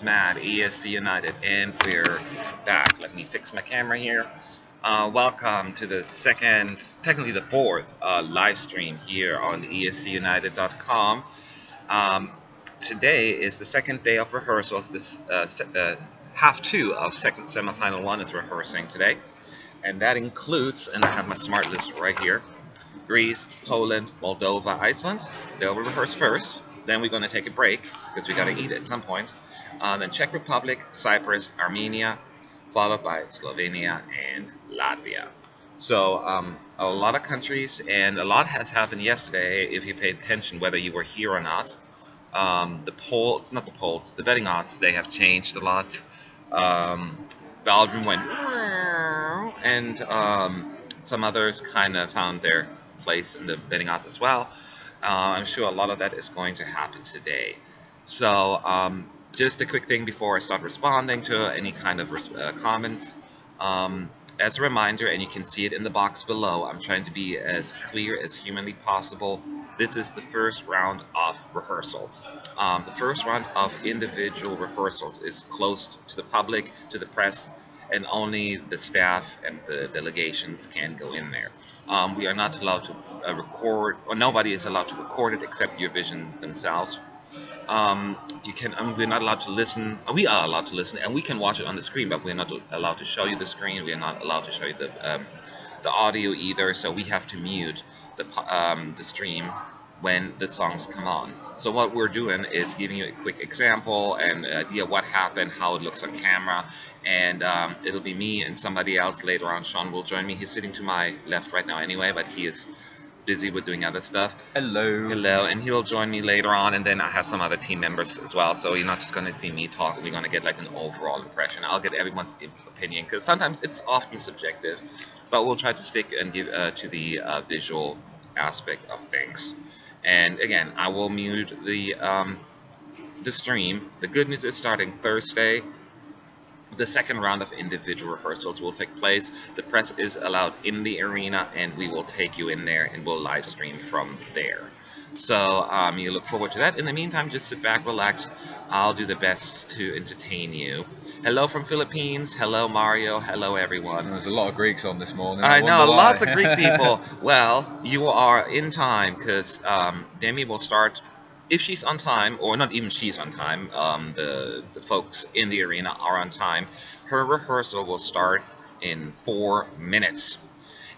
Matt, ESC United, and we're back. Let me fix my camera here. Welcome to the second, technically the fourth, live stream here on ESCUnited.com. Um, Today is the second day of rehearsals. This half two of second semifinal one is rehearsing today, and that includes, and I have my smart list right here: Greece, Poland, Moldova, Iceland. They'll rehearse first. Then we're going to take a break because we got to eat at some point. Then Czech Republic, Cyprus, Armenia, followed by Slovenia and Latvia. So a lot of countries, and a lot has happened yesterday if you paid attention, whether you were here or not. The polls, not the polls, the betting odds, they have changed a lot. Belgium went, and some others kind of found their place in the betting odds as well. I'm sure a lot of that is going to happen today. So, just a quick thing before I start responding to any kind of comments. As a reminder, and you can see it in the box below, I'm trying to be as clear as humanly possible. This is the first round of rehearsals. The first round of individual rehearsals is closed to the public, to the press, and only the staff and the delegations can go in there. We are not allowed to record, or nobody is allowed to record it except Eurovision themselves. We're not allowed to listen. We are allowed to listen, and we can watch it on the screen, but we're not allowed to show you the screen. We are not allowed to show you the audio either. So we have to mute the stream when the songs come on. So what we're doing is giving you a quick example and an idea what happened, how it looks on camera, and it'll be me and somebody else later on. Sean will join me. He's sitting to my left right now anyway, but he is busy with doing other stuff. Hello, and he'll join me later on, and then I have some other team members as well. So you're not just going to see me talk; we're going to get like an overall impression. I'll get everyone's opinion because sometimes it's often subjective, but we'll try to stick and give to the visual aspect of things. And again, I will mute the stream. The good news is starting Thursday, the second round of individual rehearsals will take place. The press is allowed in the arena, and we will take you in there and we'll live stream from there. So you look forward to that. In the meantime, just sit back, relax. I'll do the best to entertain you. Hello from Philippines. Hello, Mario. Hello, everyone. There's a lot of Greeks on this morning. I know, wonder why. lots of Greek people. Well, you are in time because Demi will start, if she's on time, or not even she's on time, the folks in the arena are on time. Her rehearsal will start in 4 minutes.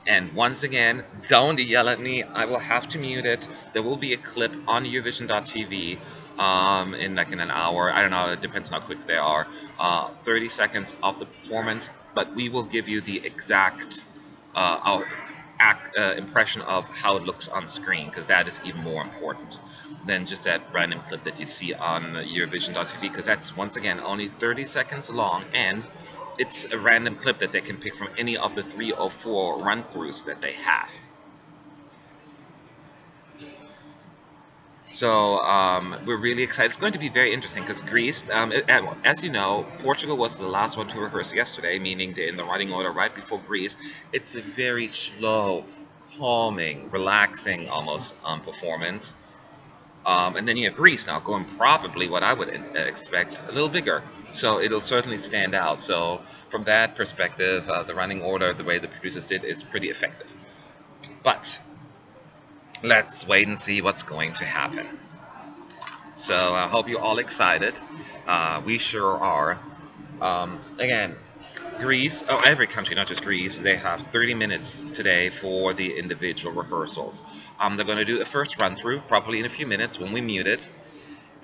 And once again, don't yell at me. I will have to mute it. There will be a clip on Eurovision.tv in an hour. I don't know. It depends on how quick they are. 30 seconds of the performance, but we will give you the exact impression of how it looks on screen, because that is even more important than just that random clip that you see on Eurovision.tv, because that's once again only 30 seconds long, and it's a random clip that they can pick from any of the 3 or 4 run-throughs that they have. So we're really excited. It's going to be very interesting because Greece, as you know, Portugal was the last one to rehearse yesterday, meaning they're in the running order right before Greece. It's a very slow, calming, relaxing almost performance. And then you have Greece now going probably what I would expect, a little bigger. So it'll certainly stand out. So from that perspective, the running order, the way the producers did, is pretty effective. But let's wait and see what's going to happen. So I hope you're all excited. We sure are. Again, Greece, every country, not just Greece, they have 30 minutes today for the individual rehearsals. They're going to do a first run through, probably in a few minutes when we mute it.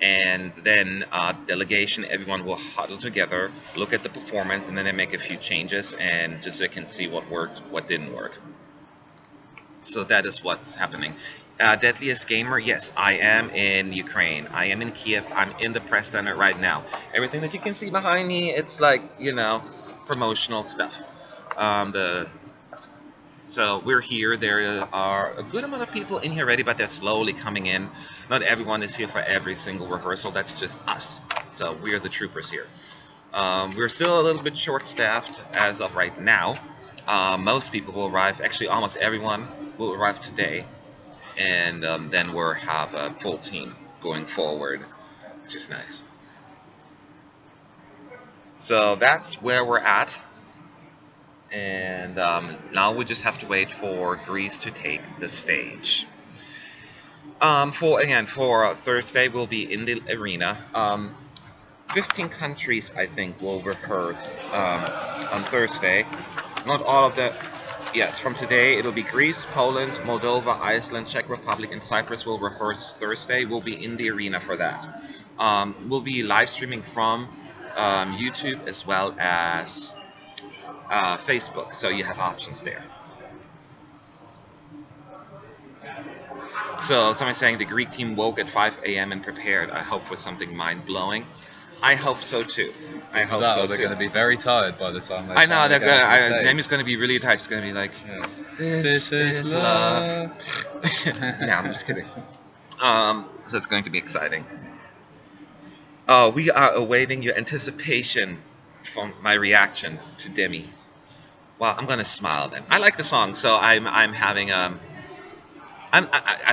And then delegation, everyone will huddle together, look at the performance, and then they make a few changes, and just so they can see what worked, what didn't work. So that is what's happening. Deadliest Gamer, yes, I am in Ukraine. I am in Kiev. I'm in the press center right now. Everything that you can see behind me, it's like, promotional stuff. So we're here. There are a good amount of people in here already, but they're slowly coming in. Not everyone is here for every single rehearsal. That's just us. So we're the troopers here. We're still a little bit short-staffed as of right now. Most people will arrive. Actually, almost everyone will arrive today, and then we'll have a full team going forward, which is nice. So that's where we're at. And now we just have to wait for Greece to take the stage. For Thursday, we'll be in the arena. 15 countries, I think, will rehearse on Thursday. Not all of the. Yes, from today, it'll be Greece, Poland, Moldova, Iceland, Czech Republic, and Cyprus will rehearse Thursday. We'll be in the arena for that. We'll be live streaming from YouTube as well as Facebook, so you have options there. So somebody's saying the Greek team woke at 5 a.m. and prepared. I hope for something mind blowing. I hope so too. I hope No, so they're too. going to be very tired by the time they. I know finally that get onto the stage. Demi's going to be really tired. She's going to be like, Yeah. "This is love." No, I'm just kidding. So it's going to be exciting. We are awaiting your anticipation from my reaction to Demi. Well, I'm gonna smile then. I like the song, so I'm having I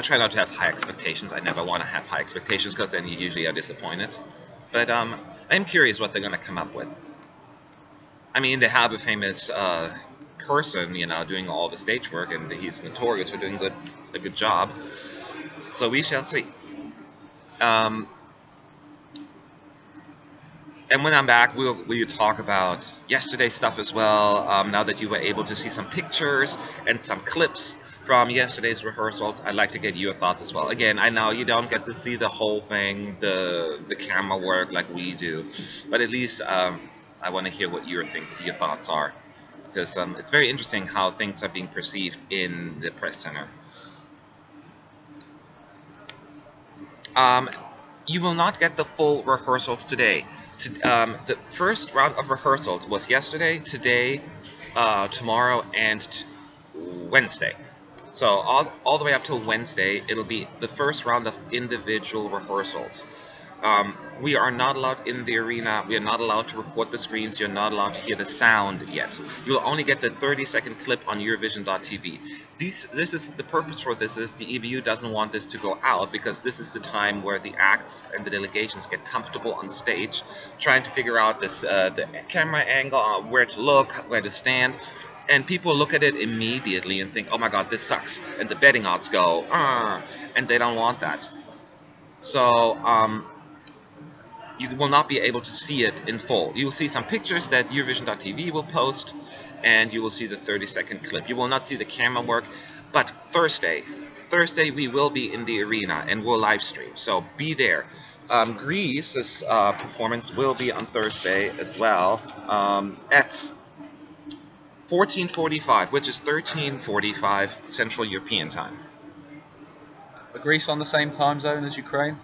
try not to have high expectations. I never want to have high expectations because then you usually are disappointed. But I'm curious what they're gonna come up with. I mean, they have a famous person, doing all the stage work, and he's notorious for doing a good job. So we shall see. Um, and when I'm back, we'll talk about yesterday's stuff as well. Now that you were able to see some pictures and some clips from yesterday's rehearsals, I'd like to get your thoughts as well. Again, I know you don't get to see the whole thing, the camera work like we do, but at least I want to hear what your thoughts are, because it's very interesting how things are being perceived in the press center. Um, you will not get the full rehearsals today. The first round of rehearsals was yesterday, today, tomorrow, and Wednesday. So all the way up till Wednesday, it'll be the first round of individual rehearsals. We are not allowed in the arena. We are not allowed to record the screens. You're not allowed to hear the sound yet. You'll only get the 30-second clip on Eurovision.tv. This is the purpose for this is the EBU doesn't want this to go out because this is the time where the acts and the delegations get comfortable on stage, trying to figure out the camera angle, where to look, where to stand. And people look at it immediately and think, "Oh my God, this sucks!" And the betting odds go, and they don't want that. So you will not be able to see it in full. You will see some pictures that Eurovision.tv will post, and you will see the 30-second clip. You will not see the camera work, but Thursday we will be in the arena and we'll live stream. So be there. Greece's performance will be on Thursday as well at 14:45, which is 13:45 Central European time. Are Greece on the same time zone as Ukraine?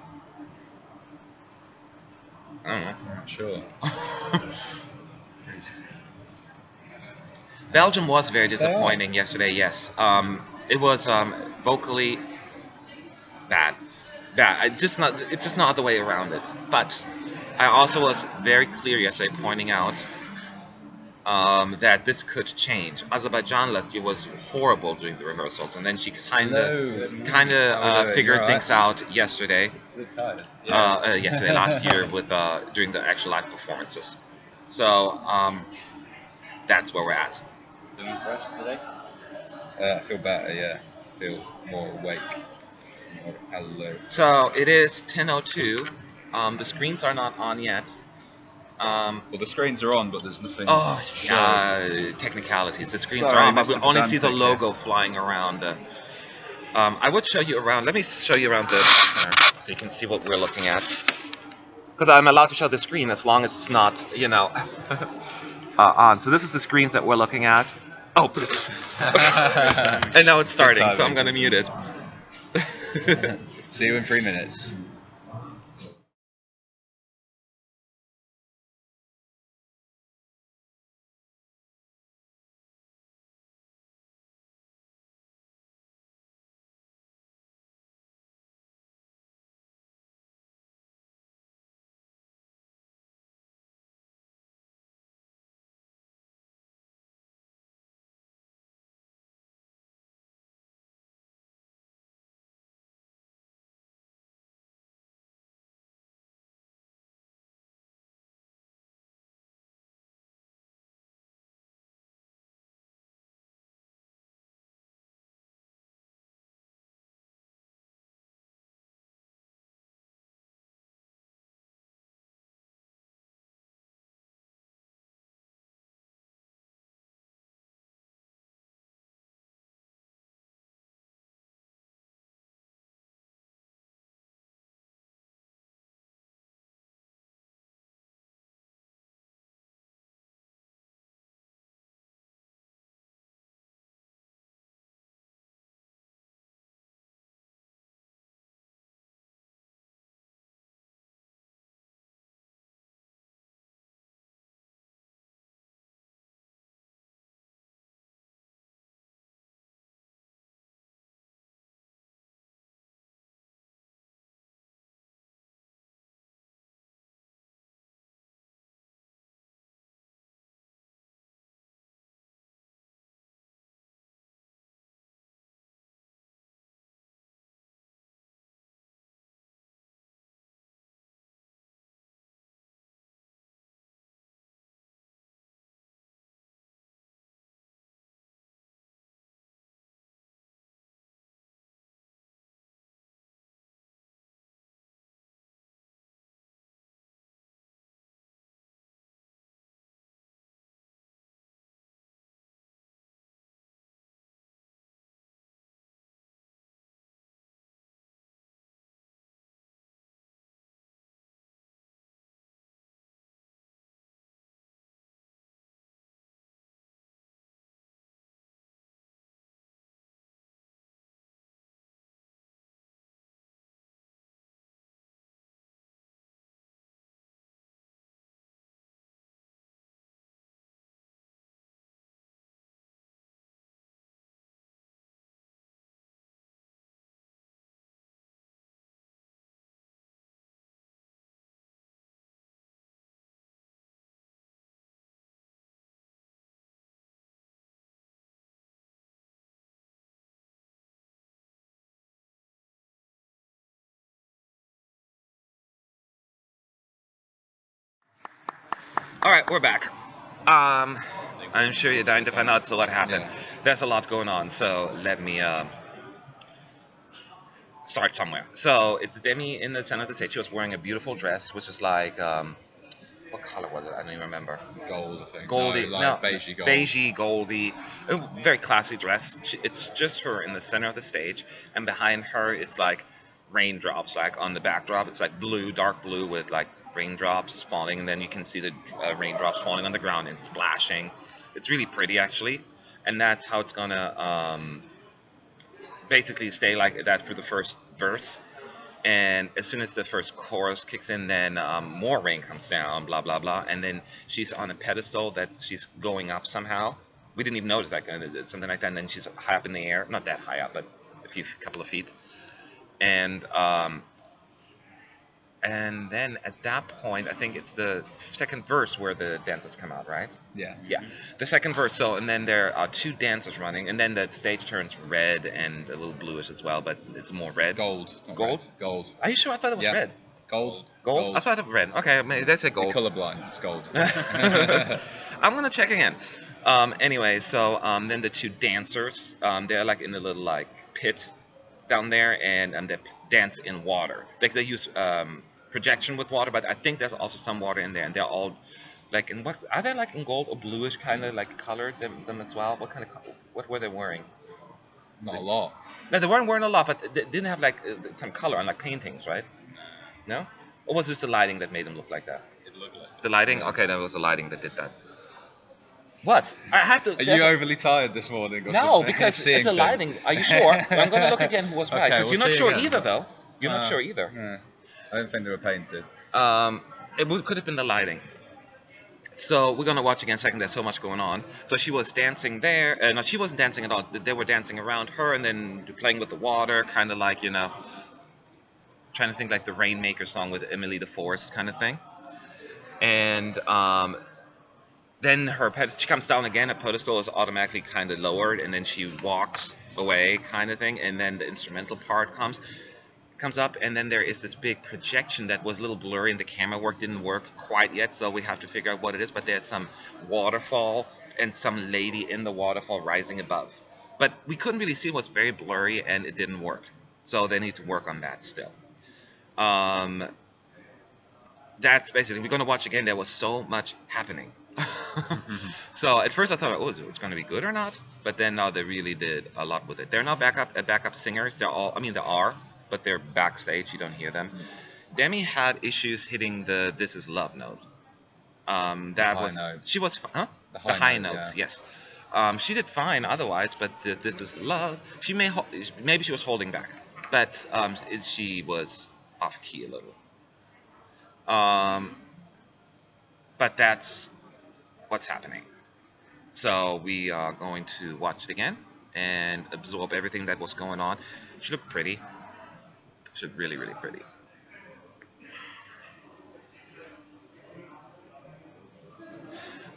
I don't know. I'm not sure. Belgium was very disappointing yesterday. Yes, it was vocally bad. Bad. It's just not the way around it. But I also was very clear yesterday, pointing out that this could change. Azerbaijan last year was horrible during the rehearsals, and then she kind of figured things out yesterday. Yesterday, last year, with during the actual live performances. So that's where we're at. Feeling fresh today? I feel better, yeah. I feel more awake, more alert. So it is 10:02. The screens are not on yet. Well, the screens are on, but there's nothing. Oh, technicalities. The screens Sorry, are on, but Mr. we only see the Pedantic, logo flying around. I would show you around. Let me show you around the center so you can see what we're looking at. Because I'm allowed to show the screen as long as it's not, on. So this is the screens that we're looking at. Oh, and now it's starting, so I'm going to mute it. See you in 3 minutes. All right, we're back. Um, I'm sure you're dying to find out. So what happened? Yeah. There's a lot going on. So let me start somewhere. So it's Demi in the center of the stage. She was wearing a beautiful dress, which is like what color was it? I don't even remember. Gold, I think. Goldy, No, no, like beigey gold. beigey, goldy, a very classy dress. It's just her in the center of the stage, and behind her, it's like raindrops. Like on the backdrop, it's like blue, dark blue with like raindrops falling, and then you can see the raindrops falling on the ground and splashing. It's really pretty, actually, and that's how it's gonna basically stay like that for the first verse. And as soon as the first chorus kicks in, then more rain comes down, blah blah blah, and then she's on a pedestal that she's going up somehow. We didn't even notice that, kind of something like that. And then she's high up in the air, not that high up, but a few couple of feet. And then at that point, I think it's the second verse where the dancers come out, right? Yeah. Yeah, the second verse. So, and then there are two dancers running, and then the stage turns red and a little bluish as well, but it's more red. Gold. not Gold? red. Gold. Are you sure? I thought it was Yeah. red. Gold. Gold? I thought it was red. Okay, maybe they say You're gold. colorblind. It's gold. I'm gonna check again. Anyway, so then the two dancers, they're like in a little like pit down there, and they dance in water. Like they use projection with water, but I think there's also some water in there, and they're all like in what are they like in gold or bluish kind of like colored them as well? What kind of what were they wearing? Not a lot. No, they weren't wearing a lot, but they didn't have like some color on like paintings, right? No? Or was it just the lighting that made them look like that? It looked like. The lighting? Okay, that was the lighting that did that. What? I have to. Are you overly tired this morning? Or No, something? because Seeing it's a things? lighting. Are you sure? I'm going to look again who was right. Okay, Because we'll you're not see sure again. either, though. You're not sure either. Yeah. I don't think they were painted. Could have been the lighting. So we're gonna watch again. Second, there's so much going on. So she was dancing there. No, she wasn't dancing at all. They were dancing around her and then playing with the water, kind of like trying to think like the Rainmaker song with Emily the Forest kind of thing. And then she comes down again. A pedestal is automatically kind of lowered, and then she walks away, kind of thing. And then the instrumental part comes up, and then there is this big projection that was a little blurry, and the camera work didn't work quite yet, so we have to figure out what it is. But there's some waterfall and some lady in the waterfall rising above, but we couldn't really see. It was very blurry, and it didn't work, so they need to work on that still. That's basically, we're going to watch again. There was so much happening. So at first I thought, oh, is it going to be good or not? But then no, they really did a lot with it. They're not backup singers. They are, but they're backstage. You don't hear them. Demi had issues hitting the "This Is Love" note. She was huh? The high notes, yeah. yes. She did fine otherwise, but "This Is Love." Maybe she was holding back, but she was off key a little. But that's what's happening. So we are going to watch it again and absorb everything that was going on. She looked pretty. She looked really, really pretty.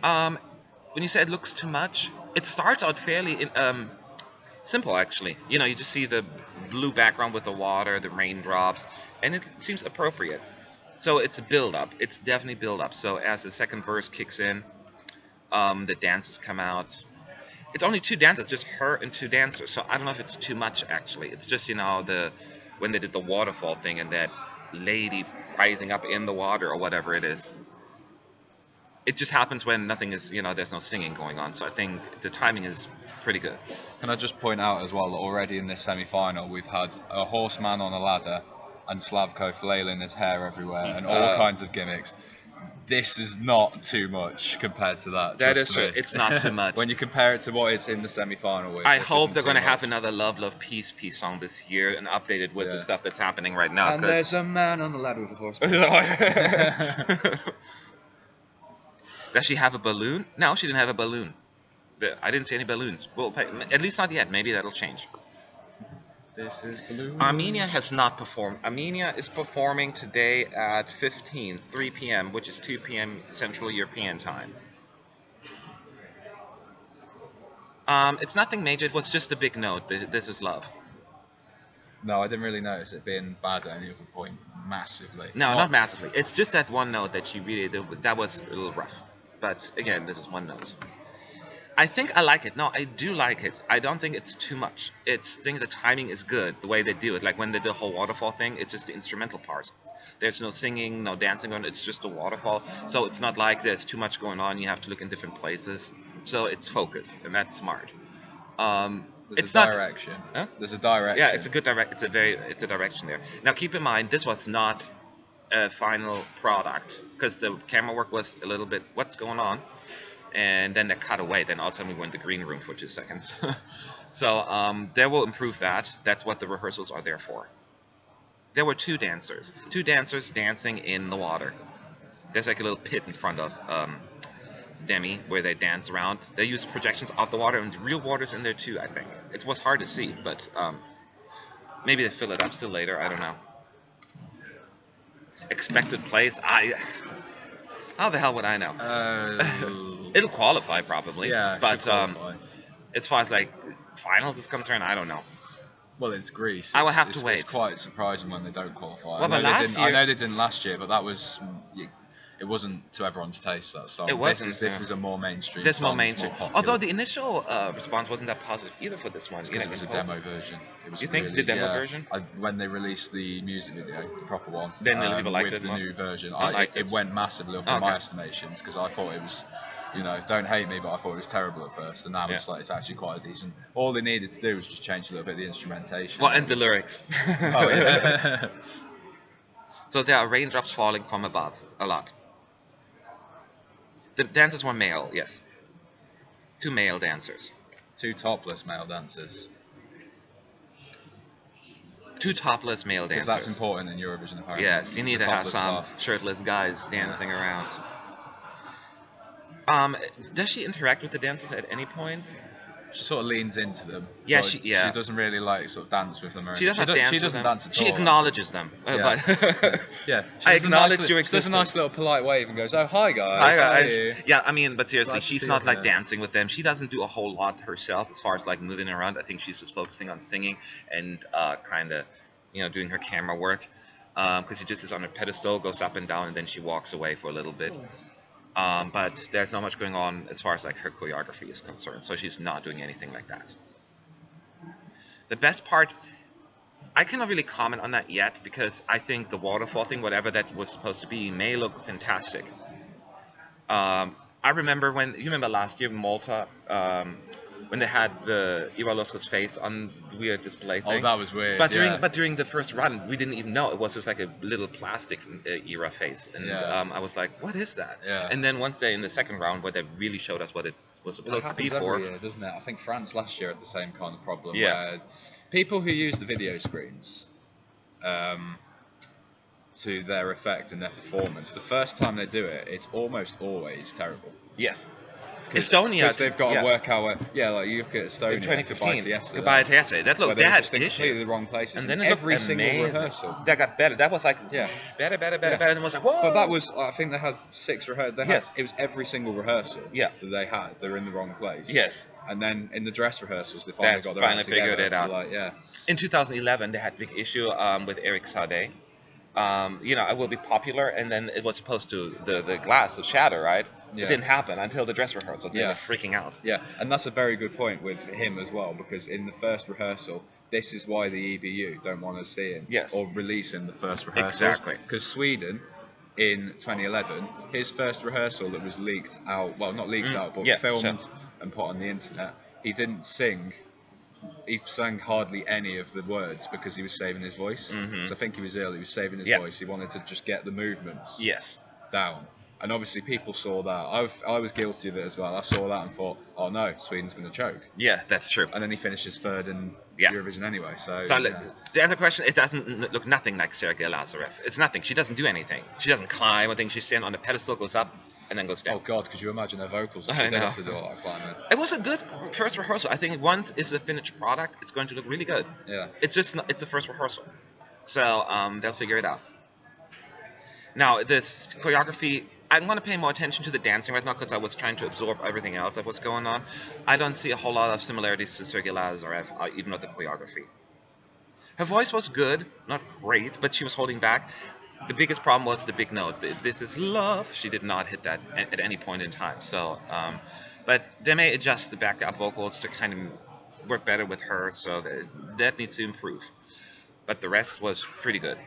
When you say it looks too much, it starts out fairly simple actually. You just see the blue background with the water, the raindrops, and it seems appropriate. So it's a build up. It's definitely build up. So as the second verse kicks in, the dancers come out. It's only two dancers, just her and two dancers. So I don't know if it's too much actually. It's just when they did the waterfall thing and that lady rising up in the water or whatever it is. It just happens when nothing is, there's no singing going on. So I think the timing is pretty good. Can I just point out as well that already in this semi-final we've had a horseman on a ladder and Slavko flailing his hair everywhere and all kinds of gimmicks. This is not too much compared to that. That is trust true. me. It's not too much. When you compare it to what it's in the semi-final with. I this hope isn't they're too going to much. have another Love, Love, Peace, Peace song this year and updated with the stuff that's happening right now. And there's a man on the ladder with a horseman. Does she have a balloon? No, she didn't have a balloon. I didn't see any balloons. Well, at least not yet. Maybe that'll change. This is balloon. Armenia has not performed. Armenia is performing today at 3 p.m., which is 2 p.m. Central European time. It's nothing major. It was just a big note. This is love. No, I didn't really notice it being bad at any other point massively. No, not massively. It's just that one note that she really did. That was a little rough. but again, this is one note. I think I like it. No, I do like it. I don't think it's too much. I think the timing is good, the way they do it. Like when they do the whole waterfall thing, it's just the instrumental part. There's no singing, no dancing going on. It's just a waterfall. So it's not like there's too much going on. You have to look in different places. So it's focused, and that's smart. There's It's a not. direction. Huh? There's a direction. Yeah, it's a good direct. It's a direction there. Now keep in mind, this was not a final product because the camera work was a little bit. What's going on? And then they cut away. Then all of a sudden we went to the green room for 2 seconds. So they will improve that. That's what the rehearsals are there for. There were two dancers dancing in the water. There's like a little pit in front of Demi where they dance around. They use projections off the water, and real water's in there too, I think. It was hard to see, but maybe they fill it up still later. I don't know. Expected place? How the hell would I know? It'll qualify probably. Yeah, but qualify. as far as like finals is concerned, I don't know. Well, it's Greece. I will have it's, to wait. It's quite surprising when they don't qualify. Well, but last year, I know they didn't last year, but that was. It wasn't to everyone's taste, that song. It wasn't. This is a more mainstream. This song, more mainstream. More Although the initial response wasn't that positive either for this one. Because it was a demo version. It was you think the demo version? When they released the music video, the proper one, then people liked with it the more? new version, it went massively up in my estimations because I thought it was. Don't hate me, but I thought it was terrible at first, and now it's actually quite a decent. All they needed to do was just change a little bit of the instrumentation. Well, and the lyrics. Oh yeah. So there are raindrops falling from above, a lot. The dancers were male, yes. 2 male dancers. 2 topless male dancers. 2 topless male dancers. Because that's important in Eurovision, apparently. Yes, you need to have some shirtless guys dancing around. Does she interact with the dancers at any point? She sort of leans into them. Yeah, she doesn't really sort of dance with them. She doesn't dance. She doesn't dance at all. She acknowledges them. Yeah. But yeah. I acknowledge your existence. She does a nice little polite wave and goes, "Oh, hi guys." Hi guys. Hi. Yeah, I mean, but seriously, Glad to she's see not you like again. dancing with them. She doesn't do a whole lot herself as far as like moving around. I think she's just focusing on singing and kind of, doing her camera work. Because she just is on a pedestal, goes up and down, and then she walks away for a little bit. But there's not much going on as far as like her choreography is concerned, so she's not doing anything like that. The best part, I cannot really comment on that yet because I think the waterfall thing, whatever that was supposed to be, may look fantastic. I remember you remember last year in Malta, when they had the Ira Losco's face on the weird display thing. Oh, that was weird. But during the first run, we didn't even know. It was just like a little plastic Ira face, and I was like, "What is that?" Yeah. And then once in the second round, where they really showed us what it was supposed to be for. Every year, doesn't it? I think France last year had the same kind of problem. Yeah. Where people who use the video screens to their effect and their performance, the first time they do it, it's almost always terrible. Yes. Estonia, because they've got to work out. Like you look at Estonia, in 2015, Goodbye to yesterday. That looked, they had just in completely the wrong places. And then every single rehearsal, that got better. That was like better. And it was like, whoa. But that was, I think they had 6 rehearsals. It was every single rehearsal. Yeah. That they had. They were in the wrong place. Yes. And then in the dress rehearsals, they finally figured it out. Like, In 2011, they had a big issue with Eric Sade. I will be popular, and then it was supposed to the glass will shatter, right? Yeah. It didn't happen until the dress rehearsal. They were freaking out. Yeah, and that's a very good point with him as well, because in the first rehearsal, this is why the EBU don't want to see him or release him the first rehearsal. Exactly. Because Sweden, in 2011, his first rehearsal that was leaked out, well, not leaked out, but filmed and put on the internet, he didn't sing. He sang hardly any of the words because he was saving his voice. So I think he was ill. He was saving his voice. He wanted to just get the movements down. And obviously people saw that. I was guilty of it as well. I saw that and thought, oh no, Sweden's going to choke. Yeah, that's true. And then he finishes 3rd in Eurovision anyway. So to answer the question, it doesn't look nothing like Sergei Lazarev. It's nothing. She doesn't do anything. She doesn't climb. I think she's standing on a pedestal, goes up, and then goes down. Oh God, could you imagine her vocals? She didn't have to do all that climbing. It was a good first rehearsal. I think once it's a finished product, it's going to look really good. Yeah. It's just it's a first rehearsal, so they'll figure it out. Now this choreography, I'm going to pay more attention to the dancing right now because I was trying to absorb everything else that was going on. I don't see a whole lot of similarities to Sergei Lazarev, even with the choreography. Her voice was good, not great, but she was holding back. The biggest problem was the big note. This is love. She did not hit that at any point in time. So, but they may adjust the backup vocals to kind of work better with her. So that needs to improve. But the rest was pretty good.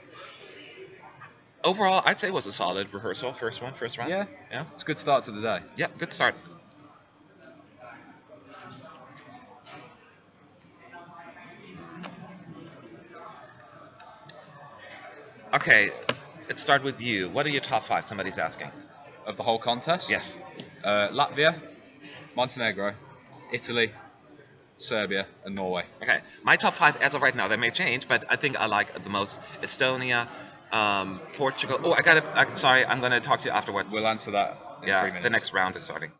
Overall, I'd say it was a solid rehearsal. First round. Yeah, Yeah. it's a good start to the day. Yeah, good start. Okay, let's start with you. What are your top five? Somebody's asking. Of the whole contest? Yes. Latvia, Montenegro, Italy, Serbia, and Norway. Okay, my top five as of right now, that may change, but I think I like the most Estonia, Portugal. Oh, I got to. Sorry, I'm going to talk to you afterwards. We'll answer that in 3 Yeah, minutes. the next round is starting.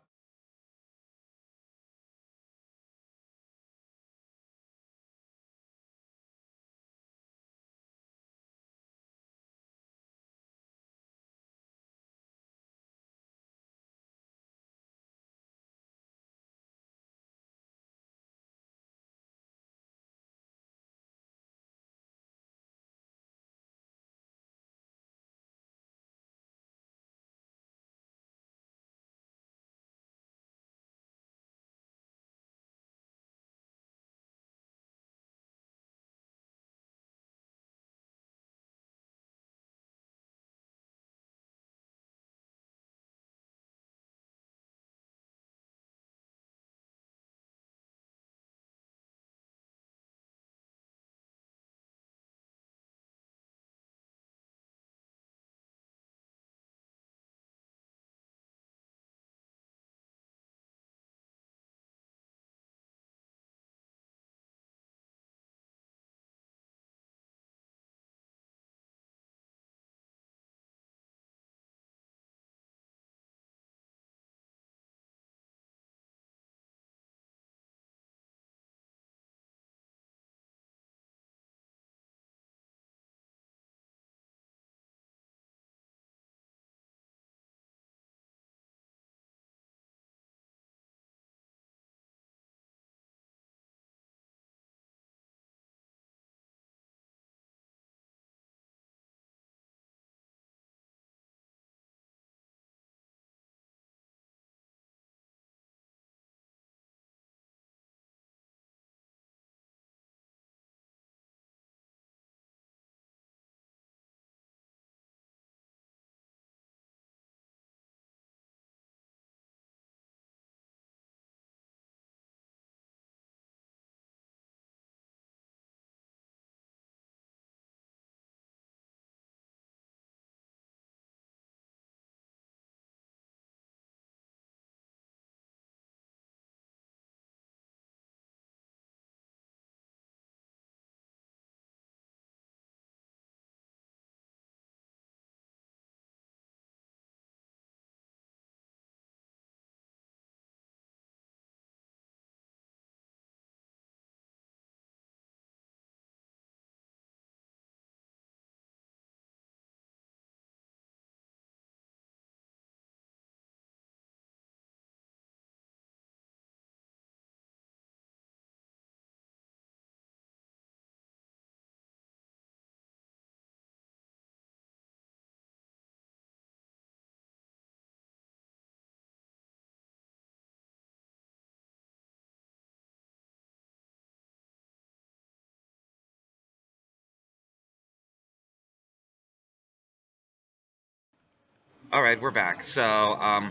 All right, we're back. So,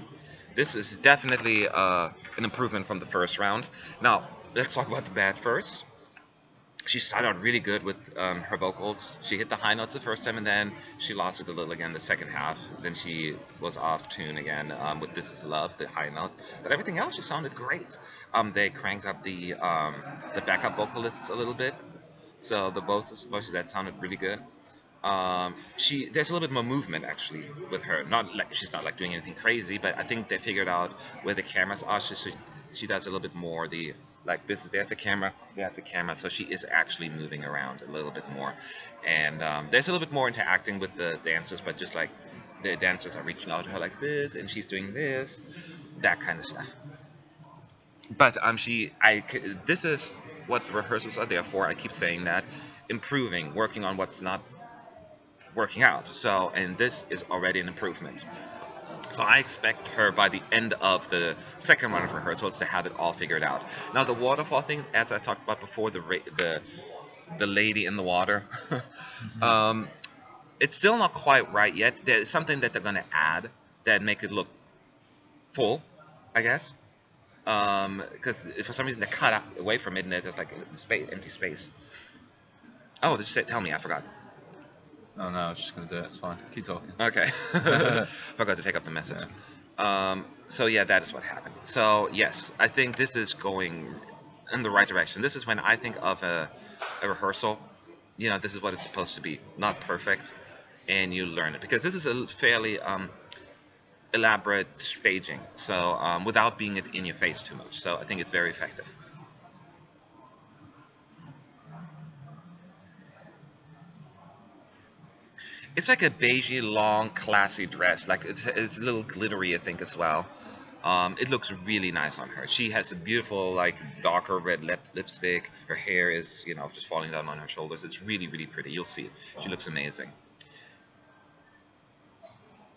this is definitely an improvement from the first round. Now, let's talk about the bad first. She started out really good with her vocals. She hit the high notes the first time, and then she lost it a little again the second half. Then she was off tune again with "This Is Love," the high note. But everything else, she sounded great. They cranked up the backup vocalists a little bit, so the voices that sounded really good. She there's a little bit more movement actually with her. Not like she's not like doing anything crazy, but I think they figured out where the cameras are. She does a little bit more the like this. There's a camera. There's a camera. So she is actually moving around a little bit more, and there's a little bit more interacting with the dancers. But just like the dancers are reaching out to her like this, and she's doing this, that kind of stuff. But this is what the rehearsals are there for. I keep saying that, improving, working on working out. So, and this is already an improvement. So I expect her by the end of the second run of rehearsals to have it all figured out. Now the waterfall thing, as I talked about before, the lady in the water, um, it's still not quite right yet. There's something that they're gonna add that make it look full, I guess. Because for some reason they cut out away from it and there's like a space, empty space. Oh, did you say? Tell me, I forgot. Oh no, I was just gonna do it. It's fine. Keep talking. Okay, forgot to take up the message. So yeah, that is what happened. So yes, I think this is going in the right direction. This is when I think of a rehearsal. You know, this is what it's supposed to be. Not perfect, and you learn it because this is a fairly elaborate staging. So without being it in your face too much. So I think it's very effective. It's like a beigey, long, classy dress. Like it's a little glittery, I think, as well. It looks really nice on her. She has a beautiful, like, darker red lipstick. Her hair is, you know, just falling down on her shoulders. It's really, really pretty. You'll see. She looks amazing.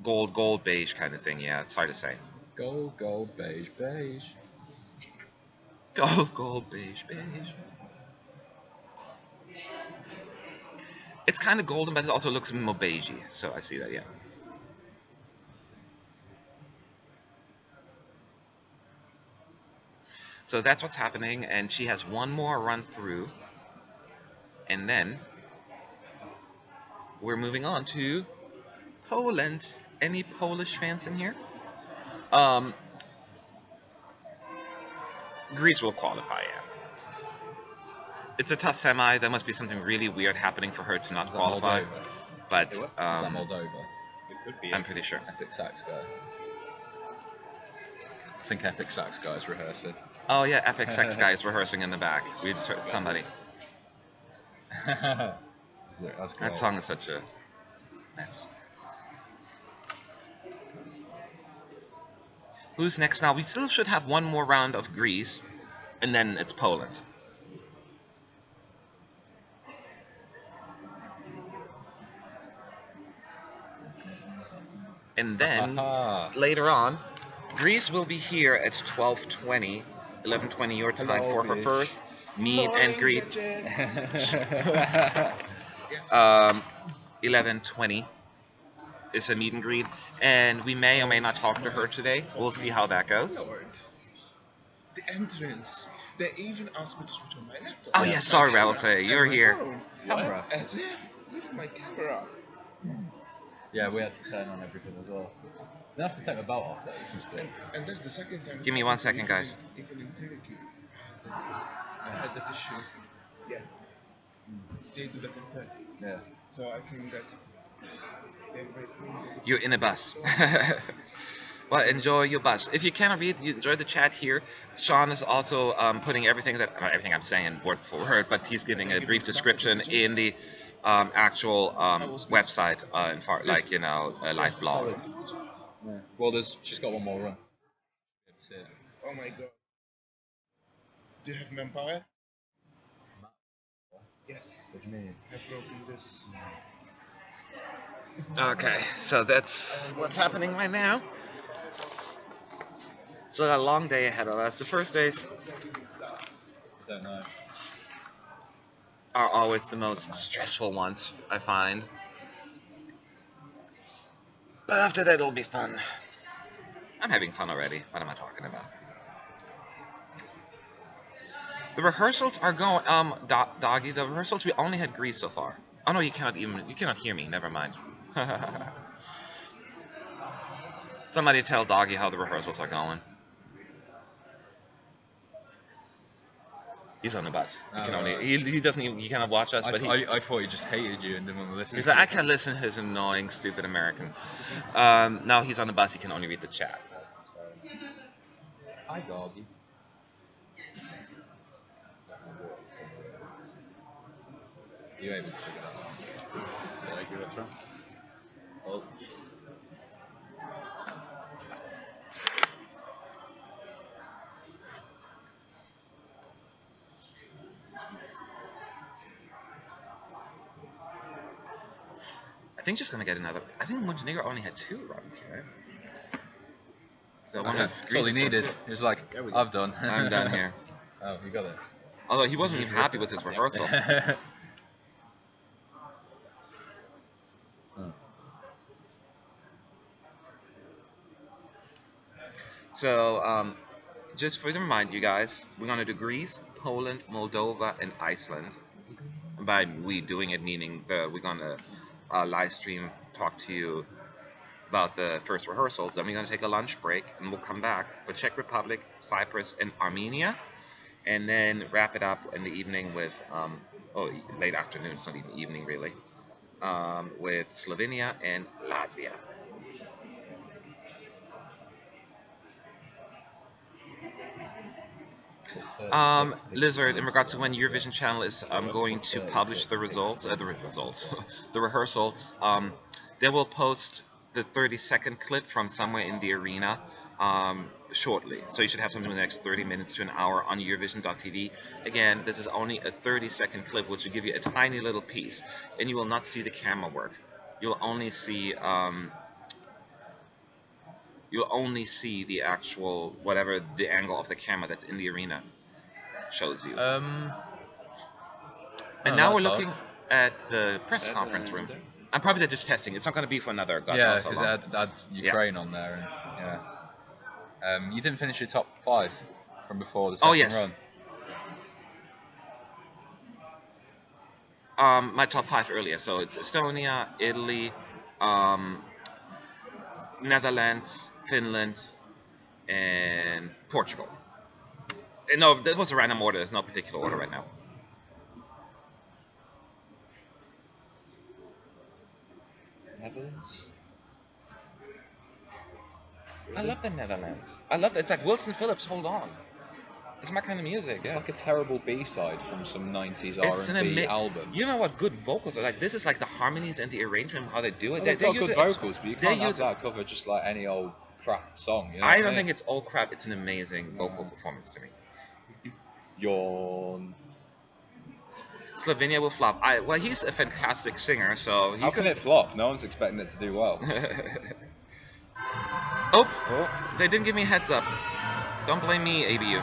Gold, beige kind of thing. Yeah, it's hard to say. Gold, beige, beige. Gold, beige. It's kind of golden, but it also looks more beigey. So I see that. Yeah. So that's what's happening, and she has one more run through, and then we're moving on to Poland. Any Polish fans in here? Um, Greece will qualify. Yeah, it's a tough semi. There must be something really weird happening for her to not Is that qualify. Moldova? But Is that Moldova? It could be. I'm pretty sure. Epic Sax guy. I think Epic Sax guy is rehearsing. Oh yeah, Epic Sex Guy is rehearsing in the back. We just heard somebody. That's great. That song is such a mess. Who's next now? We still should have one more round of Greece, and then it's Poland. And then later on, Greece will be here at 12:20, 11:20 your time for her Hello, first meet and greet. Yes. 11:20 is a meet and greet, and we may or may not talk to her today. We'll see how that goes. Lord. The entrance. They even asked me to switch on my laptop. Oh yeah, sorry, Valse, you're And my here. phone. Camera. As if with my camera. Yeah, we had to turn on everything as well. You have to take the belt off though. Which is good. And that's the second time. Give me 1 second, guys. Even in Turkey. I had that issue. Yeah. They do that in Turkey. Yeah. So I think that they might think You're in a bus. Well, enjoy your bus. If you cannot read, you enjoy the chat here. Sean is also putting everything that not everything I'm saying word for word, but he's giving a brief description in the actual website, in far, like, you know, a live blog. Yeah. Well, she's got one more run. That's it. oh my god. Do you have manpower? Yes. What do you mean? I've broken this. Okay, so that's what's happening right now. So we got a long day ahead of us. The first days I don't know. are always the most stressful ones, I find. But after that, it'll be fun. I'm having fun already. What am I talking about? The rehearsals are going. Doggy. The rehearsals. We only had Greece so far. Oh no, you cannot hear me. Never mind. Somebody tell Doggy how the rehearsals are going. He's on the bus. He can only. He doesn't even. He cannot watch us. But I thought he just hated you and didn't want to listen. he's like, I can listen to his annoying, stupid American. Now he's on the bus. He can only read the chat. Hi, doggy. Are you able to figure that out? Yeah, give it a try. Oh. I think she's gonna get another. I think Montenegro only had 2 runs, right? So I wonder if That's all he Greece is gonna needed. do it. He was like, There we go. I've done. I'm done here. Oh, you got it. Although he wasn't even happy with his rehearsal. So, just for to remind you guys, we're gonna do Greece, Poland, Moldova, and Iceland. And by we doing it, meaning we're gonna live stream, talk to you about the first rehearsals. Then we're gonna take a lunch break, and we'll come back for Czech Republic, Cyprus, and Armenia, and then wrap it up in the evening with late afternoon. It's not even evening really. With Slovenia and Latvia. Lizard, in regards to when Eurovision Channel is going to publish the results, the rehearsals, they will post the 30-second clip from somewhere in the arena shortly. So you should have something in the next 30 minutes to an hour on Eurovision.tv. Again, this is only a 30-second clip, which will give you a tiny little piece, and you will not see the camera work. You'll only see the actual whatever the angle of the camera that's in the arena shows you. And now we're looking at the press conference room. I'm probably just testing. It's not going to be for another God knows how because long. it had Ukraine on there, and you didn't finish your top 5 from before the second run. My top 5 earlier. So it's Estonia, Italy, Netherlands, Finland, and Portugal. No, that was a random order. There's no particular order right now. Netherlands. I love the Netherlands. I love it. It's like Wilson Phillips. Hold on. It's my kind of music. It's Yeah. like a terrible B-side from some 90s It's R&B album. You know what good vocals are like? This is like the harmonies and the arrangement, how they do it. Well, they've got good vocals, but you can't have that cover just like any old crap song. You know I don't think it's old crap. It's an amazing vocal performance to me. Yawn. Slovenia will flop. Well, he's a fantastic singer, so he How can it flop? No one's expecting it to do well. Oh, they didn't give me a heads up. Don't blame me, ABU.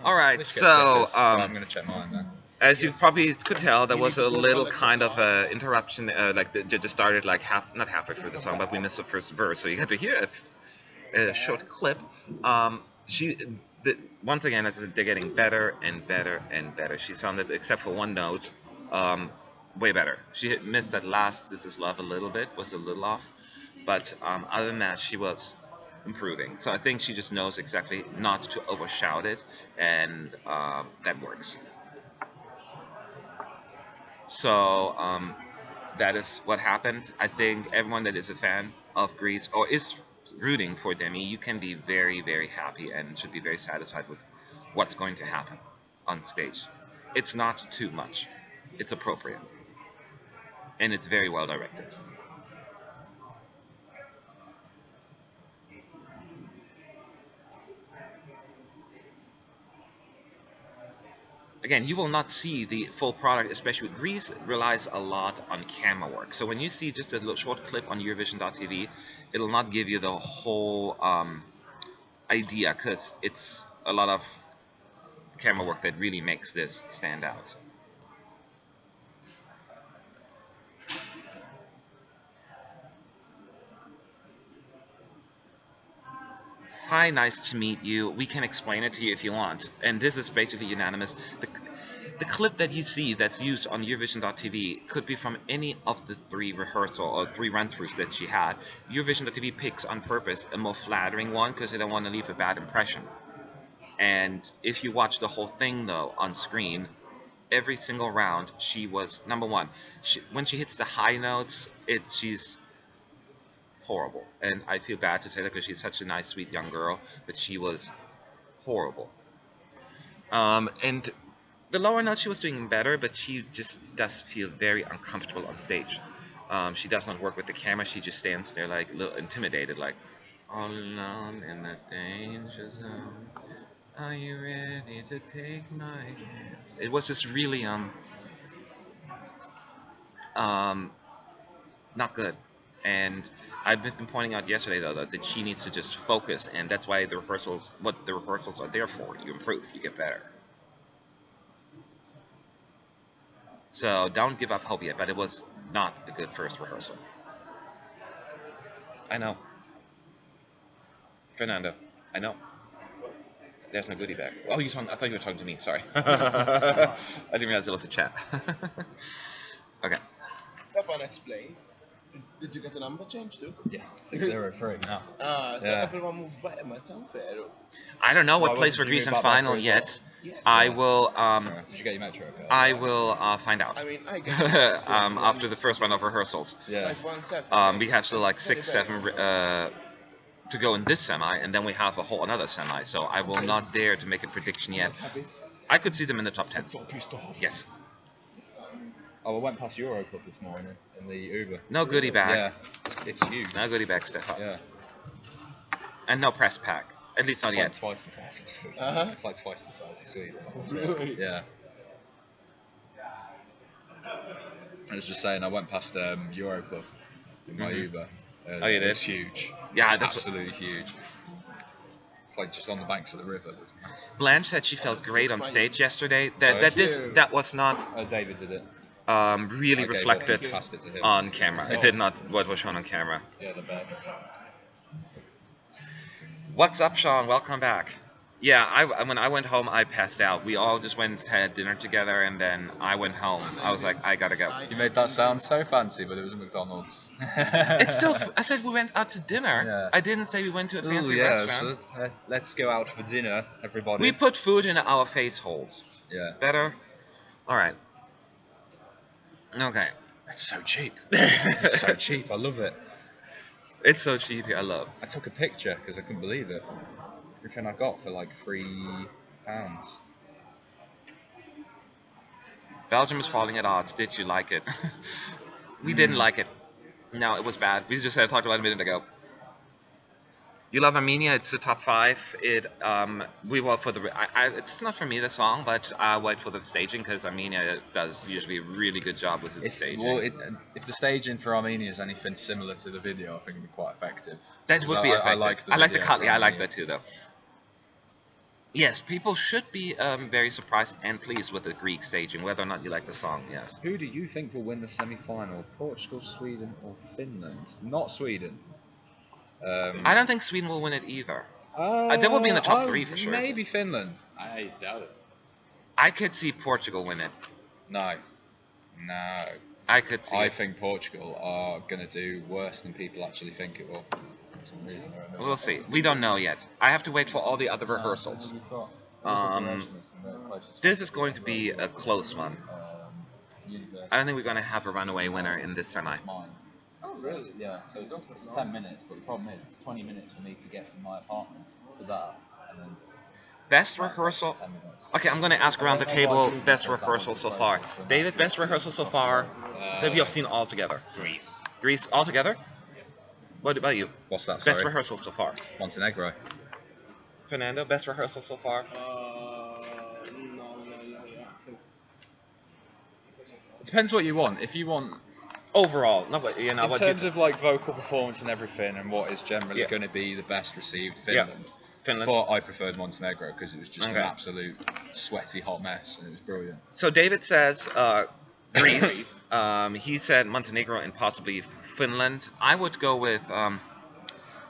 All right, so I'm gonna check mine now. as you probably could tell, there was a little kind of interruption. Just started like not halfway through the song, but we missed the first verse, so you got to hear a short clip. Once again, as I said, they're getting better and better and better. She sounded, except for one note, way better. She had missed that last This Is Love a little bit, was a little off, but other than that, she was improving. So I think she just knows exactly not to overshout it, and that works. So that is what happened. I think everyone that is a fan of Greece or is rooting for Demi, you can be very, very happy and should be very satisfied with what's going to happen on stage. It's not too much. It's appropriate. And it's very well directed. Again, you will not see the full product, especially Greece relies a lot on camera work. So when you see just a little short clip on Eurovision.tv, it'll not give you the whole idea because it's a lot of camera work that really makes this stand out. Hi, nice to meet you. We can explain it to you if you want. And this is basically unanimous. The clip that you see that's used on Eurovision.tv could be from any of the three rehearsal or three run-throughs that she had. Eurovision.tv picks on purpose a more flattering one because they don't want to leave a bad impression. And if you watch the whole thing though on screen, every single round she was number one. When she hits the high notes, she's horrible. And I feel bad to say that because she's such a nice, sweet young girl, but she was horrible. And the lower notes she was doing better, but she just does feel very uncomfortable on stage. She does not work with the camera. She just stands there like a little intimidated, like all alone in the danger zone. Are you ready to take my hand? It was just really um not good. And I've been pointing out yesterday though that she needs to just focus, and that's why what the rehearsals are there for. You improve, you get better. So don't give up hope yet, but it was not a good first rehearsal. I know. Fernando, I know. There's no goodie bag. Oh, I thought you were talking to me. Sorry. I didn't realize it was a chat. Okay. Stefan explained. Did you get a number change too? Yeah, 603 now. So Yeah. everyone moved by him. It's unfair. I don't know Why what place for wasn't you Greece in moved back final for as yet. Yes. I will Did you get your metro card? I will find out. I mean, I get it. After the first round of rehearsals. Yeah. 517. We have still like It's very, 6, very 7 unfair. to go in this semi, and then we have a whole another semi. So I will not dare to make a prediction yet. Happy? I could see them in the top 10. So pissed off. Yes. Oh, I went past Euro Club this morning in the Uber. No goodie bag. Yeah, it's huge. No goodie bag, Stefan. Yeah. And no press pack. At least not It's yet. like twice the size of Sweden. Uh-huh. It's like twice the size of Sweden. Really? Yeah. I was just saying, I went past Euro Club in my Uber. Oh, you did? It's huge. Yeah, that's absolutely huge. It's like just on the banks of the river. It's massive. Blanche said she felt great on stage yesterday. Thank you. That was not David did it. really I gave it, reflected passed it to him. on camera. It did not what was shown on camera. Yeah, the bed. What's up, Sean? Welcome back. Yeah, when I went home, I passed out. We all just went had dinner together, and then I went home. I was like, I gotta go. You made that sound so fancy, but it was a McDonald's. It's still. I said we went out to dinner. Yeah. I didn't say we went to a fancy Ooh, yeah, restaurant. so let's go out for dinner, everybody. We put food in our face holes. Yeah. Better. All right. Okay. It's so cheap. It's so cheap. I love it. It's so cheap here. I love. I took a picture because I couldn't believe it. Everything I got for like £3. Belgium is falling at odds. Did you like it? We didn't like it. No, it was bad. We just talked about it a minute ago. You love Armenia. It's the top 5. We vote for the. It's not for me the song, but I wait for the staging because Armenia does usually a really good job with its staging. Well, if the staging for Armenia is anything similar to the video, I think it'd be quite effective. That would be effective. I like the video cut. Yeah, I like that too, though. Yes, people should be very surprised and pleased with the Greek staging, whether or not you like the song. Yes. Who do you think will win the semi-final? Portugal, Sweden, or Finland? Not Sweden. I don't think Sweden will win it either. They will be in the top 3 for sure. Maybe Finland. I doubt it. I could see Portugal win it. No. I could see I it. think Portugal are going to do worse than people actually think it will. For some reason or another. We'll see. We don't know yet. I have to wait for all the other rehearsals. This is going to be a close one. I don't think we're going to have a runaway winner in this semi. Oh, really? Yeah, so it's 10 minutes, but the problem is it's 20 minutes for me to get from my apartment to that, and then Best that's like rehearsal. 10 minutes. Okay, I'm going to ask around the table best rehearsal so far. David, best rehearsal so far that we have seen all together. Greece. Greece all together? What about you? What's that? Best Sorry. rehearsal so far. Montenegro. Fernando, best rehearsal so far. No, yeah. It depends what you want. If you want, Overall, not what you know. in what terms you of like vocal performance and everything, and what is generally Yeah. going to be the best received, Yeah. Finland. Finland. But I preferred Montenegro because it was just Okay. an absolute sweaty hot mess, and it was brilliant. So David says Greece. He said Montenegro and possibly Finland. I would go with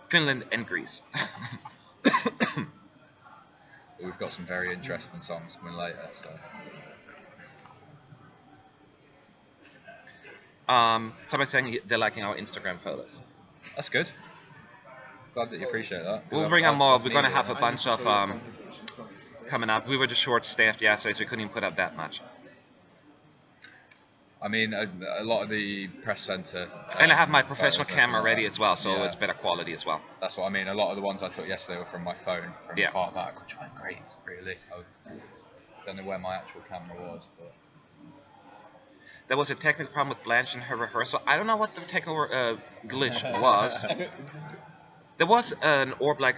Finland and Greece. But we've got some very interesting songs coming later, so Somebody's saying they're liking our Instagram photos. that's good. Glad that you appreciate that. We'll bring up more. We're going to have a I bunch need to of show you compensation first. coming up. We were just short-staffed yesterday, so we couldn't even put up that much. I mean, a lot of the press centre. And I have my professional photos camera and like ready that. as well, so Yeah. it's better quality as well. That's what I mean. A lot of the ones I took yesterday were from my phone, from Yeah. far back, which went great, really. I don't know where my actual camera was, but There was a technical problem with Blanche in her rehearsal. I don't know what the technical glitch was. There was an orb like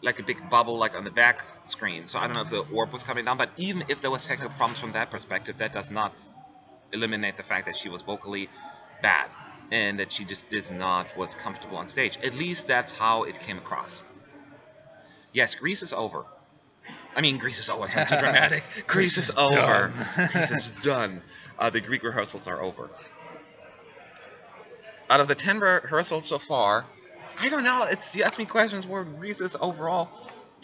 like a big bubble like on the back screen, so I don't know if the orb was coming down. But even if there was technical problems from that perspective, that does not eliminate the fact that she was vocally bad and that she just was comfortable on stage. At least that's how it came across. Yes, Greece is over. I mean, Greece is over. It's not too dramatic. Greece is over. Greece is done. The Greek rehearsals are over. Out of the 10 rehearsals so far, I don't know. You ask me questions where Greece is overall.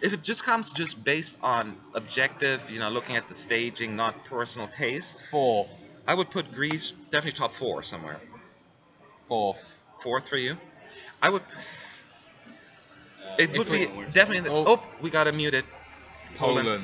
If it just comes just based on objective, looking at the staging, not personal taste, 4th. I would put Greece definitely top 4 somewhere. 4th. 4th for you? I would. It would be Poland. definitely. We got it muted. Poland.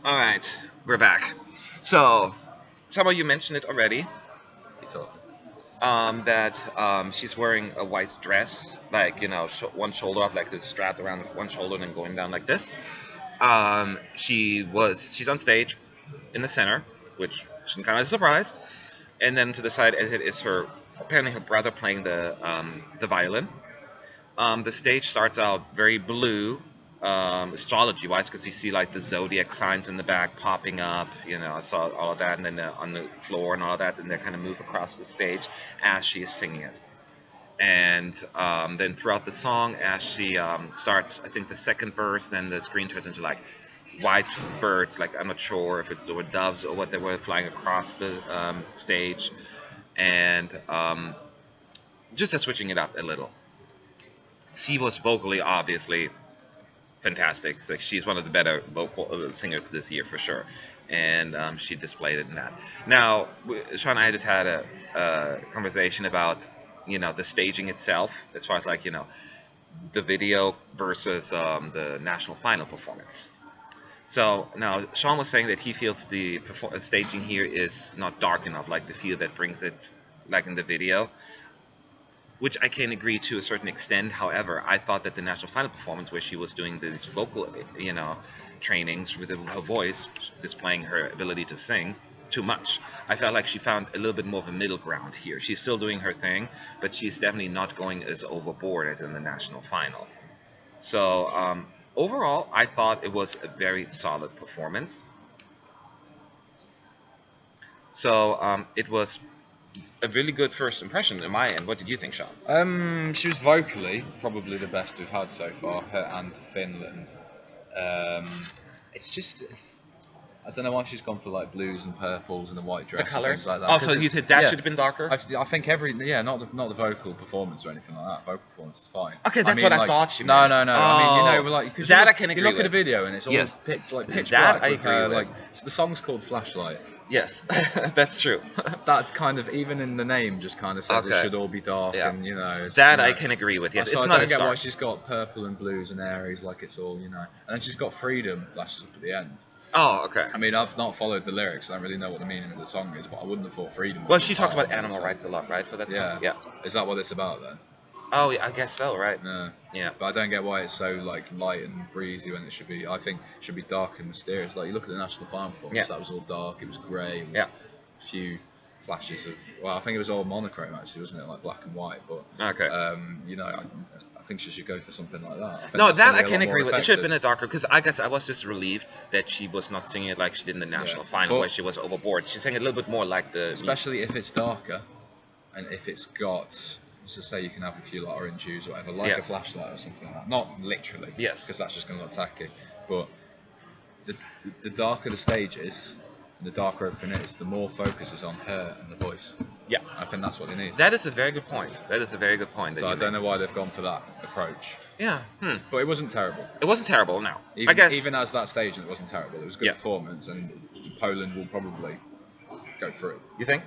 All right, we're back. So, some of you mentioned it already. Keep talking. That she's wearing a white dress, like one shoulder off, like this strapped around one shoulder and then going down like this. She's on stage in the center, which is kind of a surprise. And then to the side as it is her apparently her brother playing the violin. The stage starts out very blue, astrology wise, because you see like the zodiac signs in the back popping up. I saw all of that, and then on the floor and all of that, and they kind of move across the stage as she is singing it. And then throughout the song, as she starts, I think the second verse, then the screen turns into like white birds, like I'm not sure if it's or doves or what they were flying across the stage, and just switching it up a little. She was vocally obviously fantastic. So she's one of the better vocal singers this year for sure, and she displayed it in that. Now, Sean and I just had a conversation about the staging itself, as far as like the video versus the national final performance. So now Sean was saying that he feels the staging here is not dark enough, like the feel that brings it like in the video, which I can agree to a certain extent. However, I thought that the national final performance, where she was doing these vocal, trainings with her voice, displaying her ability to sing, too much. I felt like she found a little bit more of a middle ground here. She's still doing her thing, but she's definitely not going as overboard as in the national final. So overall, I thought it was a very solid performance. So it was a really good first impression in my end. What did you think, Sean? She was vocally probably the best we've had so far, her and Finland. Um, it's just I don't know why she's gone for like blues and purples and the white dress The colors? and things like that. Oh, so 'Cause you it's- think that yeah, should have been darker? I think not the vocal performance or anything like that. Vocal performance is fine. Okay, that's mean, what I like, thought you No, meant. no, no. I mean, Oh, like because that I can you agree look at a with. video and it's all Yes. pitch That black I with agree her, with. like so the song's called Flashlight. Yes, that's true. That kind of even in the name just kind of says Okay. it should all be dark Yeah. and it's, That I can agree with. Yes, so it's I not don't a get why star. she's got purple and blues and Aries like it's all and then she's got freedom flashes up at the end. Oh, okay. I mean, I've not followed the lyrics. I don't really know what the meaning of the song is, but I wouldn't have thought freedom. Well, would she be talks part about of it, animal so- rights a lot, right? For that song. Yeah. Yeah. Is that what it's about then? Oh, yeah, I guess so, right? No. Yeah. But I don't get why it's so like light and breezy when it should be. I think it should be dark and mysterious. Like you look at the national final performance, Yeah. that was all dark. It was grey. It was Yeah. a few flashes of. Well, I think it was all monochrome actually, wasn't it? Like black and white. But Okay. I think she should go for something like that. I think No, that's that gonna I be a can lot more agree with. It should have been effective. a darker, because I guess I was just relieved that she was not singing it like she did in the national final, But- where she was overboard. She sang it a little bit more like the. Especially if it's darker, and if it's got. So say you can have a few like orange hues or whatever, like Yeah. a flashlight or something like that. Not literally, Yes. because that's just going to look tacky. But the darker the stage is, and the darker everything is, the more focus is on her and the voice. Yeah. I think that's what they need. That is a very good point. That is a very good point. So I don't know why they've gone for that approach. Yeah. But it wasn't terrible. It wasn't terrible. No. Even, I guess. even as that stage, it wasn't terrible. It was a good Yeah. performance, and Poland will probably go through. You think?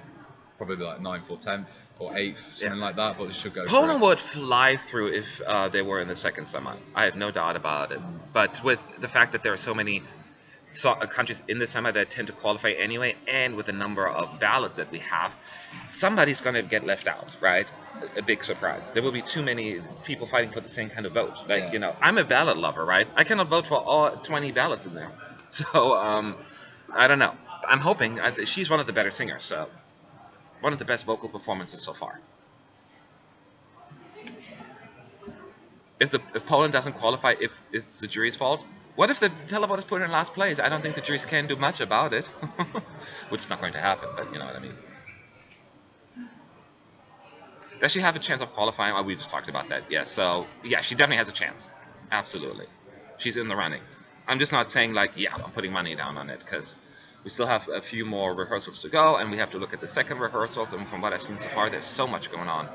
Probably like 9th or 10th or 8th, something Yeah. like that. But it should go Poland through. would fly through if they were in the second semi. I have no doubt about it. But with the fact that there are so many countries in the semi that tend to qualify anyway, and with the number of ballots that we have, somebody's going to get left out, right? A big surprise. There will be too many people fighting for the same kind of vote. Like, Yeah. I'm a ballot lover, right? I cannot vote for all 20 ballots in there. So, I don't know. I'm hoping. She's one of the better singers, so one of the best vocal performances so far. If Poland doesn't qualify, if it's the jury's fault, what if the televote is put in last place? I don't think the juries can do much about it, which is not going to happen, but you know what I mean. Does she have a chance of qualifying? Oh, we just talked about that. Yeah, so yeah, she definitely has a chance. Absolutely, she's in the running. I'm just not saying like, yeah, I'm putting money down on it, because we still have a few more rehearsals to go, and we have to look at the second rehearsals. And from what I've seen so far, there's so much going on.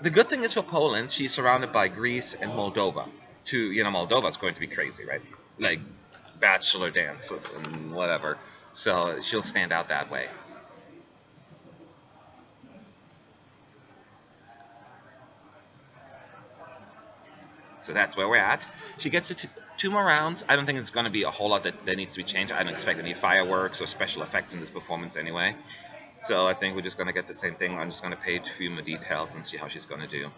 The good thing is for Poland, she's surrounded by Greece and Moldova. Moldova's going to be crazy, right? Like bachelor dances and whatever. So she'll stand out that way. So that's where we're at. She gets to 2 more rounds. I don't think it's going to be a whole lot that needs to be changed. I don't expect any fireworks or special effects in this performance anyway. So I think we're just going to get the same thing. I'm just going to pay a few more details and see how she's going to do.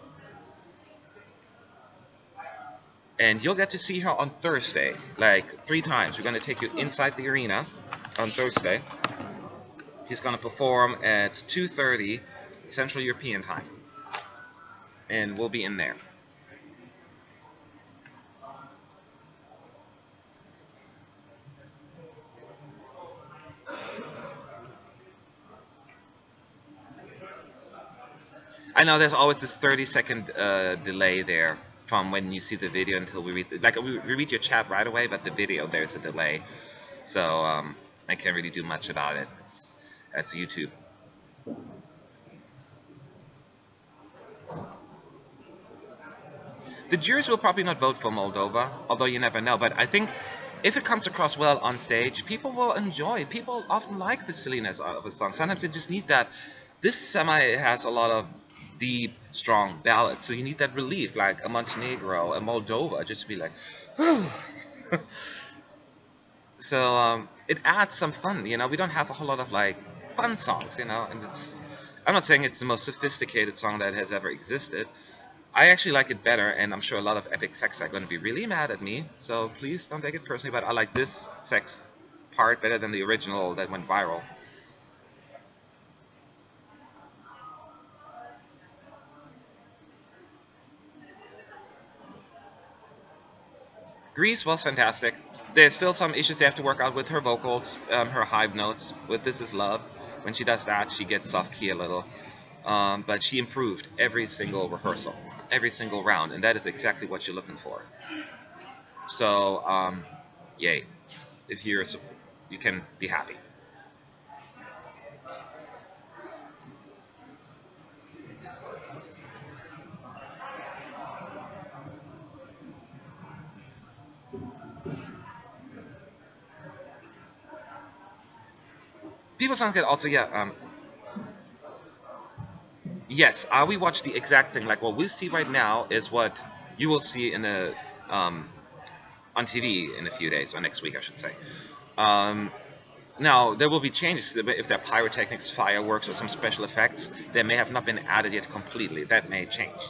And you'll get to see her on Thursday, like 3 times. We're going to take you inside the arena on Thursday. She's going to perform at 2:30 Central European time. And we'll be in there. I know there's always this 30-second delay there from when you see the video until we read we read your chat right away, but the video there's a delay, so I can't really do much about it. That's YouTube. The jurors will probably not vote for Moldova, although you never know. But I think if it comes across well on stage, people will enjoy. People often like the silliness of a song. Sometimes they just need that. This semi has a lot of deep, strong ballads, so you need that relief, like a Montenegro, a Moldova, just to be like, whew. So it adds some fun, you know. We don't have a whole lot of like fun songs, you know, and I'm not saying it's the most sophisticated song that has ever existed. I actually like it better, and I'm sure a lot of epic sex are going to be really mad at me, so please don't take it personally, but I like this sex part better than the original that went viral. Greece was fantastic. There's still some issues they have to work out with her vocals, her high notes. With This Is Love, when she does that, she gets off key a little. But she improved every single rehearsal, every single round, and that is exactly what you're looking for. So, yay. If you can be happy. People sounds good. Also, yeah. Yes, we watch the exact thing. Like what we see right now is what you will see in the on TV in a few days, or next week, I should say. Now there will be changes if there are pyrotechnics, fireworks, or some special effects. They may have not been added yet completely. That may change.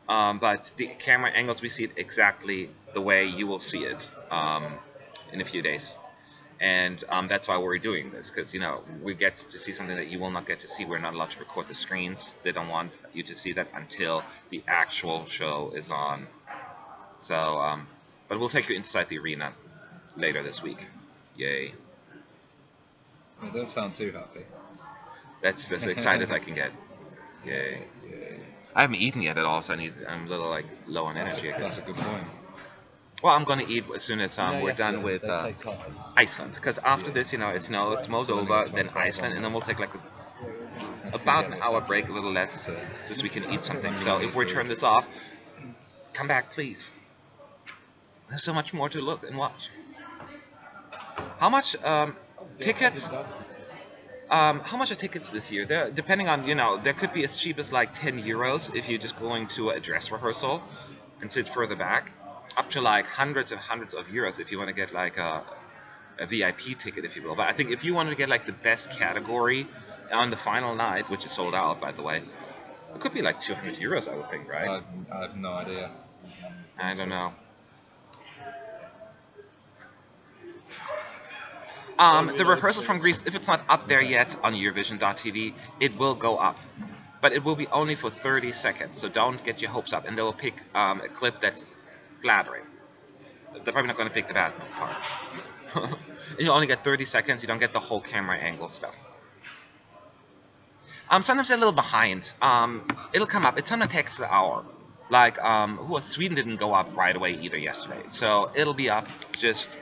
But the camera angles, we see it exactly the way you will see it in a few days. And that's why we're doing this, because, you know, we get to see something that you will not get to see. We're not allowed to record the screens. They don't want you to see that until the actual show is on. So, but we'll take you inside the arena later this week. Yay. Well, don't sound too happy. That's as excited as I can get. Yay. I haven't eaten yet at all, so I'm a little like low on energy. That's a good point. Well, I'm gonna eat as soon as we're done yesterday with they take cars. Iceland, because after this, you know, it's Moldova, then Iceland, and then we'll take like about an hour break, a little less, just so we can eat something. So if we turn this off, come back, please. There's so much more to look and watch. How much tickets? How much are tickets this year? They're, depending on, you know, there could be as cheap as like 10 euros if you're just going to a dress rehearsal and sit further back, up to like hundreds and hundreds of euros if you want to get like a VIP ticket, if you will. But I think if you want to get like the best category on the final night, which is sold out, by the way, it could be like 200 euros, I would think, right? I have no idea. I don't know. The rehearsal from Greece, if it's not up there yet on Eurovision.tv, it will go up. But it will be only for 30 seconds, so don't get your hopes up. And they will pick a clip that's flattering. They're probably not going to pick the bad part. You only get 30 seconds, you don't get the whole camera angle stuff. Sometimes they're a little behind. It'll come up. It sometimes takes an hour. Like, Sweden didn't go up right away either yesterday. So it'll be up. Just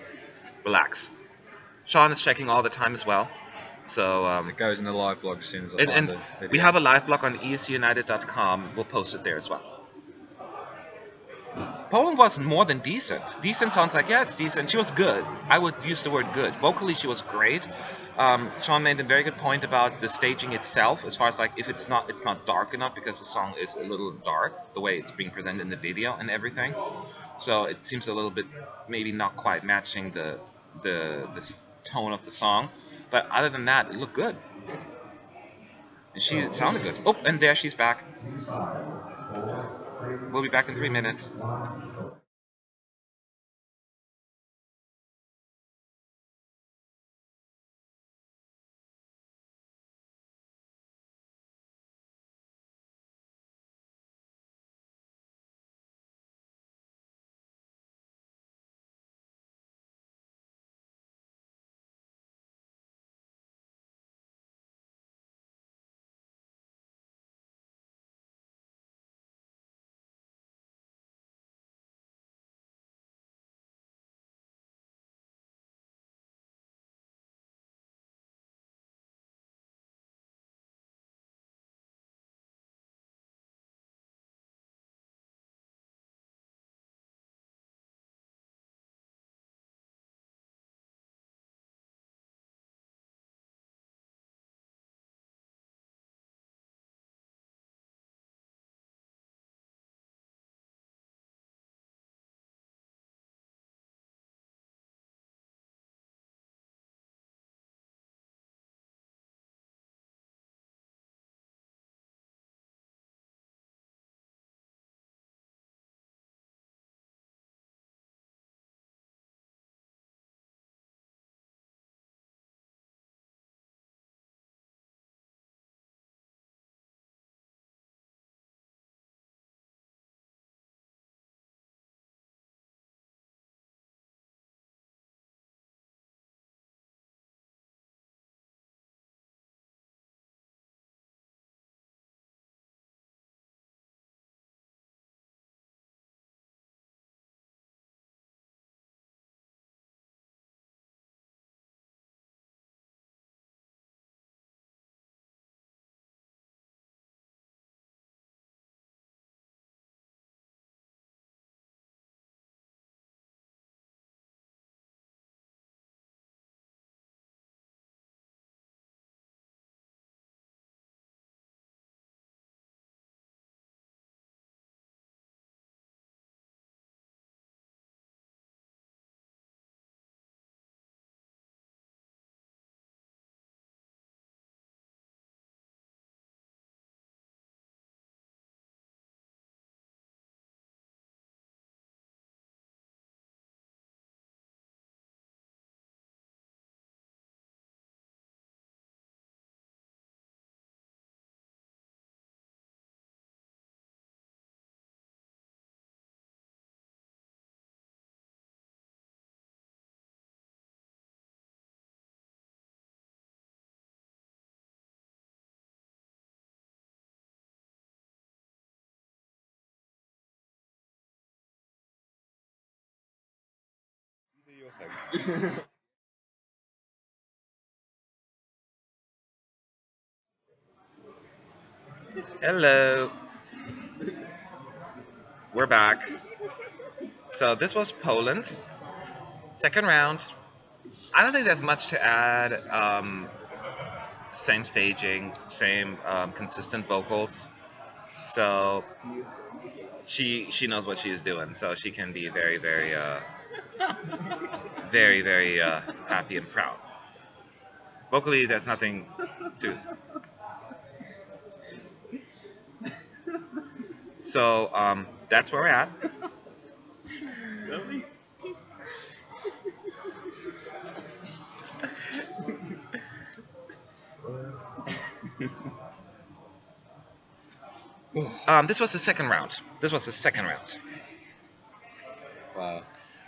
relax. Sean is checking all the time as well. So It goes in the live blog as soon as I and find the video. we have a live blog on ESCUnited.com. We'll post it there as well. Poland was more than decent. Decent sounds like, yeah, it's decent. She was good. I would use the word good. Vocally, she was great. Sean made a very good point about the staging itself, as far as like if it's not dark enough because the song is a little dark the way it's being presented in the video and everything. So it seems a little bit maybe not quite matching the tone of the song. But other than that, it looked good. And she sounded good. Oh, and there she's back. We'll be back in 3 minutes. Hello, we're back. So this was Poland, second round. I don't think there's much to add. Same staging, same consistent vocals. So she knows what she's doing. So she can be very happy and proud. Vocally, there's nothing to. So that's where we're at. This was the second round. This was the second round. Wow.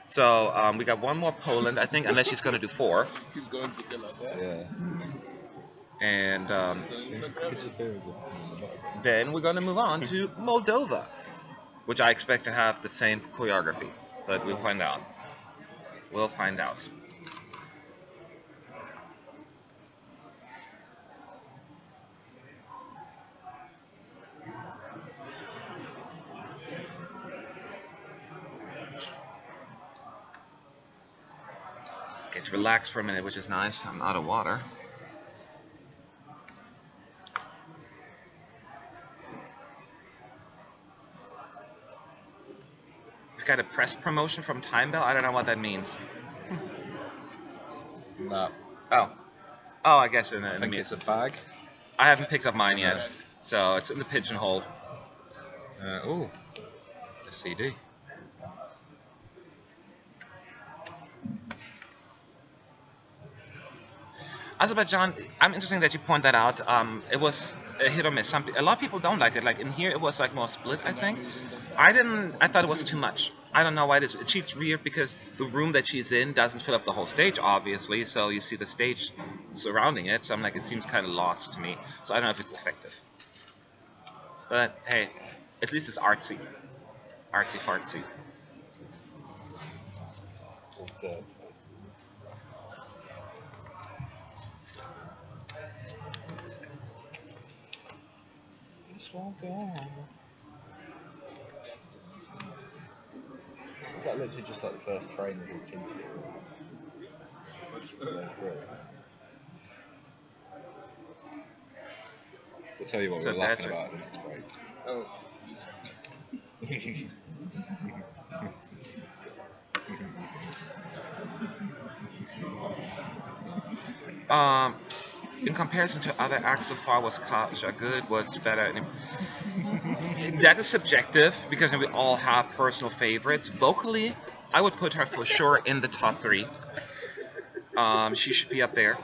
So we got one more Poland, I think, unless she's gonna do four. He's going to kill us, yeah? Yeah. And Could just hear us in the background. then we're gonna move on to Moldova, which I expect to have the same choreography, but we'll find out. We'll find out. get to relax for a minute, which is nice. I'm out of water. We've got a press promotion from Time Bell. I don't know what that means. No, Oh. Oh, I guess in I a think it's a bag. I haven't picked up mine yet, so it's in the pigeonhole. Oh, a CD. Azerbaijan, I'm interesting that you point that out. It was a hit or miss. A lot of people don't like it. Like in here, it was like more split. I think. I didn't. I thought it was too much. I don't know why it is. She's weird because the room that she's in doesn't fill up the whole stage, obviously. So you see the stage surrounding it. So I'm like, it seems kind of lost to me. So I don't know if it's effective. But hey, at least it's artsy, artsy fartsy. This won't go on. Is that literally just like the first frame of each interview? We'll tell you what So we're laughing that's about at the next break. Oh, In comparison to other acts so far, was Kaja good? Was better? That is subjective because we all have personal favorites. Vocally, I would put her for sure in the top 3. She should be up there.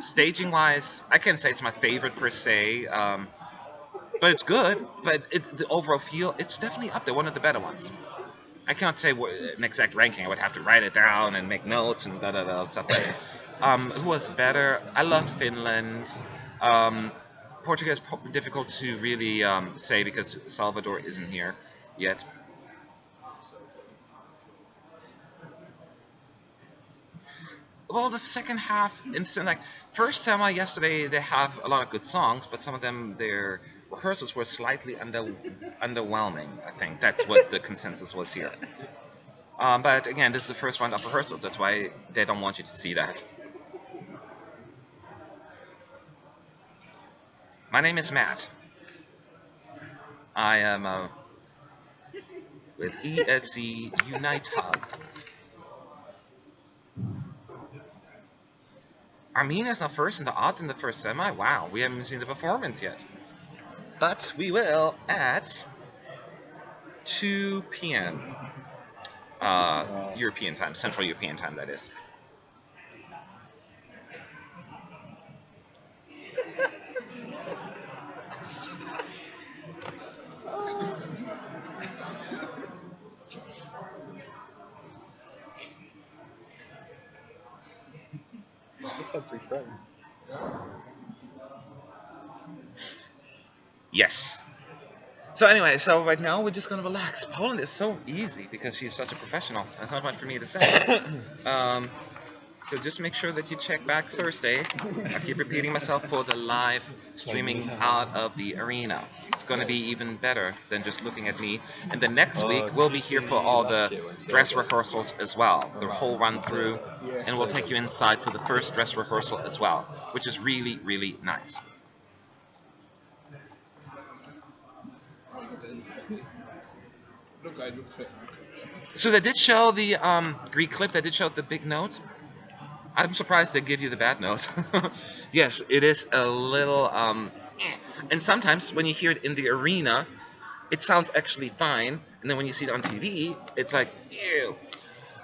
Staging wise, I can't say it's my favorite per se, but it's good. But the overall feel, it's definitely up there. One of the better ones. I cannot say an exact ranking. I would have to write it down and make notes and stuff like that. Who was better? I loved Finland. Portugal is difficult to really say because Salvador isn't here yet. Well, the second half, like first semi yesterday, they have a lot of good songs, but some of them their rehearsals were slightly underwhelming. I think that's what the consensus was here. But again, this is the first round of rehearsals. That's why they don't want you to see that. My name is Matt. I am with ESC United. Armenia's not first in the odds in the first semi. Wow, we haven't seen the performance yet. But we will at 2 p.m. European time, Central European time, that is. Let's have 3 frames. Yes. So anyway, so right now we're just gonna relax. Poland is so easy because she's such a professional. That's not much for me to say. So just make sure that you check back Thursday. I keep repeating myself for the live streaming out of the arena. It's going to be even better than just looking at me. And then next week we'll be here for all the dress rehearsals as well, the whole run through, and we'll take you inside for the first dress rehearsal as well, which is really, really nice. look, I look fit. So they did show the Greek clip. They did show the big note. I'm surprised they give you the bad note. Yes, it is a little and sometimes when you hear it in the arena, it sounds actually fine, and then when you see it on TV, it's like ew.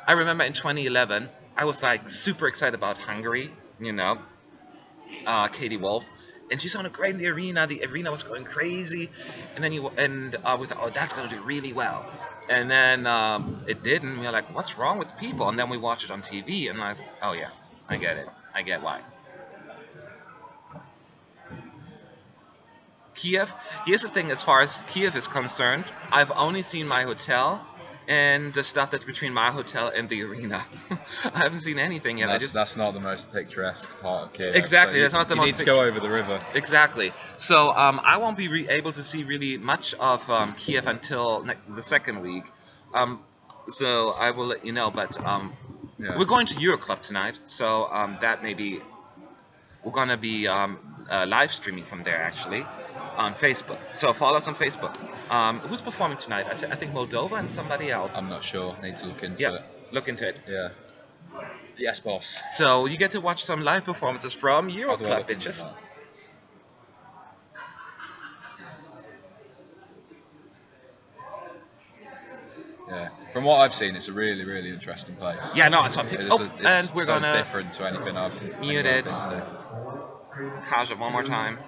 I remember in 2011, I was like super excited about Hungary, Katie Wolf, and she sounded great in the arena. The arena was going crazy, and then we thought, oh, that's gonna do really well. And then it didn't. We were like, what's wrong with the people? And then we watched it on TV, and I was like, oh yeah, I get it. I get why. Kiev. Here's the thing: as far as Kiev is concerned, I've only seen my hotel and the stuff that's between my hotel and the arena. I haven't seen anything yet. That's not the most picturesque part of Kiev. Exactly, so that's not the most. You need to go over the river. Exactly. So I won't be able to see really much of Kiev until the second week. So I will let you know. But Yeah. We're going to Euroclub tonight, so that may be we're gonna be live streaming from there actually on Facebook. So follow us on Facebook. Who's performing tonight? I think Moldova and somebody else. I'm not sure. Need to look into Yep, it. look into it. Yeah. Yes, boss. So you get to watch some live performances from How do I Euroclub, look into bitches. that? Yeah. From what I've seen, it's a really, really interesting place. Yeah, no, it's on pick. It's, Oh, it's and we're so gonna different to anything I've mute anywhere it. I've been to. Kaja one more time.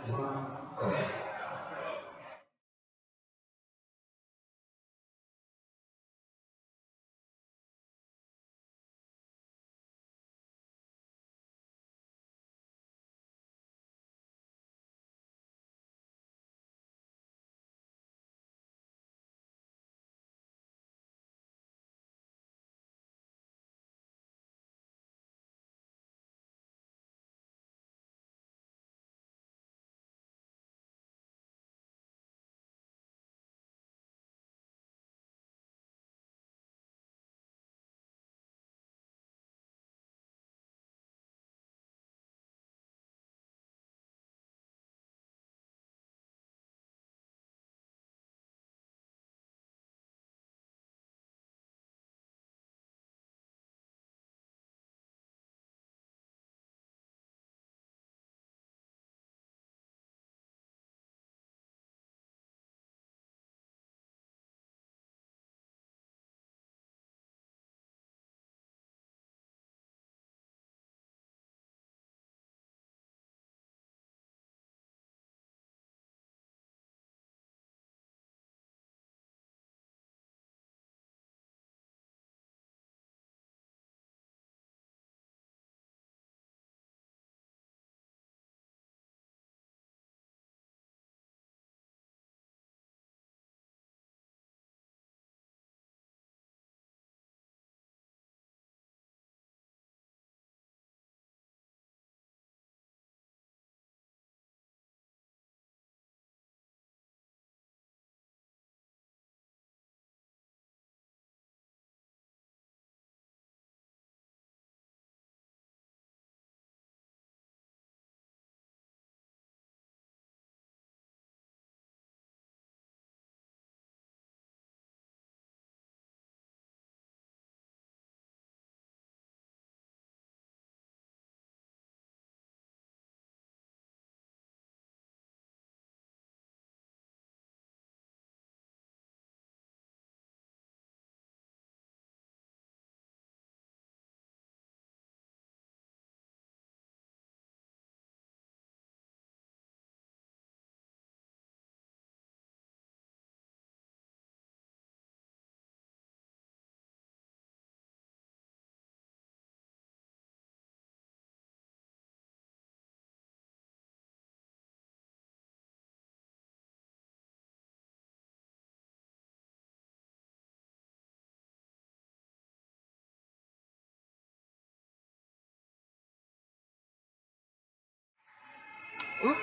Ooh,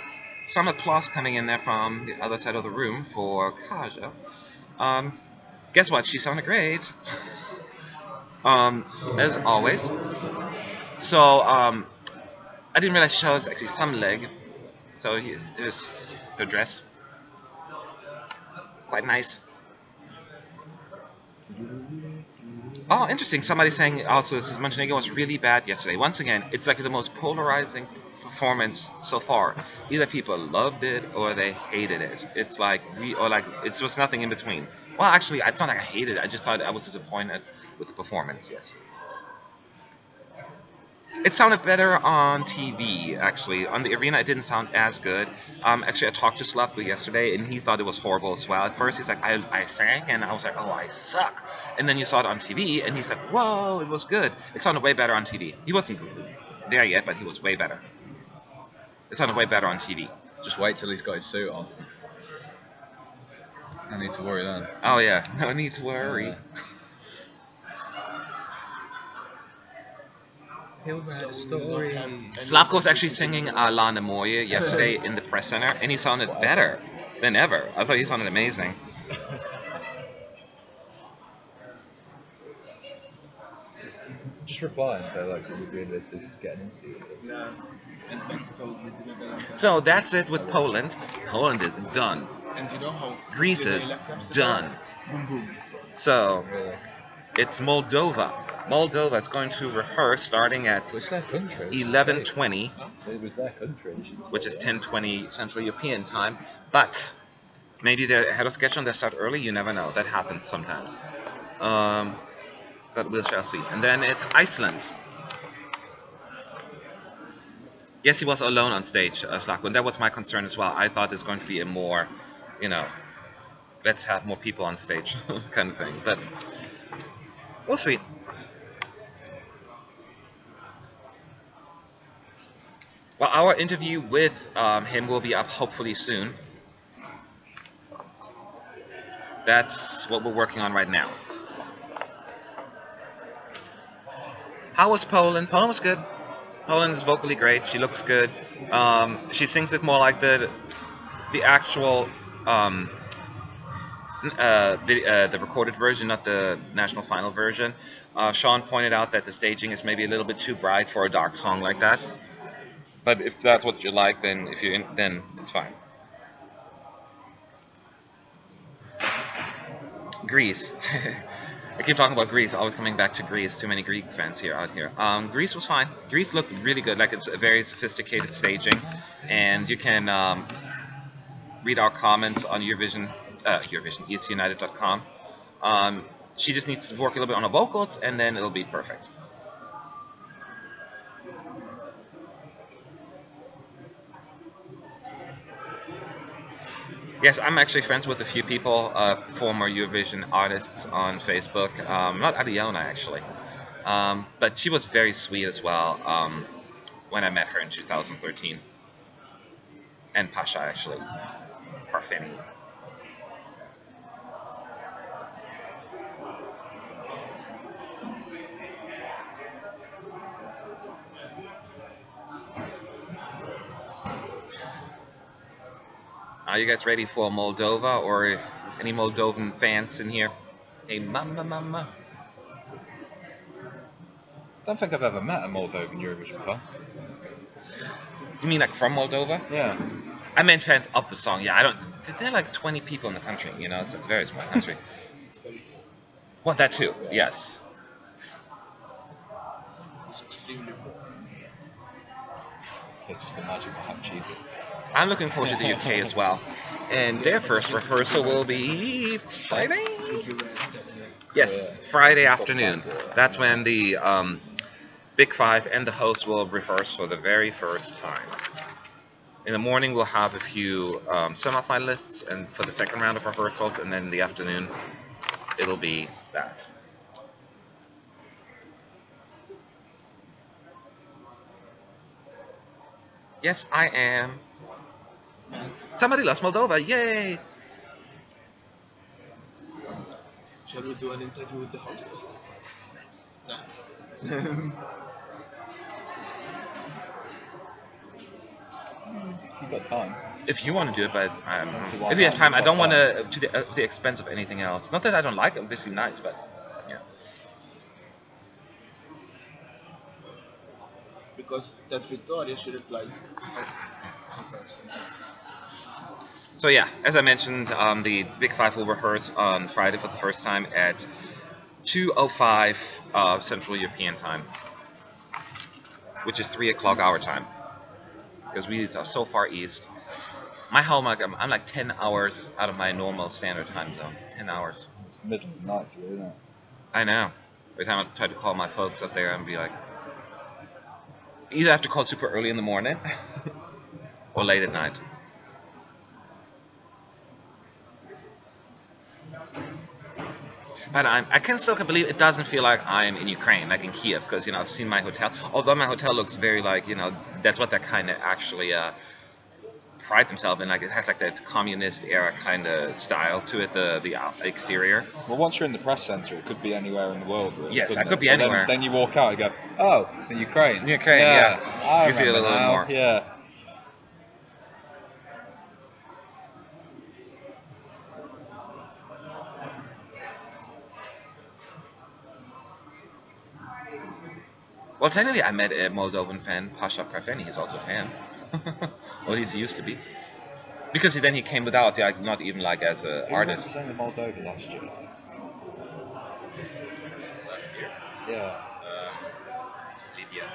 some applause coming in there from the other side of the room for Kaja. Um, guess what? She sounded great. As always. So, I didn't realize she was actually some leg. So here's her dress. Quite nice. Oh, interesting. Somebody saying also this is Montenegro was really bad yesterday. Once again, it's like the most polarizing performance so far. Either people loved it or they hated it. It's like it's just nothing in between. Well, actually, it's not like I hated it. I just thought I was disappointed with the performance. Yes. It sounded better on TV, actually. On the arena, it didn't sound as good. Actually, I talked to Slavko yesterday, and he thought it was horrible as well. At first, he's like, I sang, and I was like, oh, I suck. And then you saw it on TV, and he's like, whoa, it was good. It sounded way better on TV. He wasn't there yet, but he was way better. It sounded way better on TV. Just wait till he's got his suit on. I need to worry then. Oh, yeah. No need to worry. He'll write a story. Slavko was actually singing La Nemoye yesterday in the press center, and he sounded better than ever. I thought he sounded amazing. Just reply and say, like, would be interested to get an interview with them. Yeah. And Beck told me didn't get answer. So that's it with Poland. Poland is done. And you know how Greece quickly they is left Amsterdam? done. Boom boom. So Really? it's Moldova. Moldova is going to rehearse starting at So it's their country. 11:20, It was their country. which is 10:20 Central European time. But maybe they're ahead of schedule and they start early. You never know. That happens sometimes. But we shall see. And then it's Iceland. Yes, he was alone on stage, Slavko, and that was my concern as well. I thought there's going to be a more, you know, let's have more people on stage kind of thing. But we'll see. Well, our interview with him will be up hopefully soon. That's what we're working on right now. How was Poland? Poland was good. Poland is vocally great. She looks good. She sings it more like the actual the recorded version, not the national final version. Sean pointed out that the staging is maybe a little bit too bright for a dark song like that. But if that's what you like, then then it's fine. Greece. I keep talking about Greece. Always coming back to Greece. Too many Greek fans here out here. Greece was fine. Greece looked really good. Like, it's a very sophisticated staging, and you can read our comments on Eurovision, ESCUnited.com. She just needs to work a little bit on her vocals, and then it'll be perfect. Yes, I'm actually friends with a few people, former Eurovision artists on Facebook. Not Adiona, actually. But she was very sweet as well when I met her in 2013. And Pasha, actually. Parfeni. Are you guys ready for Moldova, or any Moldovan fans in here? Hey, mama. I don't think I've ever met a Moldovan Eurovision fan. You mean like from Moldova? Yeah. I meant fans of the song. Yeah, I don't. There are like 20 people in the country, you know, so it's a very small country. It's very small. Well, that too, yes. It's extremely poor. So just imagine how cheap it. I'm looking forward to the UK as well. And their first rehearsal will be Friday? Yes, Friday afternoon. That's when the Big Five and the host will rehearse for the very first time. In the morning, we'll have a few semifinalists and for the second round of rehearsals, and then in the afternoon, it'll be that. Yes, I am. Somebody lost Moldova, yay! Shall we do an interview with the host? No. If you've got time. If you want to do it, but why if you have not? time, I You've don't got want to the expense of anything else. Not that I don't like it, obviously nice, but yeah. Because that Victoria, she replied. So yeah, as I mentioned, the Big Five will rehearse on Friday for the first time at 2:05 Central European time, which is 3 o'clock our time, because we are so far east. My home, like, I'm like 10 hours out of my normal standard time zone. 10 hours. It's the middle of the night for you, isn't it? I know. Every time I try to call my folks up there and be like, either I have to call super early in the morning or late at night. But I can still believe it doesn't feel like I'm in Ukraine, like in Kiev, because, you know, I've seen my hotel. Although my hotel looks very like, you know, that's what they kind of actually pride themselves in. Like, it has like that communist era kind of style to it, the exterior. Well, once you're in the press centre, it could be anywhere in the world, really. Yes, couldn't I could it? be But anywhere. Then you walk out and go, oh, it's in Ukraine. Ukraine, yeah. I You see it a remember little bit now. more. Yeah. Well, technically, I met a Moldovan fan, Pasha Parfeni. He's also a fan. Well, he used to be. Because then he came without, like, not even like as an Who artist. represented Moldova last year? Last year, Yeah. Lydia.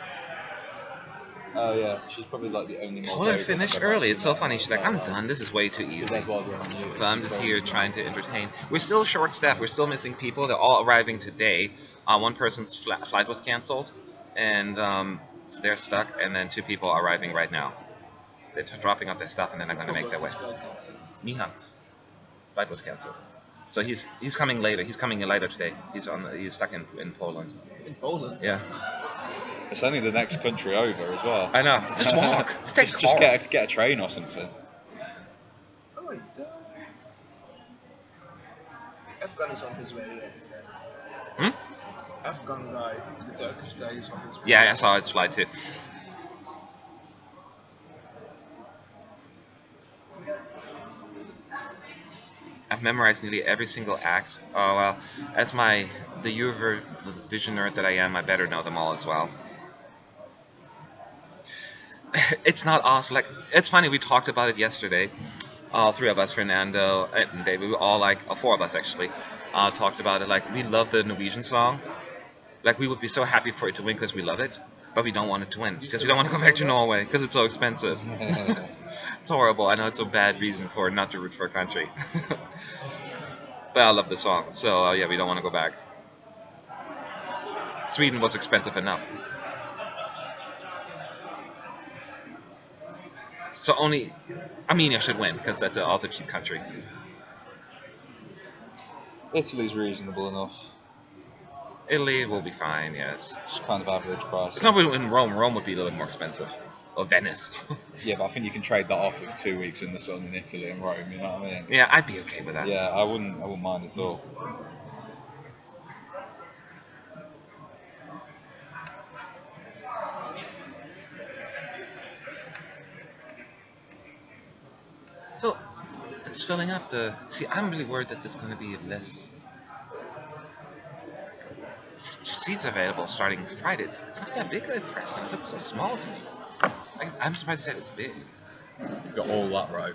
Oh yeah, she's probably like the only Poland Moldovan finished I've ever early. actually It's so met in funny. my She's like, entire I'm life. done. This is way too Because easy. everyone knew. So I'm just here trying to entertain. We're still short-staffed. We're still missing people. They're all arriving today. One person's flight was canceled, and so they're stuck. And then 2 people are arriving right now. They're dropping off their stuff, and then they're going to make their way. Nihan's flight was canceled, so he's coming later. He's coming in later today. He's stuck in Poland. In Poland? Yeah, It's only the next country over as well. I know. Just walk. Just take a just car. get a train or something. Oh, Afghan is on his way, yeah, he said. Hmm? Afghan guy, the Turkish guy is on his way. Yeah, I saw its flight too. I've memorized nearly every single act. Oh well, as the Eurovision nerd that I am, I better know them all as well. It's not awesome. Like, it's funny. We talked about it yesterday. All 3 of us, Fernando and David, we all, like, 4 of us actually, talked about it. Like, we love the Norwegian song. Like, we would be so happy for it to win because we love it, but we don't want it to win because we don't want to go back to Norway because it's so expensive. It's horrible. I know it's a bad reason for not to root for a country. But I love the song, so yeah, we don't want to go back. Sweden was expensive enough. So only Armenia should win because that's an also cheap country. Italy's reasonable enough. Italy will be fine, yes. It's kind of average price. It's not in Rome. Rome would be a little bit more expensive. Or Venice. Yeah, but I think you can trade that off with 2 weeks in the sun in Italy and Rome. You know what I mean? Yeah, I'd be okay with that. Yeah, I wouldn't mind at all. So it's filling up the. See, I'm really worried that there's going to be less seats available starting Friday. It's not that big at present. It looks so small to me. I'm surprised you said it's big. You've got all that row,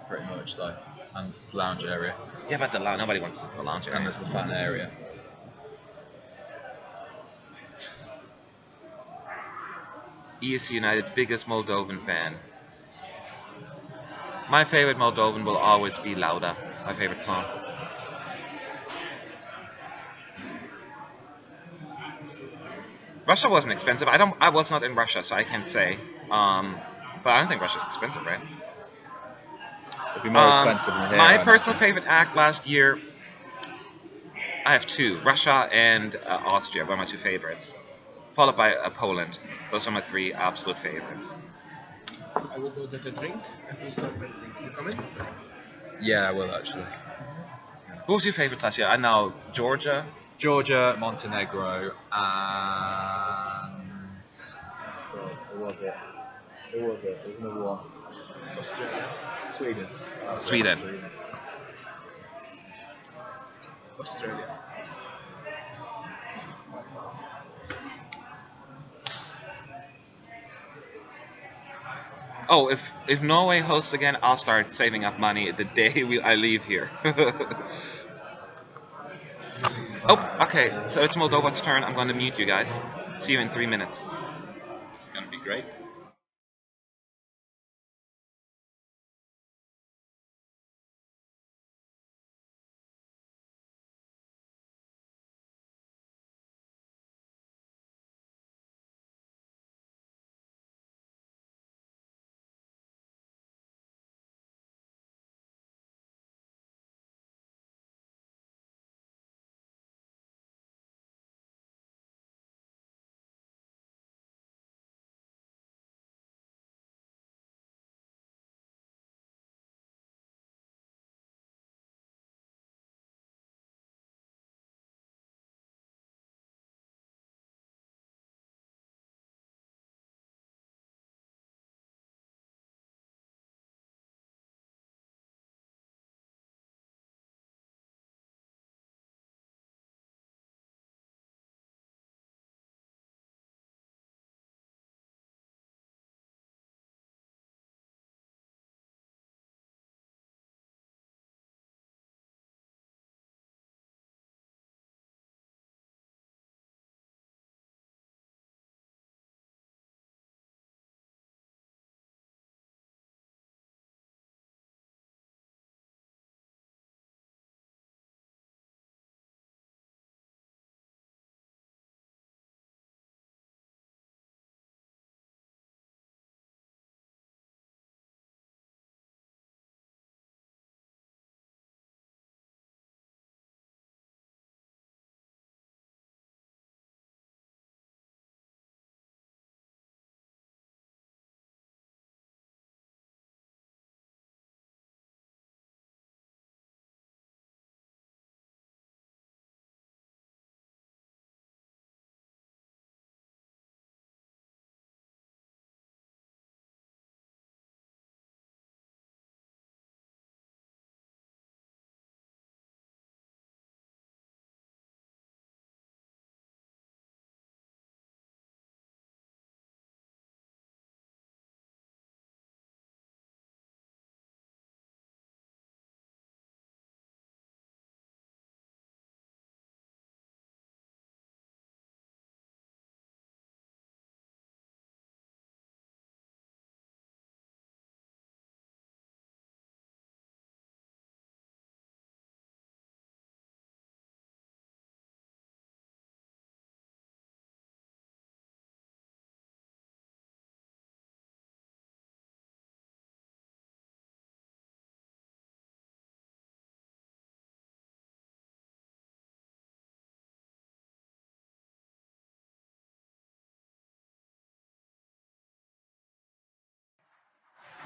pretty much though, and lounge area, Yeah, but nobody wants the lounge and area. there's the fan area. ESC United's biggest Moldovan fan. My favorite Moldovan will always be Lauda, my favorite song. Russia wasn't expensive. I was not in Russia, so I can't say. But I don't think Russia's expensive, right? It'd be more expensive than here. My I personal imagine. favorite act last year, I have 2: Russia and Austria were my 2 favorites, followed by Poland. Those are my 3 absolute favorites. I will go get a drink and we'll start editing. You coming? Yeah, I will actually. Who was your favorites last year? I know Georgia. Georgia, Montenegro, and who was it? There's another one. Australia. Sweden. Sweden. Australia. Oh, if Norway hosts again, I'll start saving up money the day I leave here. Oh, okay. So it's Moldova's turn. I'm going to mute you guys. See you in 3 minutes. It's going to be great.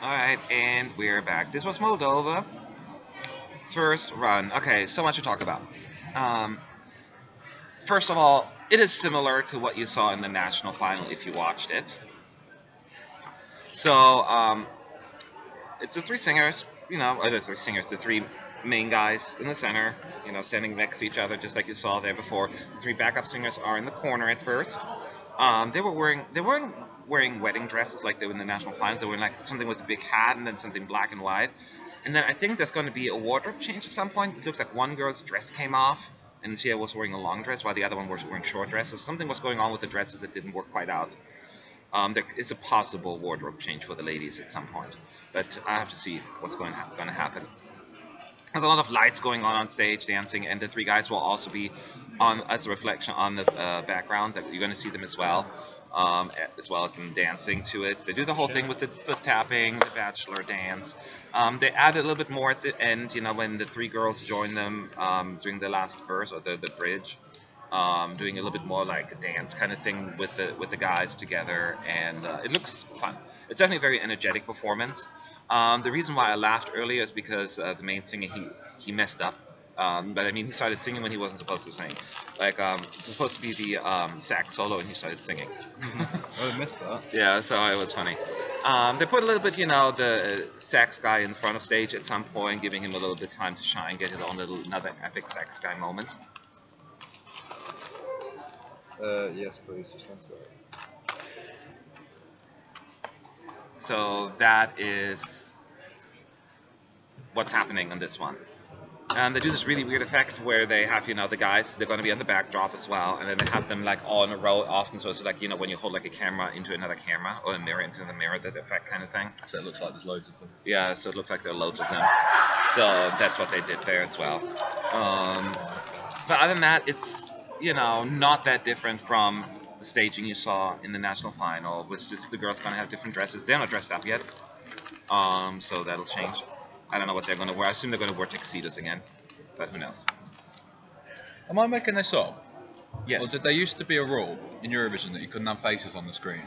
Alright, and we're back. This was Moldova. First run. Okay, so much to talk about. Um, First of all, it is similar to what you saw in the national final if you watched it. So, it's the three singers, or the three singers, the three main guys in the center, standing next to each other, just like you saw there before. The three backup singers are in the corner at first. They weren't wearing wedding dresses like they were in the national finals. They were like something with a big hat and then something black and white. And then I think there's going to be a wardrobe change at some point. It looks like one girl's dress came off, and she was wearing a long dress, while the other one was wearing short dresses. Something was going on with the dresses that didn't work quite out. There is a possible wardrobe change for the ladies at some point, but I have to see what's going to happen. There's a lot of lights going on stage, dancing, and the three guys will also be on as a reflection on the background. That you're going to see them as well as them dancing to it. They do the whole thing with the foot tapping, the bachelor dance. They add a little bit more at the end, when the three girls join them during the last verse or the bridge. Doing a little bit more like a dance kind of thing with the guys together, and it looks fun. It's definitely a very energetic performance. The reason why I laughed earlier is because the main singer he messed up. But I mean, he started singing when he wasn't supposed to sing. Like it's supposed to be the sax solo, and he started singing. Oh, I missed that. Yeah, so it was funny. They put a little bit, the sax guy in front of stage at some point, giving him a little bit of time to shine, get his own another epic sax guy moment. Yes, please, just one second. So that is what's happening on this one. They do this really weird effect where they have, the guys, they're going to be on the backdrop as well, and then they have them like all in a row often, so it's like, when you hold like a camera into another camera, or a mirror into the mirror, that effect kind of thing. So it looks like there's loads of them. Yeah, so it looks like there are loads of them. So that's what they did there as well. But other than that, it's, not that different from the staging you saw in the national final. It was just the girls going to have different dresses. They're not dressed up yet, so that'll change. I don't know what they're going to wear. I assume they're going to wear tuxedos again, but who knows? Am I making this up? Yes. Or did there used to be a rule in Eurovision that you couldn't have faces on the screen?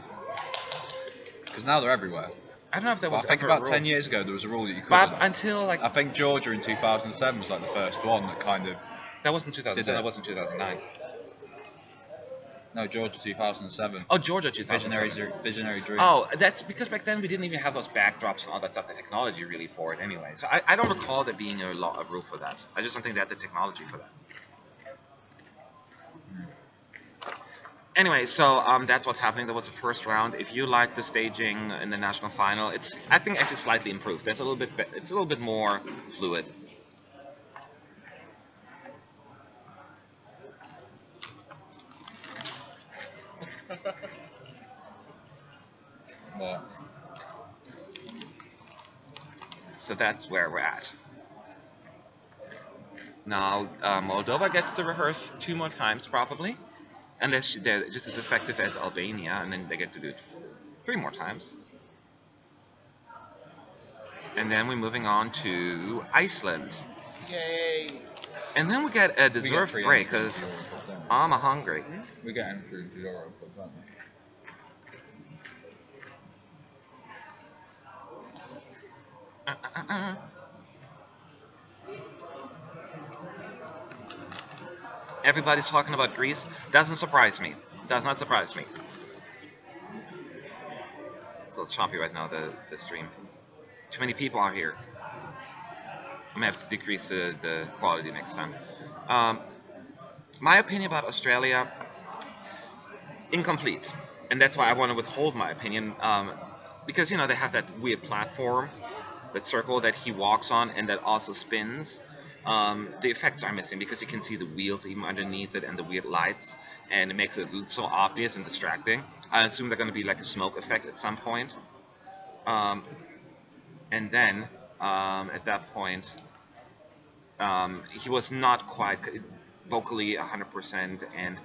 Because now they're everywhere. I don't know if there was I think ever a about rule. 10 years ago there was a rule that you But couldn't. until like I think Georgia in 2007 was like the first one that kind of... that wasn't 2007. Did it? That wasn't 2009. No, Georgia 2007. Oh, Georgia 2007. Visionary Dream. Oh, that's because back then we didn't even have those backdrops and all that stuff, the technology really for it anyway. So I don't recall there being a rule for that. I just don't think they had the technology for that. Anyway, so that's what's happening. That was the first round. If you like the staging in the national final, I think actually slightly improved. It's a little bit more fluid. What? So that's where we're at. Now, Moldova gets to rehearse 2 more times probably, unless they're just as effective as Albania, and then they get to do it 3 more times. And then we're moving on to Iceland. Yay! And then we get a deserved free break entry because into Europe, don't we? I'm hungry. We get entry into Europe, don't we? Everybody's talking about Greece. Doesn't surprise me. Does not surprise me. It's a little choppy right now, the stream. Too many people are here. I'm gonna have to decrease the quality next time. My opinion about Australia, incomplete. And that's why I want to withhold my opinion. Because, they have that weird platform, that circle that he walks on and that also spins. The effects are missing because you can see the wheels even underneath it and the weird lights, and it makes it so obvious and distracting. I assume they're going to be like a smoke effect at some point. And then, at that point, he was not quite vocally 100% and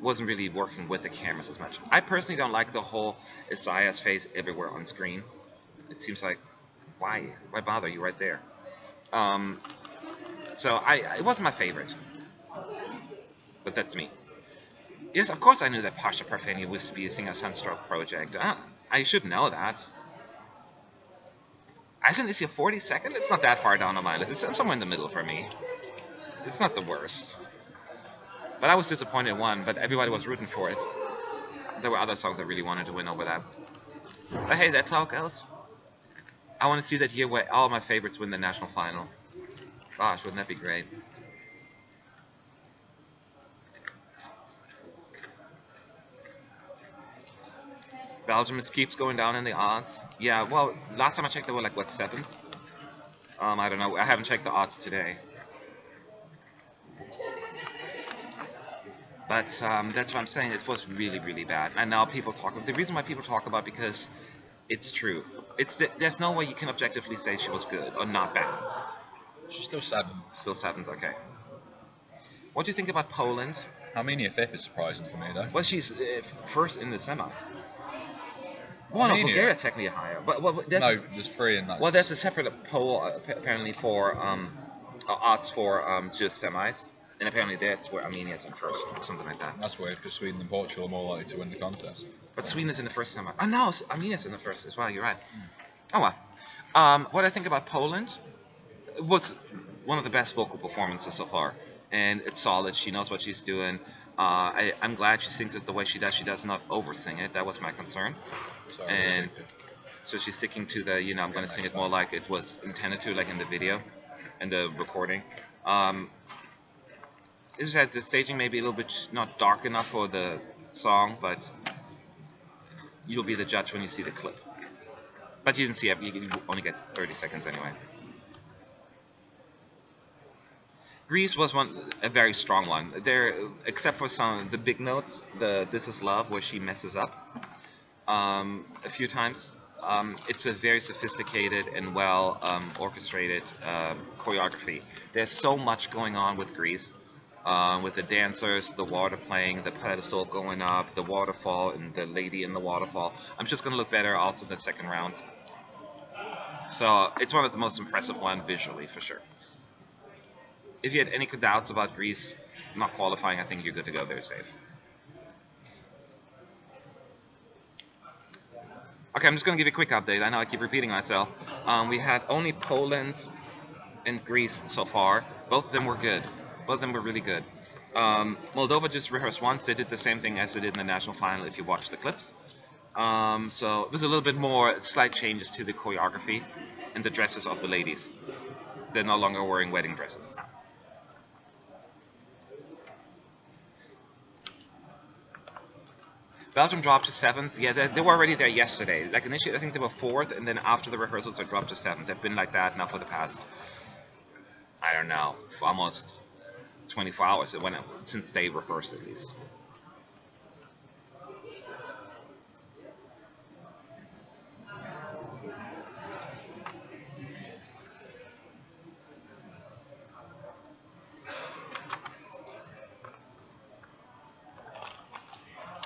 wasn't really working with the cameras as much. I personally don't like the whole Isaiah's face everywhere on screen. It seems like, why bother? You right there. So it wasn't my favorite, but that's me. Yes, of course I knew that Pasha Parfeni was to be a singer Sunstroke project. I should know that. Iceland is your 42nd. It's not that far down on my list. It's somewhere in the middle for me. It's not the worst. But I was disappointed in one, but everybody was rooting for it. There were other songs I really wanted to win over that. But hey, that's how it goes. I want to see that year where all my favorites win the national final. Gosh, wouldn't that be great? Belgium keeps going down in the odds. Yeah, well, last time I checked, they were like, what, 7th? I don't know. I haven't checked the odds today. But that's what I'm saying. It was really, really bad. And now people talk. The reason why people talk about it because it's true. There's no way you can objectively say she was good or not bad. She's still 7th. Still 7th, okay. What do you think about Poland? Armenia 5th is surprising for me, though. Well, she's first in the semi. Well, no, Bulgaria's technically higher. But there's 3 in that. Well, there's a separate poll apparently for odds for just semis. And apparently that's where Armenia's in first, or something like that. That's weird, because Sweden and Portugal are more likely to win the contest. But Sweden is in the first semi. Oh no, Armenia's in the first as well, you're right. Oh well. What I think about Poland was one of the best vocal performances so far. And it's solid, she knows what she's doing. I'm glad she sings it the way she does. She does not over-sing it, that was my concern. Sorry, And so she's sticking to the, I'm going to sing it more like it was intended to, like in the video and the recording. It's just that the staging may be a little bit not dark enough for the song, but you'll be the judge when you see the clip. But you didn't see it, you only get 30 seconds anyway. Greece was a very strong one. There, except for some of the big notes, the "This Is Love" where she messes up a few times. It's a very sophisticated and well orchestrated choreography. There's so much going on with Greece. With the dancers, the water playing, the pedestal going up, the waterfall, and the lady in the waterfall. I'm just going to look better also in the second round. So it's one of the most impressive ones visually, for sure. If you had any doubts about Greece not qualifying, I think you're good to go. They're safe. Okay, I'm just going to give you a quick update. I know I keep repeating myself. We had only Poland and Greece so far. Both of them were good. Both of them were really good. Moldova just rehearsed once. They did the same thing as they did in the national final if you watch the clips. So it was a little bit more slight changes to the choreography and the dresses of the ladies. They're no longer wearing wedding dresses. Belgium dropped to 7th. Yeah, they were already there yesterday. Like initially, I think they were 4th, and then after the rehearsals, they dropped to 7th. They've been like that now for the past, I don't know, for almost 24 hours. Since they rehearsed at least.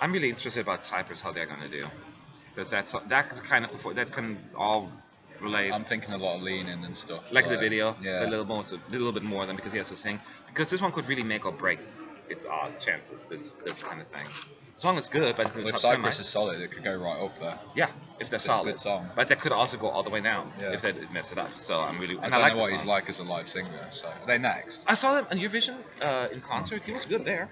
I'm really interested about Cyprus, how they're going to do, because that's kind of that can all relate. I'm thinking a lot of leaning and stuff. Like the video, yeah. a little bit more than because he has to sing. Because this one could really make or break its odds, chances, this kind of thing. The song is good, but if Cyprus is solid, it could go right up there. Yeah, if they're solid. It's a good song. But that could also go all the way down if they mess it up. So I'm really. I don't know what he's like as a live singer. So are they next? I saw him on Eurovision in concert. He was good there.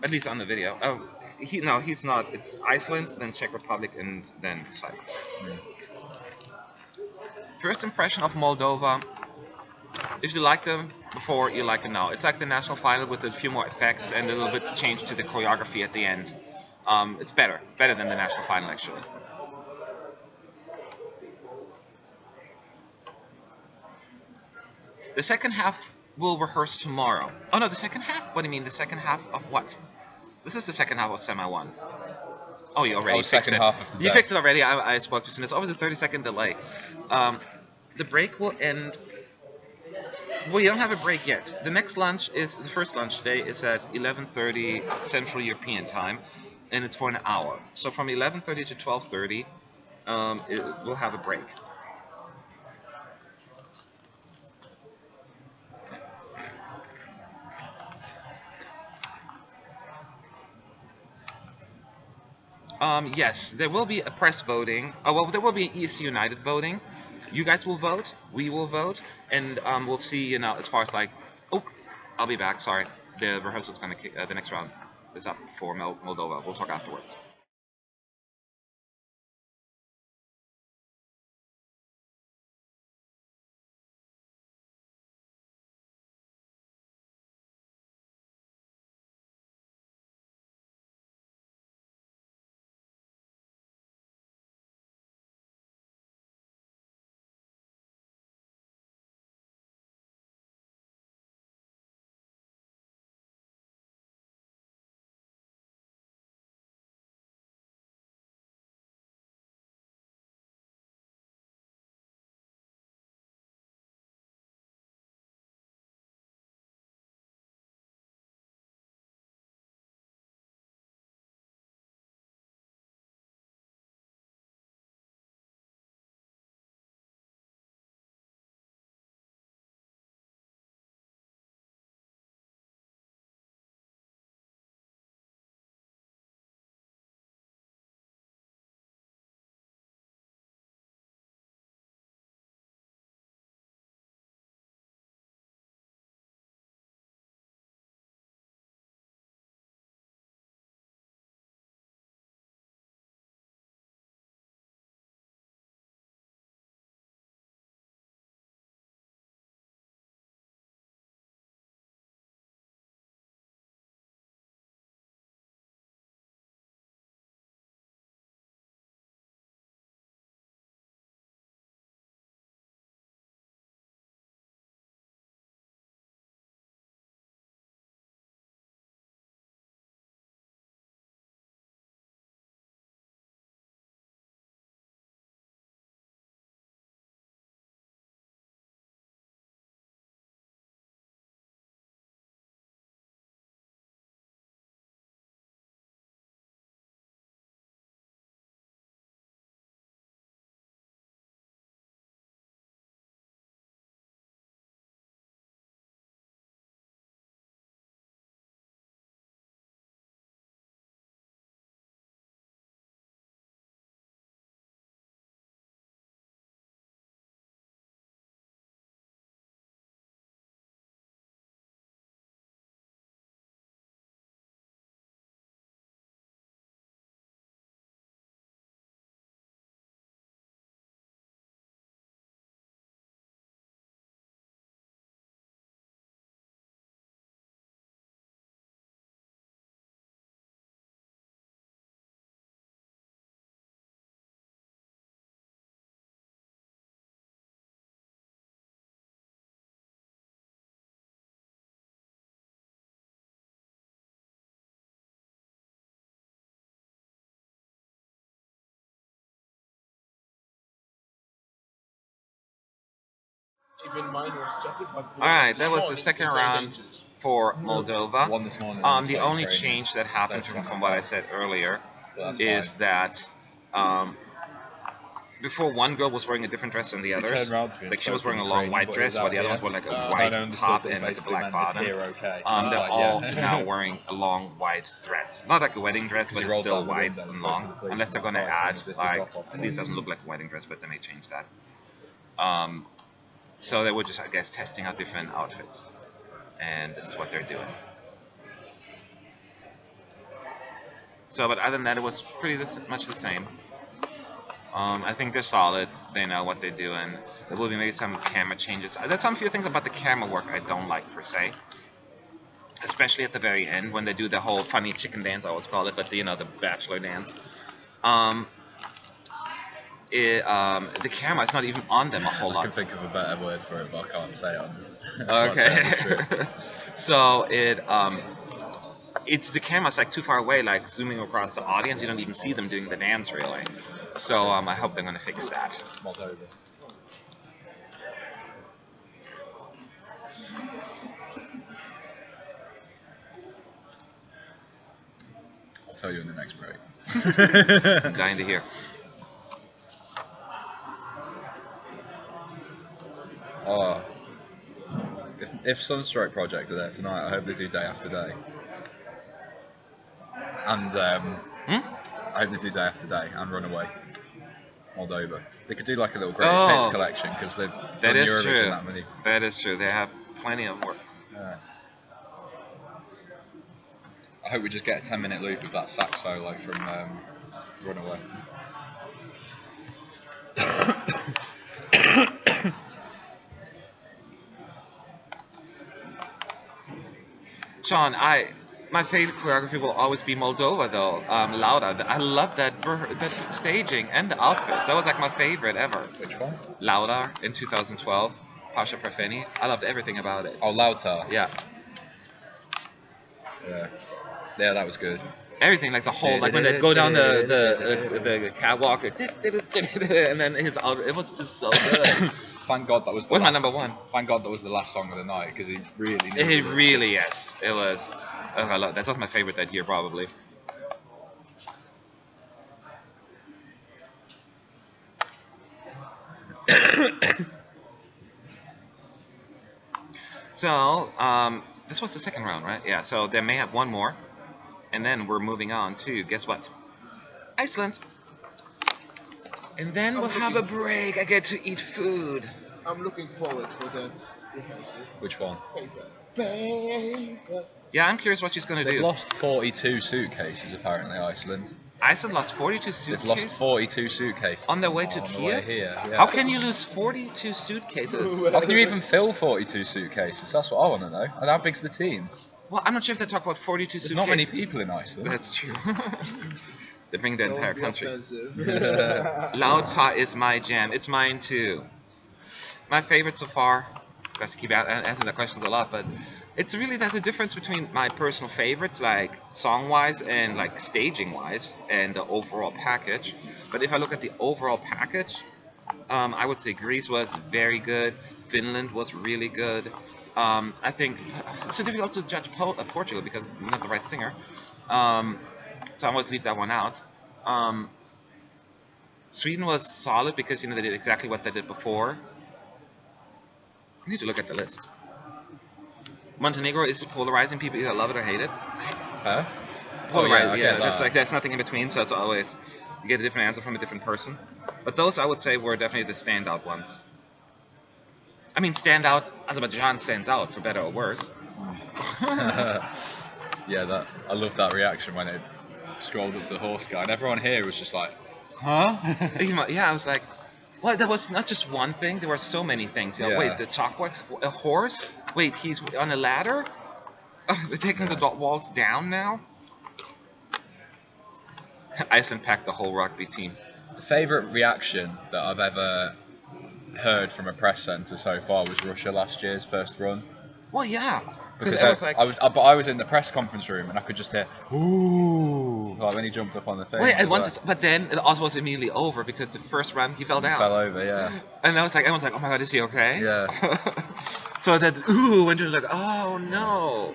At least on the video. Oh, he's not. It's Iceland, then Czech Republic, and then Cyprus. First impression of Moldova. If you like them before, you like them now. It's like the national final with a few more effects and a little bit change to the choreography at the end. It's better than the national final actually. The second half will rehearse tomorrow. Oh no, the second half? What do you mean, the second half of what? This is the second half of Semi 1. Oh, you already fixed it. Half of the You fixed it already. I spoke to you. It's always a 30-second delay. The break will end. Well, you don't have a break yet. The next lunch the first lunch day is at 11:30 Central European time, and it's for an hour. So from 11:30 to 12:30, we'll have a break. Yes, there will be a press voting. Oh, well, there will be ESC United voting. You guys will vote. We will vote, and we'll see. As far as like, oh, I'll be back. Sorry, the rehearsal's gonna kick. The next round is up for Moldova. We'll talk afterwards. Even mine was jacket, but All right, this that was the morning second it's very round dangerous. for Moldova. One this morning. The only change that happened from what I said earlier is that before one girl was wearing a different dress than the He others. turned round to me and Like she was spoke in wearing a long Ukrainian, white but he dress, was while out the other here. ones were like a And I white understood top that he and like a basically black meant bottom. is here okay. I was They're like, all yeah. now wearing a long white dress. Not like a wedding dress, but he it's rolled still down the white window and and spoke to long. the police Unless they're from gonna outside, add saying, "Is this the like drop-off at least point?" doesn't look like a wedding dress, but then they changed that. Um, so they were just I guess testing out different outfits, and this is what they're doing. So, but other than that, it was pretty much the same. I think they're solid. They know what they're doing. There will be maybe some camera changes. There's some few things about the camera work I don't like per se, especially at the very end when they do the whole funny chicken dance. I always call it, but the bachelor dance. Um, the camera is not even on them a whole I can lot. think of a better word for it, but I can't say it on this. Okay. So it's the camera's like too far away, like zooming across the audience. You don't even see them doing the dance really. So I hope they're gonna fix that. Moldova. I'll tell you in the next break. I'm dying to hear. Oh, if Sunstroke Project are there tonight, I hope they do day after day. And Hmm? I hope they do Day After Day and Runaway. Moldova. They could do like a little greatest hits collection because they've done is Eurovision true. that many. That is true. They have plenty of work. I hope we just get a 10-minute loop of that sax solo from Runaway. Sean, my favorite choreography will always be Moldova though. Lauda. I love that staging and the outfits. That was like my favorite ever. Which one? Lauda in 2012. Pasha Perfeni. I loved everything about it. Oh, Lauta. Yeah. Yeah, that was good. Everything, like the whole, like when they go down the catwalk, and then his out. It was just so good. Thank God that was the What's my last, number one? Thank God that was the last song of the night because he really. It really is. It was. Oh, I love. That's my favorite that year probably. So, this was the second round, right? Yeah. So they may have one more, and then we're moving on to guess what? Iceland. And then we'll have a break. I get to eat food. I'm looking forward for that rehearsal. Which one? Paper. Yeah, I'm curious what she's gonna They've do. lost 42 suitcases apparently. Iceland. Iceland lost 42 suitcases. They've lost 42 suitcases On their way to on Kiev? the way here. Yeah. How can you lose 42 suitcases? How can you even fill 42 suitcases? That's what I want to know. And how big's the team? Well, I'm not sure if they talk about 42 There's suitcases. not many people in Iceland. That's true. They bring the entire country. Offensive. Lauta is my jam. It's mine too. My favorite so far. Got to keep answering that question a lot, but it's really there's a difference between my personal favorites, like song-wise and like staging-wise, and the overall package. But if I look at the overall package, I would say Greece was very good. Finland was really good. I think it's so difficult to judge Portugal because I'm not the right singer. So I always leave that one out. Sweden was solid because they did exactly what they did before. I need to look at the list. Montenegro is polarizing. People either love it or hate it. Huh? Polarizing, I get that. that's like there's nothing in between. So it's always you get a different answer from a different person. But those I would say were definitely the standout ones. I mean, Azerbaijan stands out for better or worse. Yeah, I love that reaction when it strolled up to the horse guy, and everyone here was just like, "Huh?" Yeah, I was like, well, there was not just one thing. There were so many things. Yeah. Wait, the chalkboard, a horse. Wait, he's on a ladder. They're taking the walls down now. Iceland packed the whole rugby team. The favourite reaction that I've ever heard from a press centre so far was Russia last year's first run. Well, yeah, Because it was like, I was in the press conference room and I could just hear, "Ooh!" like when he jumped up on the thing. wait, and but then it also was immediately over because the first run he fell down. Fell over, yeah. And I was like, everyone's like, oh my god, is he okay? Yeah. So that ooh, and you're like, oh no.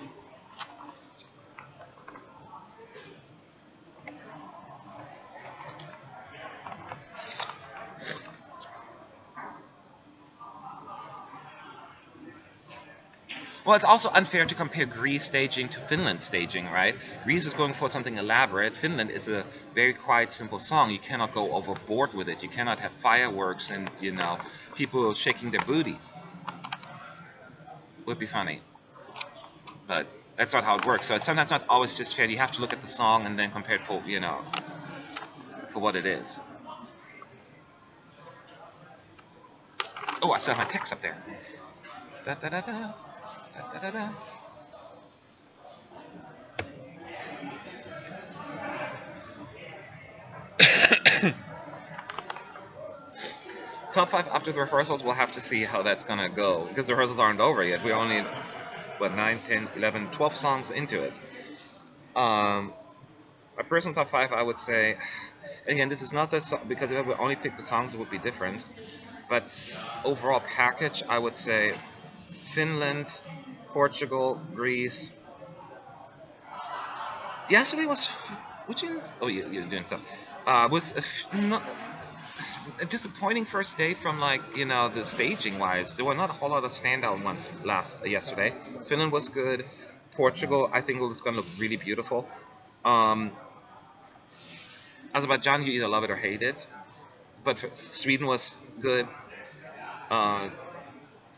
Well, it's also unfair to compare Greece staging to Finland staging, right? Greece is going for something elaborate. Finland is a very quiet, simple song. You cannot go overboard with it. You cannot have fireworks and, people shaking their booty. Would be funny. But that's not how it works. So it's sometimes not always just fair. You have to look at the song and then compare it for what it is. Oh, I still have my text up there. Da da da da. Da, da, da, da. Top 5 after the rehearsals, we'll have to see how that's going to go. Because the rehearsals aren't over yet. We're only, 9, 10, 11, 12 songs into it. My personal top 5, I would say, again, this is not the song, because if I would only pick the songs, it would be different. But overall package, I would say Finland, Portugal, Greece. Yesterday was, you're doing stuff. Was not a disappointing first day from the staging wise. There were not a whole lot of standout ones yesterday. Finland was good. Portugal, I think, was going to look really beautiful. I Azerbaijan, you either love it or hate it. But Sweden was good. Uh,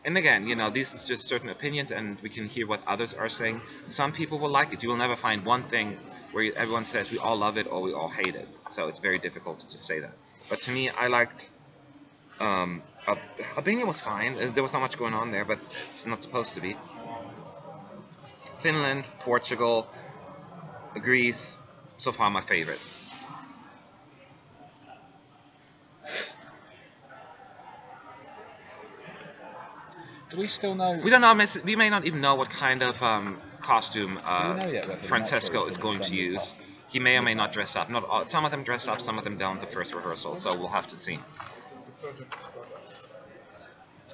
and again, these is just certain opinions, and we can hear what others are saying. Some people will like it. You will never find one thing where everyone says we all love it or we all hate it. So it's very difficult to just say that. But to me, I liked. Albania was fine. There was not much going on there, but it's not supposed to be. Finland, Portugal, Greece, so far my favorite. Do we still know? We don't know. We may not even know what kind of costume Do we know yet whether the Francesco metro is gonna going to extend it use. past He may or may not midnight? dress up. Not all, some of them dress up, some of them don't. The first rehearsal, so we'll have to see. The project is started.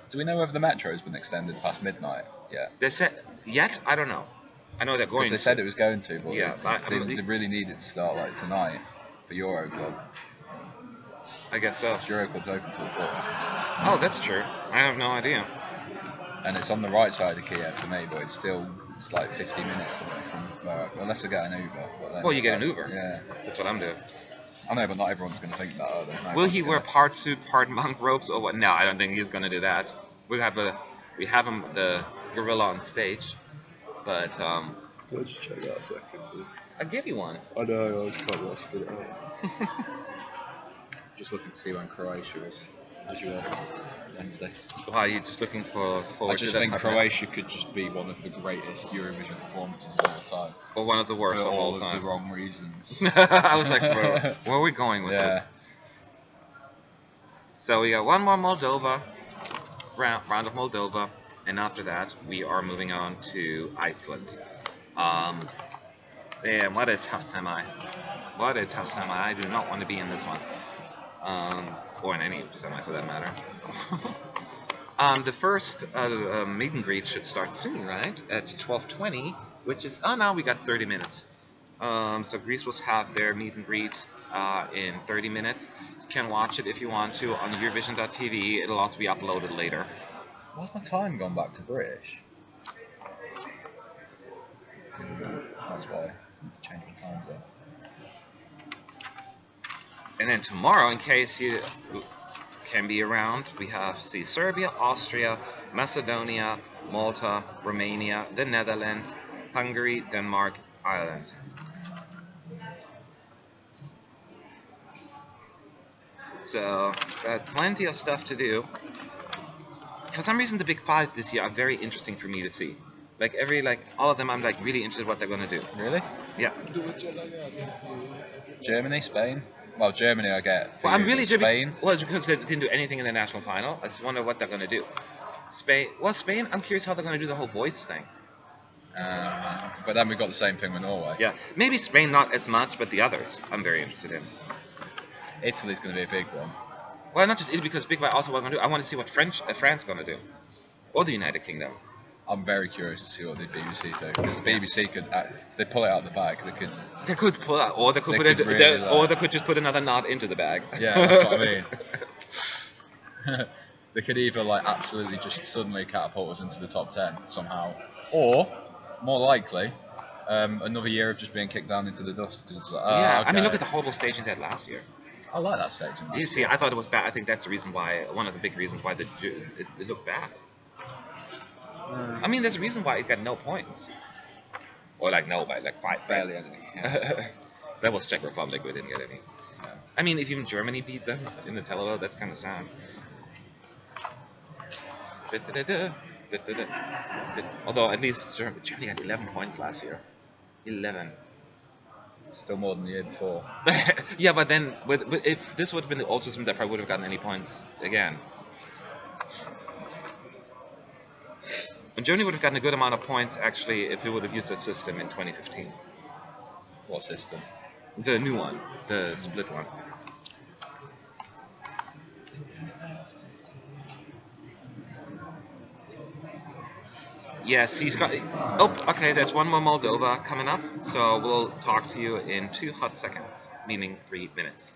Do we know whether the metro has been extended past midnight yet? They said yet. I don't know. I know they're going. Because they said it was going to, but Yeah, they really need it to start like tonight for Euro Club. I guess so. Euro Club's open till 4. Oh, that's true. I have no idea. And it's on the right side of Kiev for me, but it's like 50 minutes away from where unless I get an Uber. But then Well, you get an Uber. Yeah. That's what I'm doing. I know, but not everyone's going to think that, are they? Not Will he everyone's wear gonna- part suit, part monk robes, or what? No, I don't think he's going to do that. We have him the gorilla on stage, but Can I just check that a second, please? I'll give you one. I know, I was quite lost in it out. Just looking to see when Croatia is. As you are. Wednesday. Why are you just looking forward I just to think that Croatia could just be one of the greatest Eurovision performances of all time. or one of the worst For of all of time? the wrong reasons. I was like, where are we going with Yeah. this? So we got one more Moldova round of Moldova, and after that we are moving on to Iceland. Damn, what a tough semi! What a tough semi! I do not want to be in this one, or in any semi for that matter. The first meet and greet should start soon, right? At 12:20, which is now we got 30 minutes. So Greece will have their meet and greet in 30 minutes. You can watch it if you want to on Eurovision.tv. It'll also be uploaded later. Why's my time gone back to British? That's why. I need to change my time zone. And then tomorrow, in case you can be around, we have Serbia, Austria, Macedonia, Malta, Romania, the Netherlands, Hungary, Denmark, Ireland. So, got plenty of stuff to do. For some reason, the Big Five this year are very interesting for me to see. All of them, I'm really interested in what they're gonna do. Really? Yeah. Germany, Spain. Well, Germany I get. For Well, I'm you, really but Spain. Well, it's because they didn't do anything in the national final. I just wonder what they're gonna do. Spain. Well, Spain. I'm curious how they're gonna do the whole voice thing. But then we've got the same thing with Norway. Yeah. Maybe Spain not as much, but the others I'm very interested in. Italy's going to be a big one. Well, not just Italy because Big, but also what I'm gonna do. I want to see what France gonna do, or the United Kingdom. I'm very curious to see what the BBC do because the BBC could, if they pull it out of the bag, they could. They could pull out, or they could They put could it, really, or they could just put another knot into the bag. Yeah, that's what I mean. They could either absolutely just suddenly catapult us into the top 10 somehow, or more likely, another year of just being kicked down into the dust. Cause it's like, Yeah, okay. I mean, look at the horrible staging they had last year. I like that staging. You see, I thought it was bad. I think that's the reason why, one of the big reasons why it looked bad. I mean, there's a reason why it got no points. Or no, by barely anything. Yeah. That was Czech Republic, we didn't get any. I mean, if even Germany beat them in the televote, that's kind of sad. Although at least Germany had 11 points last year. 11. Still more than the year before. Yeah, but then if this would have been the old system, they probably would have gotten any points again. And Germany would have gotten a good amount of points actually if we would have used that system in 2015. What system? The new one, the split one. Yes, he's got. Oh, okay. There's one more Moldova coming up, so we'll talk to you in 2 hot seconds, meaning 3 minutes.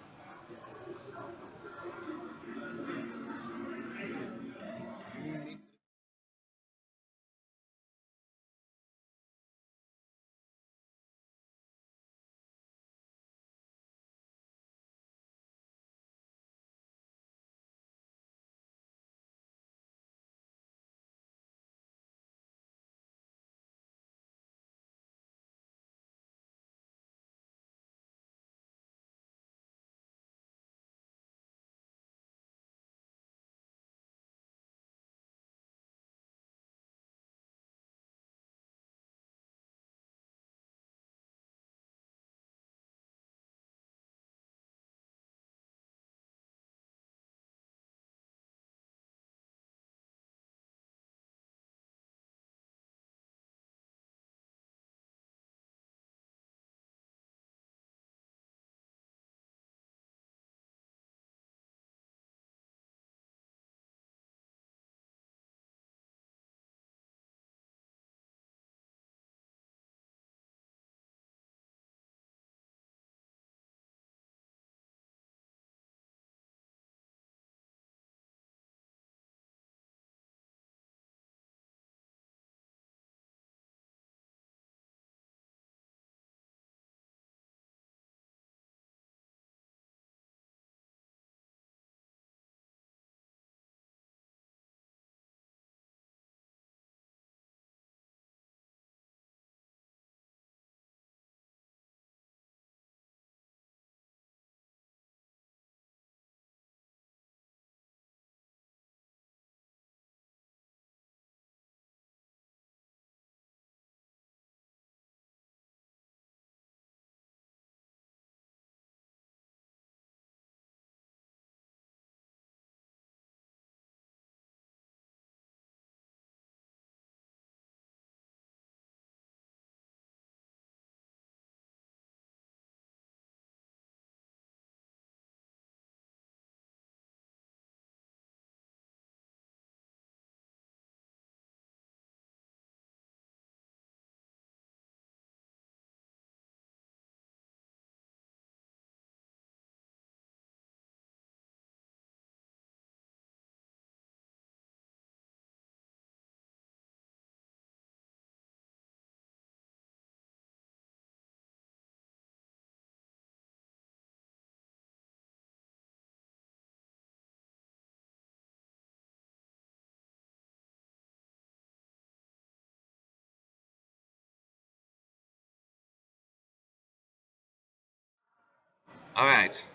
All right.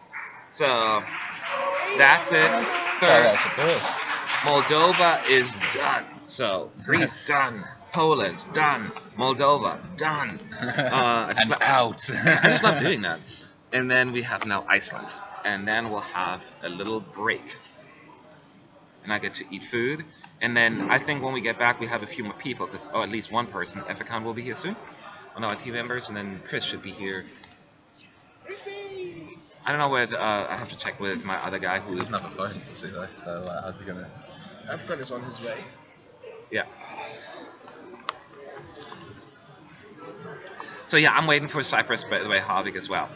So that's it. Oh, Third. that's a first. Moldova is done. So Greece done. Poland done. Moldova done. And out. I just love doing that. And then we have now Iceland, and then we'll have a little break, and I get to eat food. And then I think when we get back, we have a few more people, because at least one person, Effican, will be here soon. One of our team members, and then Chris should be here. I don't know where. I have to check with my other guy who He doesn't have a phone, does he, though? So how's he gonna? Afghan is on his way. Yeah. So yeah, I'm waiting for Cyprus by the way, Havik as well.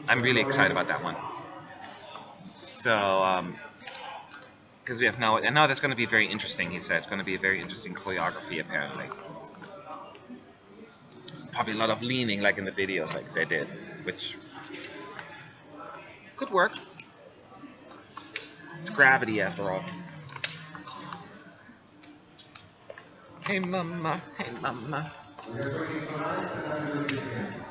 I'm really excited about that one. So because we have now, and now that's going to be very interesting. He said it's going to be a very interesting choreography apparently. Probably a lot of leaning like in the videos, like they did, which could work. It's gravity after all. Hey mama, hey mama.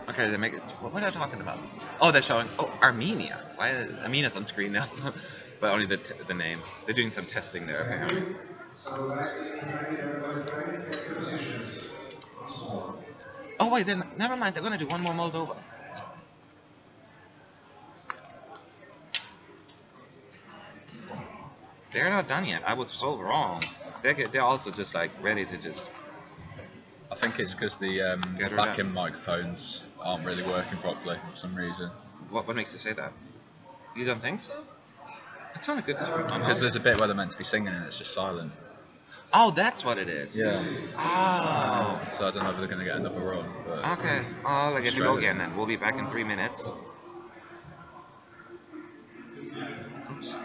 Okay, they make it. What are they talking about? Oh, they're showing. Oh, Armenia. Why? Armenia's on screen now, but only the name. They're doing some testing there apparently. Oh wait, then never mind. They're gonna do one more Moldova. They're not done yet. I was so wrong. They're also just like ready to just. I think it's because the Get her back-in done. microphones aren't really working properly for some reason. What makes you say that? You don't think so? It sounded good. Because there's a bit where they're meant to be singing and it's just silent. Oh, that's what it is. Yeah. Oh. So I don't know if they're going to get another run. But Okay. Oh, I get to go Australia. again then. We'll be back in 3 minutes. Oops.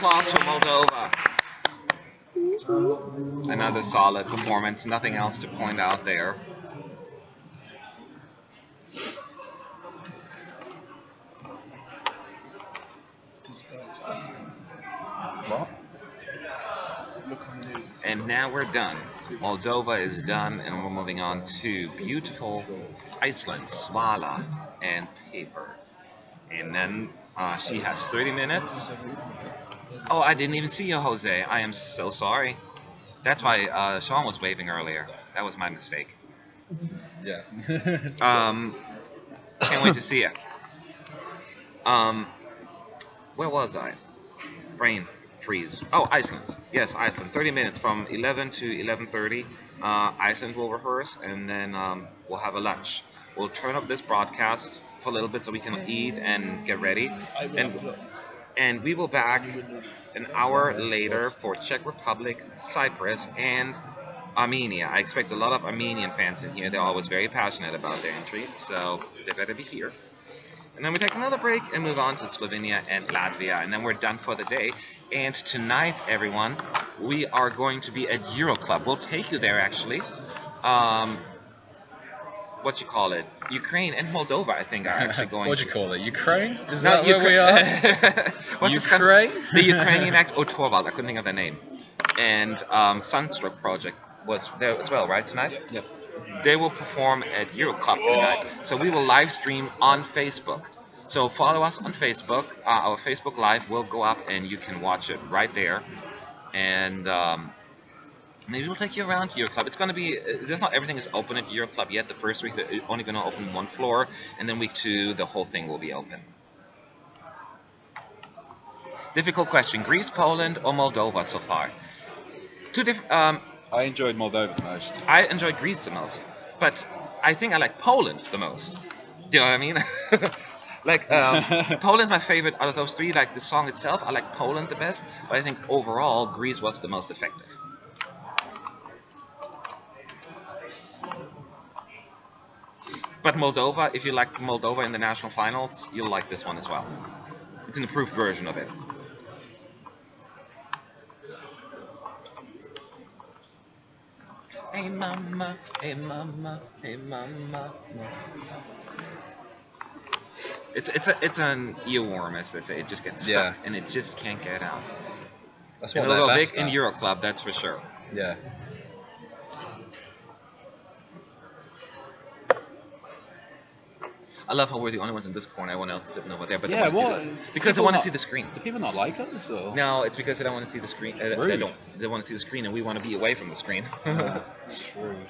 applause for Moldova. Another solid performance. Nothing else to point out there. This guy's done. What? Look on the news. And now we're done. Moldova is done, and we're moving on to beautiful Iceland, Svala, and paper. And then she has 30 minutes. Oh, I didn't even see you, Jose. I am so sorry. That's why Sean was waving earlier. That was my mistake. Yeah. Can't wait to see you. Where was I? Brain freeze. Oh, Iceland. Yes, Iceland. 30 minutes from 11 to 11:30. Iceland will rehearse, and then we'll have a lunch. We'll turn up this broadcast for a little bit so we can eat and get ready. I will And upload. and we will back an hour later for Czech Republic, Cyprus, and Armenia. I expect a lot of Armenian fans in here. They're always very passionate about their entry, so they better be here. And then we take another break and move on to Slovenia and Latvia, and then we're done for the day. And tonight, everyone, we are going to be at Euro Club. We'll take you there, actually. What you call it? Ukraine and Moldova, I think, are actually going. What do you call it? Ukraine? Is No, that where we are? What's this Ukraine? The Ukrainian act. Oh, Torvald. I couldn't think of their name. And Sunstroke Project was there as well, right? Tonight. Yep. They will perform at Euro Club tonight. So we will live stream on Facebook. So follow us on Facebook. Our Facebook Live will go up, and you can watch it right there. And maybe we'll take you around Euro Club. It's going to be. There's not everything is open at Euro Club yet. The first week they're only going to open one floor, and then week 2 the whole thing will be open. Difficult question: Greece, Poland, or Moldova so far? Two different. I enjoyed Moldova the most. I enjoyed Greece the most, but I think I like Poland the most. Do you know what I mean? Like Poland's my favorite out of those 3. Like the song itself, I like Poland the best, but I think overall Greece was the most effective. But Moldova, if you like Moldova in the national finals, you'll like this one as well. It's an improved version of it. Hey mama, hey mama, hey mama. It's an earworm, as they say. It just gets stuck, and it just can't get out. That's And what it'll they're go best big in at. Euro Club, that's for sure. Yeah. I love how we're the only ones in this corner. Everyone else is sitting over there, but Yeah, they want what? to because they want to see the screen. Do people not like us? Or? No, it's because they don't want to see the screen. They Rude. don't. They want to see the screen, and we want to be away from the screen. Rude.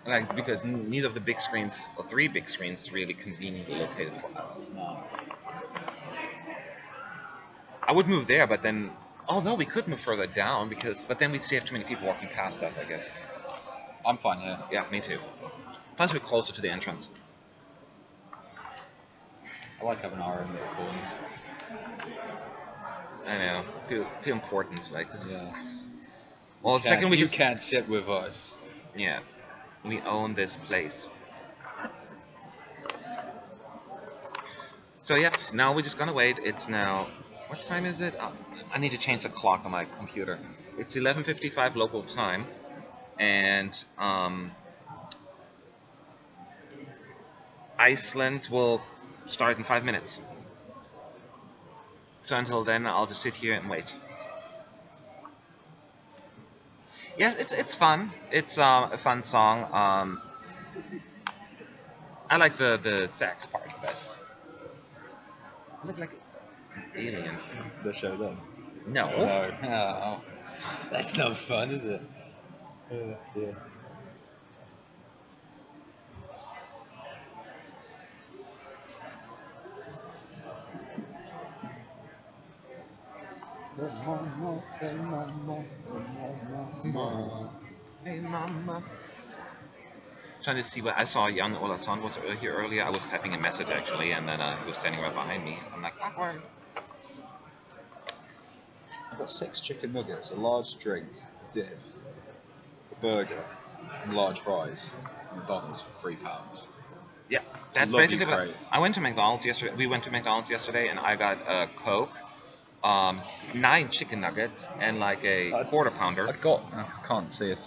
Like because neither of the big screens or 3 big screens is really conveniently located for us. No. I would move there, but then no, we could move further down but then we'd see have too many people walking past us, I guess. I'm fine here. Yeah, me too. Plus we're closer to the entrance. I like having our own little corner. I know. Feel important. Like this Yeah. is. Well, the second we you can. can't sit with us. Yeah, we own this place. So yeah, now we're just gonna wait. It's now. What time is it? I need to change the clock on my computer. It's 11:55 local time, and Iceland will start in 5 minutes. So until then, I'll just sit here and wait. Yes, it's fun. It's a fun song. I like the sax part best. I look like an alien. The show then. No. No. Oh. That's not fun, is it? Yeah. Hey mama. Trying to see what I saw. Jan Olason was here earlier. I was typing a message actually, and then he was standing right behind me. I'm like, awkward. I've got 6 chicken nuggets, a large drink, dip, a burger, and large fries from McDonald's for £3. Yeah, that's Love you, basically what crate. I went to McDonald's yesterday. We went to McDonald's yesterday, and I got a Coke, 9 chicken nuggets, and like a quarter pounder. I can't see if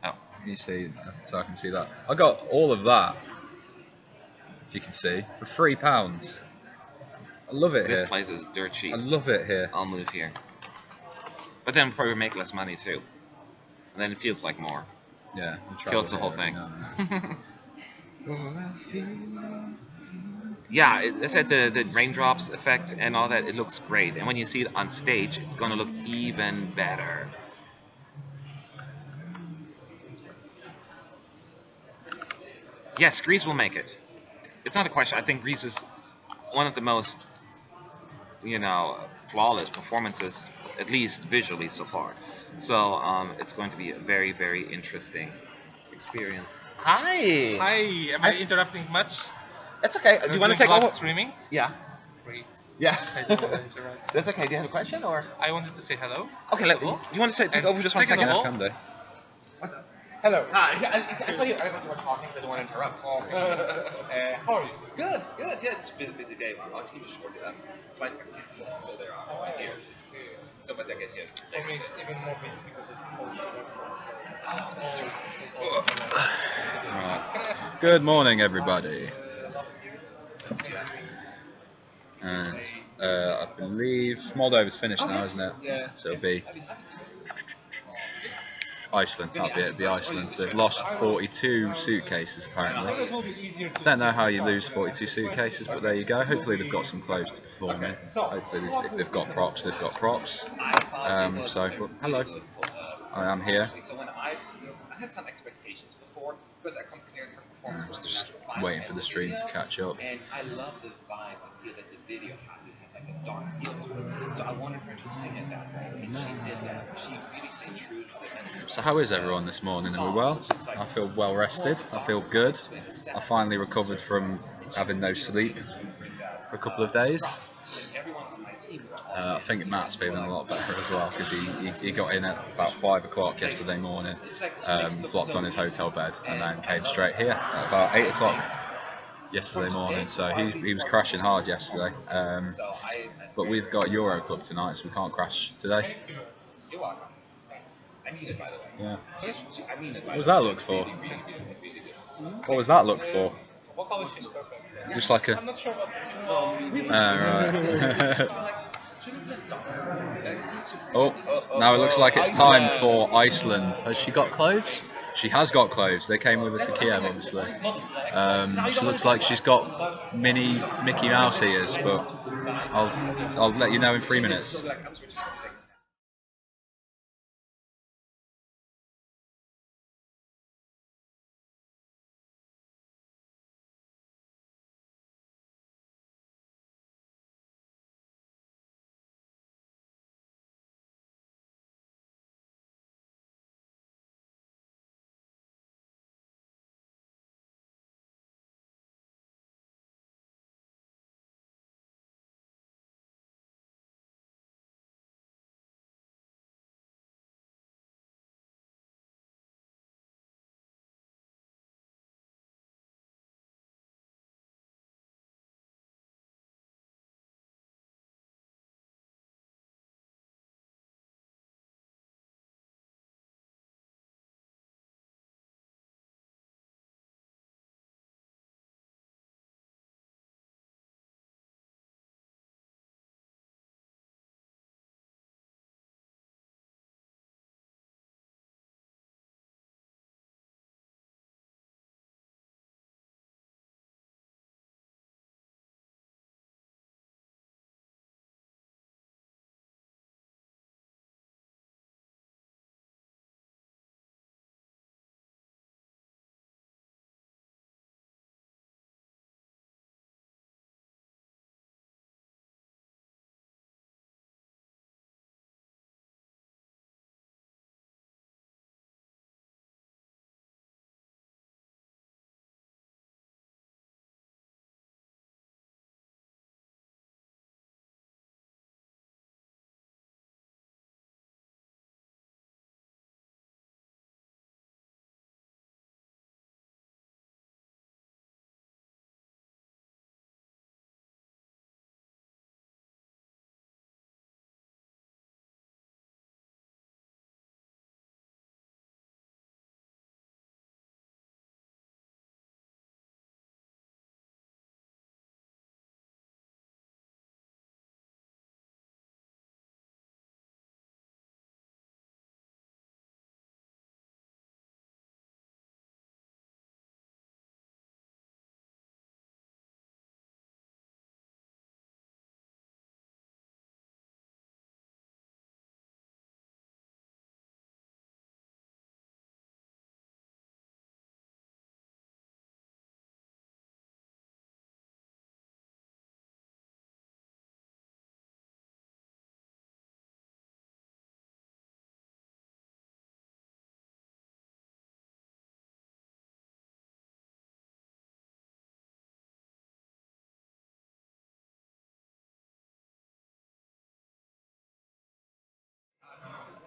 Oh, you see, so I can see that. I got all of that, if you can see, for £3. I love it this here. place is dirt cheap. I love it here. I'll move here. But then probably make less money too. And then it feels like more. Yeah, we travel Kills the whole here every thing. now and then. Yeah, I said the raindrops effect and all that, it looks great. And when you see it on stage, it's going to look even better. Yes, Greece will make it. It's not a question. I think Greece is one of the most, flawless performances, at least visually so far. So it's going to be a very, very interesting experience. Hi. Hi, am I interrupting much? That's okay. Do you want to take live over? streaming? Yeah. Great. Yeah. I don't want to interrupt. That's okay. Do you have a question or? I wanted to say hello. Okay. first of all. Do you want to take And over just one second of second? all- Can do. What's up? Hello. Hi. I saw you. I thought you were talking, so I don't want to interrupt. How are you? Good. Good. Yeah, it's been a busy day. Our team is short. Flight got canceled, so they're right here. So when they get here. I mean, it's even more busy because of Polish Right. Good morning, everybody. And I believe Moldova's finished now, isn't it? Yeah. So it'll be Iceland. It'll be Iceland. So they've lost 42 suitcases apparently. Don't know how you lose 42 suitcases, but there you go. Hopefully they've got some clothes to perform in. Hopefully if they've got props, they've got props. But hello, I am here. So when I had some expectations before because I compared her I performance was with just her waiting for the stream to catch up. and I love the vibe and feel that the video has. It has like a dark feel to it. So I wanted her to sing it that way, and she did that. She really stayed true to the message. So how is everyone this morning? Are we well? I feel well rested. I feel good. I finally recovered from having no sleep for a couple of days. I think Matt's feeling a lot better as well because he got in at about 5 o'clock yesterday morning, flopped on his hotel bed and then came straight here at about 8 o'clock yesterday morning. So he was crashing hard yesterday. But we've got Euro Club tonight, so we can't crash today. You're welcome. I mean it, by the way. Yeah. I mean it. What was that look for? What was that look for? Just like a. I'm not sure what. Right. Oh, now it looks like it's time for Iceland. Has she got clothes? She has got clothes. They came with her to Kiev, obviously. She looks like she's got mini Mickey Mouse ears, but I'll let you know in 3 minutes.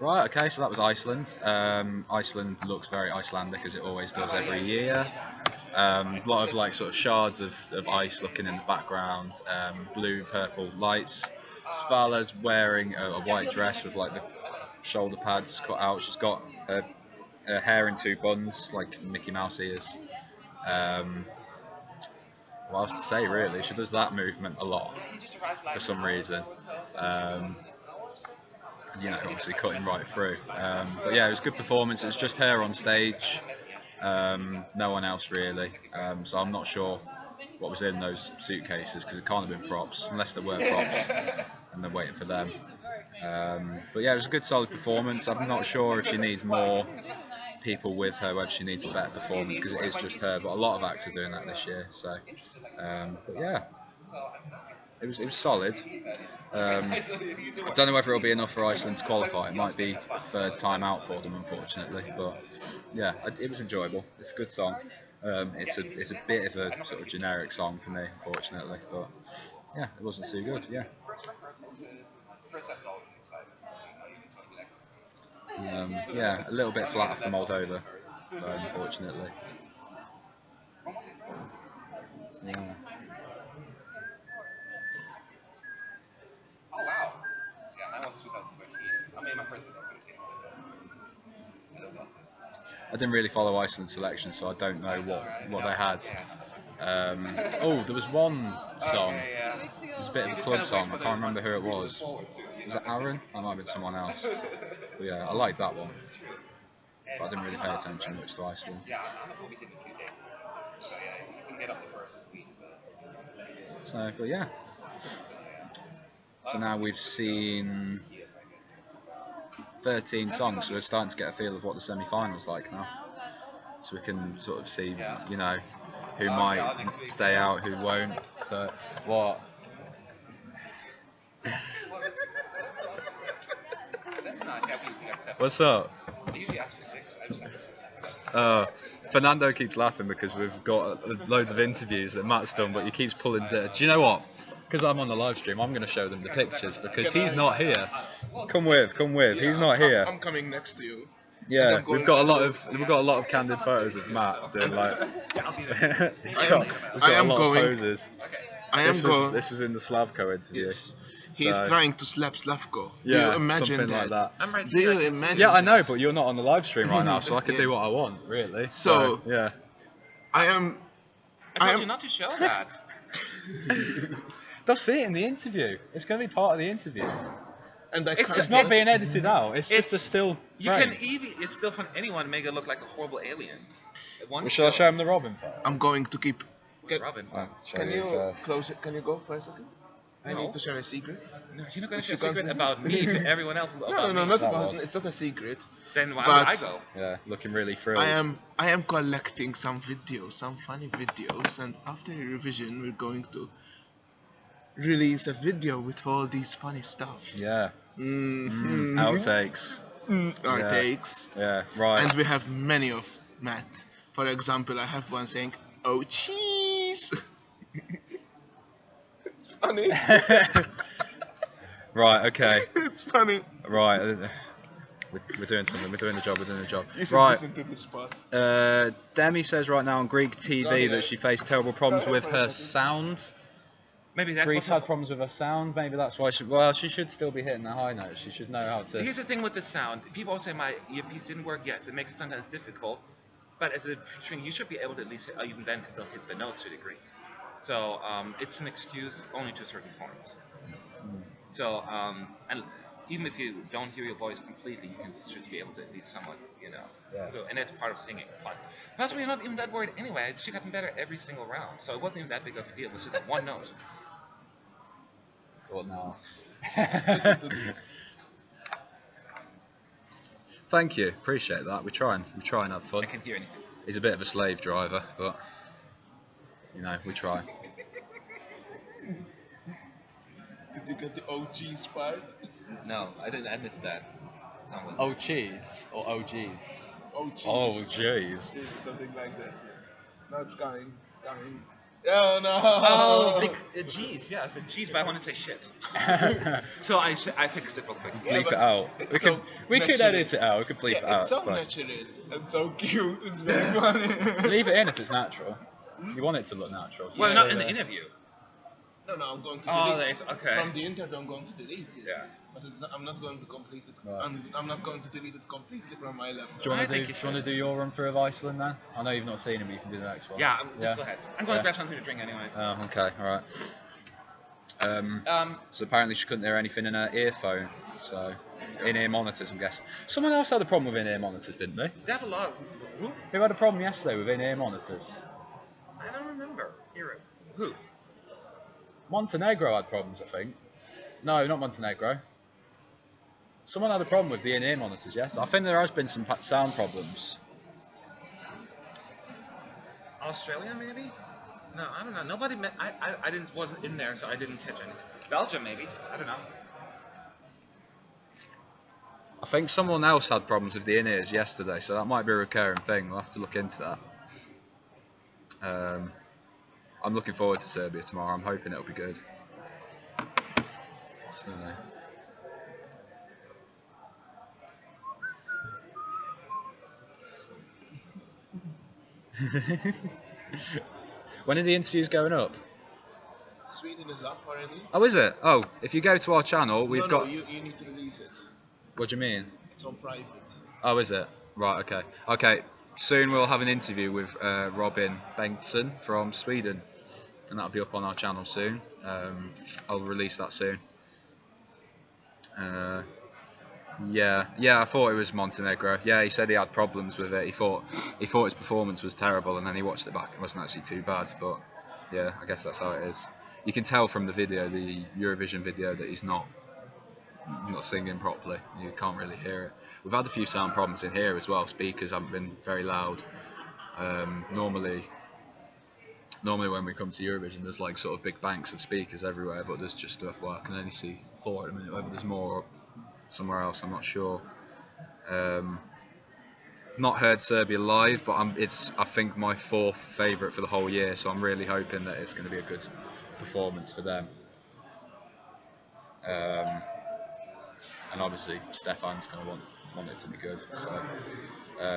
Right, okay, so that was Iceland. Iceland looks very Icelandic, as it always does every year. A lot of like sort of shards of ice looking in the background, blue, purple lights. Svala's wearing a white dress with like the shoulder pads cut out. She's got her hair in two buns, like Mickey Mouse ears. What else to say, really? She does that movement a lot for some reason. Obviously cutting right through. But yeah, it was a good performance. It was just her on stage, no one else really. So I'm not sure what was in those suitcases because it can't have been props, unless there were props and they're waiting for them. But yeah, it was a good solid performance. I'm not sure if she needs more people with her, whether she needs a better performance because it is just her. But a lot of acts are doing that this year. So, but yeah, it was solid. I don't know whether it'll be enough for Iceland to qualify. It might be a third time out for them, unfortunately. But yeah, it was enjoyable. It's a good song. It's a bit of a sort of generic song for me, unfortunately. But yeah, it wasn't too good. Yeah. Yeah, a little bit flat after Moldova, unfortunately. Yeah. Oh wow. Yeah, that was 2013. I made my first video. That's awesome. I didn't really follow Iceland selection, so I don't know what they had. There was one song. It was a bit of a club song. I can't remember who it was. Was it Aaron? That might have been someone else. But yeah, I liked that one. But I didn't really pay attention much to Iceland. So, but yeah. So now we've seen 13 songs, so we're starting to get a feel of what the semi-final's like now. So we can sort of see, who might stay out, who won't. So, what? What's up? Fernando keeps laughing because we've got loads of interviews that Matt's done, but he keeps pulling to. Do you know what? Because I'm on the live stream, I'm going to show them the pictures because he's not here. Come with. He's not here. I'm coming next to you. Yeah, we've got a lot of candid photos of Matt doing like. he's got a lot of poses. This was in the Slavko interview. Yes. He's So- trying to slap Slavko. Yeah, Do you imagine something that? like that. I'm right Do here. you I can see imagine? Yeah, I know, but you're not on the live stream right now, so I can Yeah. do what I want, really. So- yeah. I am. I told am- you not to show that. They'll see it in the interview. It's going to be part of the interview. And I It's- can't It's not get- being edited out. It's just a It's- still You frame. can even. It's still fun. Anyone make it look like a horrible alien. One Shall I show him the Robin photo? I'm going to keep. Robin. Can you close it? Can you go for a second? I No. need to share a secret. No, you're not going Which to share a you can't secret visit. about me to everyone else. About No, me. not That about. one. It's not a secret. Then why But- would I go? Yeah, looking really thrilled. I am collecting some videos, some funny videos, and after Eurovision we're going to release a video with all these funny stuff. Yeah. Mm-hmm. Outtakes. Outtakes. Yeah, right. And we have many of Matt. For example, I have one saying, "Oh cheese." It's funny. Right, okay. It's funny. Right. We're doing something. We're doing the job. You should Right. listen to this part. Demi says right now on Greek TV that she faced terrible problems with her sound. Maybe that's Greece what. had problems with her sound. Maybe that's why she should still be hitting the high notes. She should know how to. Here's the thing with the sound. People always say my earpiece didn't work. Yes, it makes it sometimes difficult. But as a string, you should be able to at least even then still hit the notes to a degree. So it's an excuse only to a certain point. So and even if you don't hear your voice completely, you should be able to at least somewhat, Yeah. So, and that's part of singing. Plus, we're not even that worried anyway. She gotten better every single round, so it wasn't even that big of a deal. It was just like one note. What now? Listen to this. Thank you. Appreciate that. We try and have fun. I can hear anything. He's a bit of a slave driver, but we try. Did you get the OG's part? No, I didn't. I missed that. Someone. Oh cheese or OGs. OG's. Oh jeez. Something like that. No, it's coming. It's coming. Oh no. Oh, jeez, yeah, I said jeez, but I want to say shit. So I fixed it real quick. Yeah, Bleep but it out. it's We so can we could natural. edit it out. We could bleep Yeah, it out. it's so It's fine. natural and so cute. It's very funny. Leave it in if it's natural. You want it to look natural. So Well, just not leave in it the interview. No, I'm going to Oh, delete. okay. From the interview, I'm going to delete it. Yeah. But I'm not going to complete it. Right. I'm not going to delete it completely from my laptop. Do you I want to think do? you Do you want to do your run through of Iceland then? I know you've not seen it, but you can do the next one. Yeah, just Yeah? go ahead. I'm going to Yeah. grab something to drink anyway. Oh, okay, all right. So apparently she couldn't hear anything in her earphone. So in-ear monitors, I'm guessing. Someone else had a problem with in-ear monitors, didn't they? They have a lot. Who? Who had a problem yesterday with in-ear monitors? I don't remember. Here. Who? Montenegro had problems, I think. No, not Montenegro. Someone had a problem with the in-ear monitors, yes. I think there has been some sound problems. Australia, maybe? No, I don't know. Nobody. I didn't. Wasn't in there, so I didn't catch anything. Belgium, maybe. I don't know. I think someone else had problems with the in-ears yesterday, so that might be a recurring thing. We'll have to look into that. I'm looking forward to Serbia tomorrow. I'm hoping it'll be good. So. When are the interviews going up? Sweden is up already. Oh, is it? Oh, if you go to our channel, we've got. No, you need to release it. What do you mean? It's on private. Oh, is it? Right. Okay. Okay. Soon we'll have an interview with Robin Bengtsson from Sweden, and that'll be up on our channel soon. I'll release that soon. Yeah, I thought it was Montenegro. Yeah, he said he had problems with it. He thought his performance was terrible, and then he watched it back. It wasn't actually too bad, but yeah, I guess that's how it is. You can tell from the video, the Eurovision video, that he's not singing properly. You can't really hear it. We've had a few sound problems in here as well. Speakers haven't been very loud. Normally when we come to Eurovision, there's like sort of big banks of speakers everywhere, but there's just stuff. Well, I can only see 4 at the minute. Whether there's more somewhere else, I'm not sure. Not heard Serbia live, but it's I think my 4th favourite for the whole year, so I'm really hoping that it's going to be a good performance for them. And obviously Stefan's going to want it to be good. So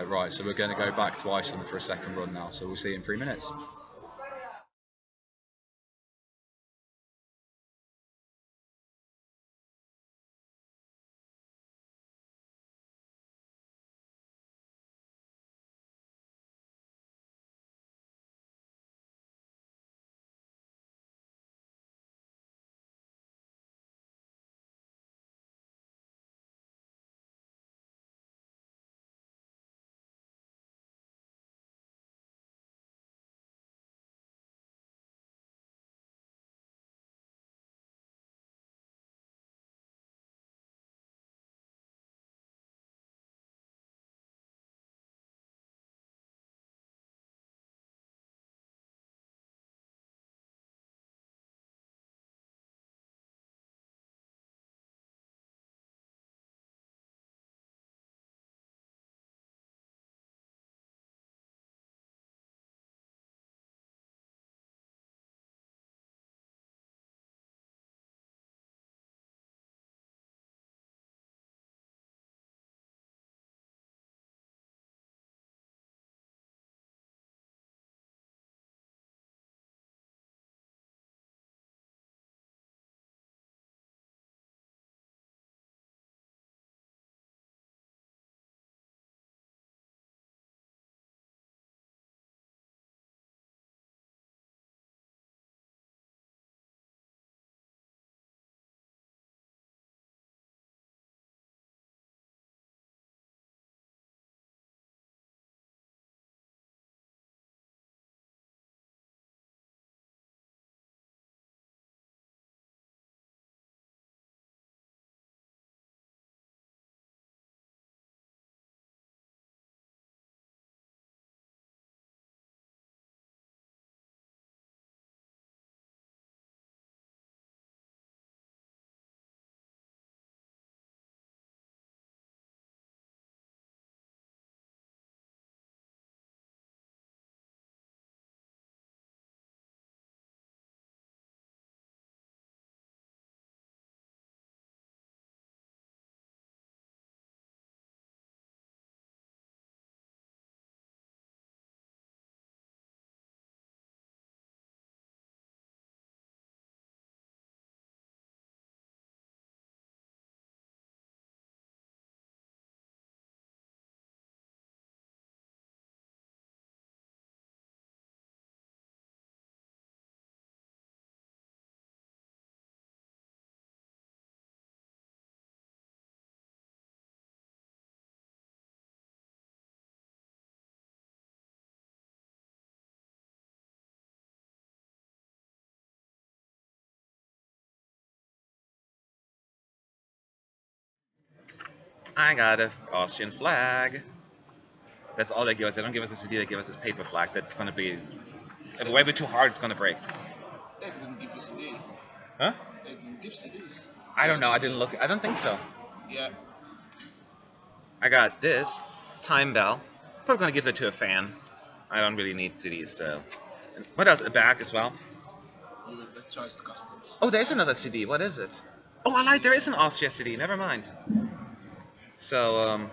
right, so we're going to go back to Iceland for a second run now. So we'll see you in 3 minutes. I got an Austrian flag. That's all they give us. They don't give us a CD. They give us this paper flag. That's gonna be if we wave it too hard, it's gonna break. They didn't give you CD. Huh? They didn't give CDs. I don't know. I didn't look. I don't think so. Yeah. I got this time bell. Probably gonna give it to a fan. I don't really need CDs, so. What else? A bag as well. You will get charged customs. Oh, there's another CD. What is it? Oh, I lied. There is an Austria CD. Never mind. So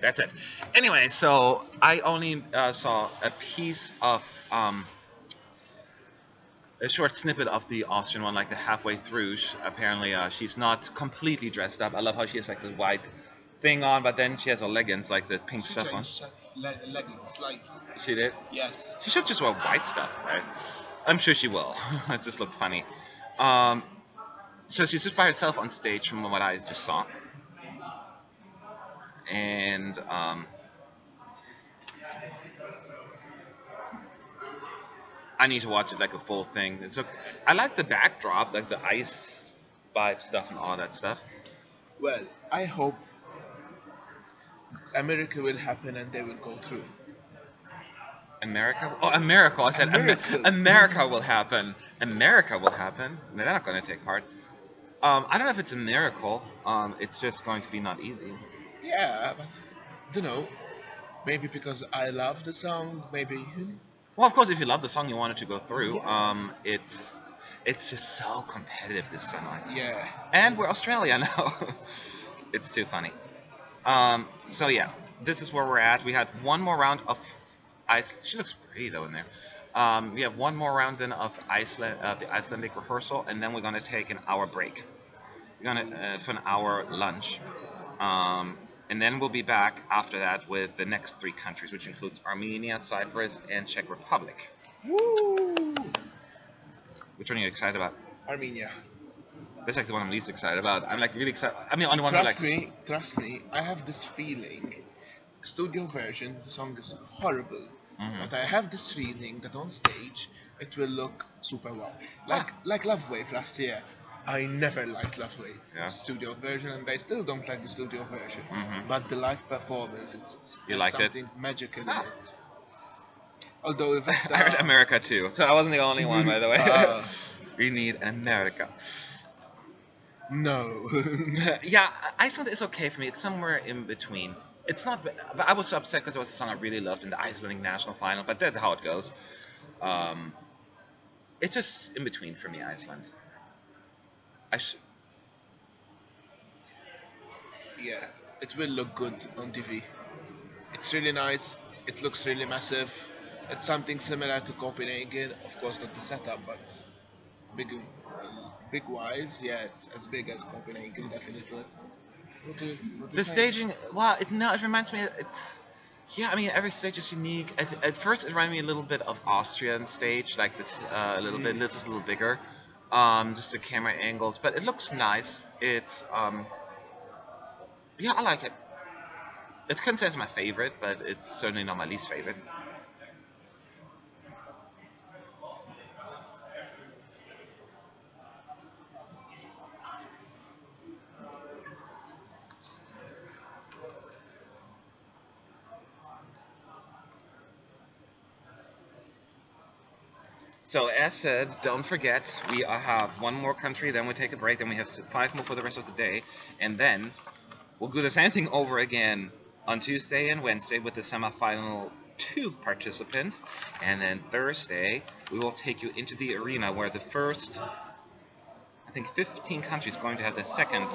that's it. Anyway, so I only saw a piece of a short snippet of the Austrian one, like the halfway through. Apparently, she's not completely dressed up. I love how she has like the white thing on, but then she has her leggings, like the pink She stuff on. changed leggings slightly. She did. Yes. She should just wear white stuff, right? I'm sure she will. It just looked funny. Um, so she's just by herself on stage, from what I just saw, and I need to watch it like a full thing. And so I like the backdrop, like the ice vibe stuff and all that stuff. Well, I hope America will happen and they will go through. America? Oh, America! I said America. America will happen. America will happen. No, they're not going to take part. I don't know if it's a miracle. It's just going to be not easy. Yeah, but don't know. Maybe because I love the song. Maybe. Well, of course, if you love the song, you want it to go through. Yeah. It's just so competitive this summer. Yeah. And we're Australia now. It's too funny. So yeah, this is where we're at. We had one more round of ice. She looks pretty though in there. We have one more round then of Iceland, the Icelandic rehearsal, and then we're gonna take an hour break. We're gonna for an hour lunch, and then we'll be back after that with the next three countries, which includes Armenia, Cyprus, and Czech Republic. Woo! Which one are you excited about? Armenia. That's like the one I'm least excited about. I'm like really excited. I mean, on the one hand, Trust me. I have this feeling. Studio version, the song is horrible. Mhm. But I have this feeling that on stage it will look super wow. Like Love Wave last year. I never liked Love Wave Yeah. studio version, and I still don't like the studio version. Mhm. But the live performance, it's You there's liked it? something magical in Ah. it. Although if I heard America too, so I wasn't the only one, by the way. We need America. No. Yeah, Iceland is okay for me. It's somewhere in between. It's not, but I was so upset because it was a song I really loved in the Icelandic national final. But that's how it goes. It's just in between for me, Iceland. I sh- Yeah, it will look good on TV. It's really nice. It looks really massive. It's something similar to Copenhagen. Of course, not the setup, but big wise. Yeah, it's as big as Copenhagen, definitely. What do you the think? staging, well, it reminds me. It's yeah. I mean, every stage is unique. At first, it reminded me a little bit of Austrian stage, like this, a little bit, just a little bigger. Just the camera angles, but it looks nice. It's yeah, I like it. It couldn't say it's my favorite, but it's certainly not my least favorite. So as said, don't forget we have one more country, then we take a break, then we have five more for the rest of the day, and then we'll do the same thing over again on Tuesday and Wednesday with the semifinal two participants, and then Thursday we will take you into the arena where the first, I think, 15 countries going to have the second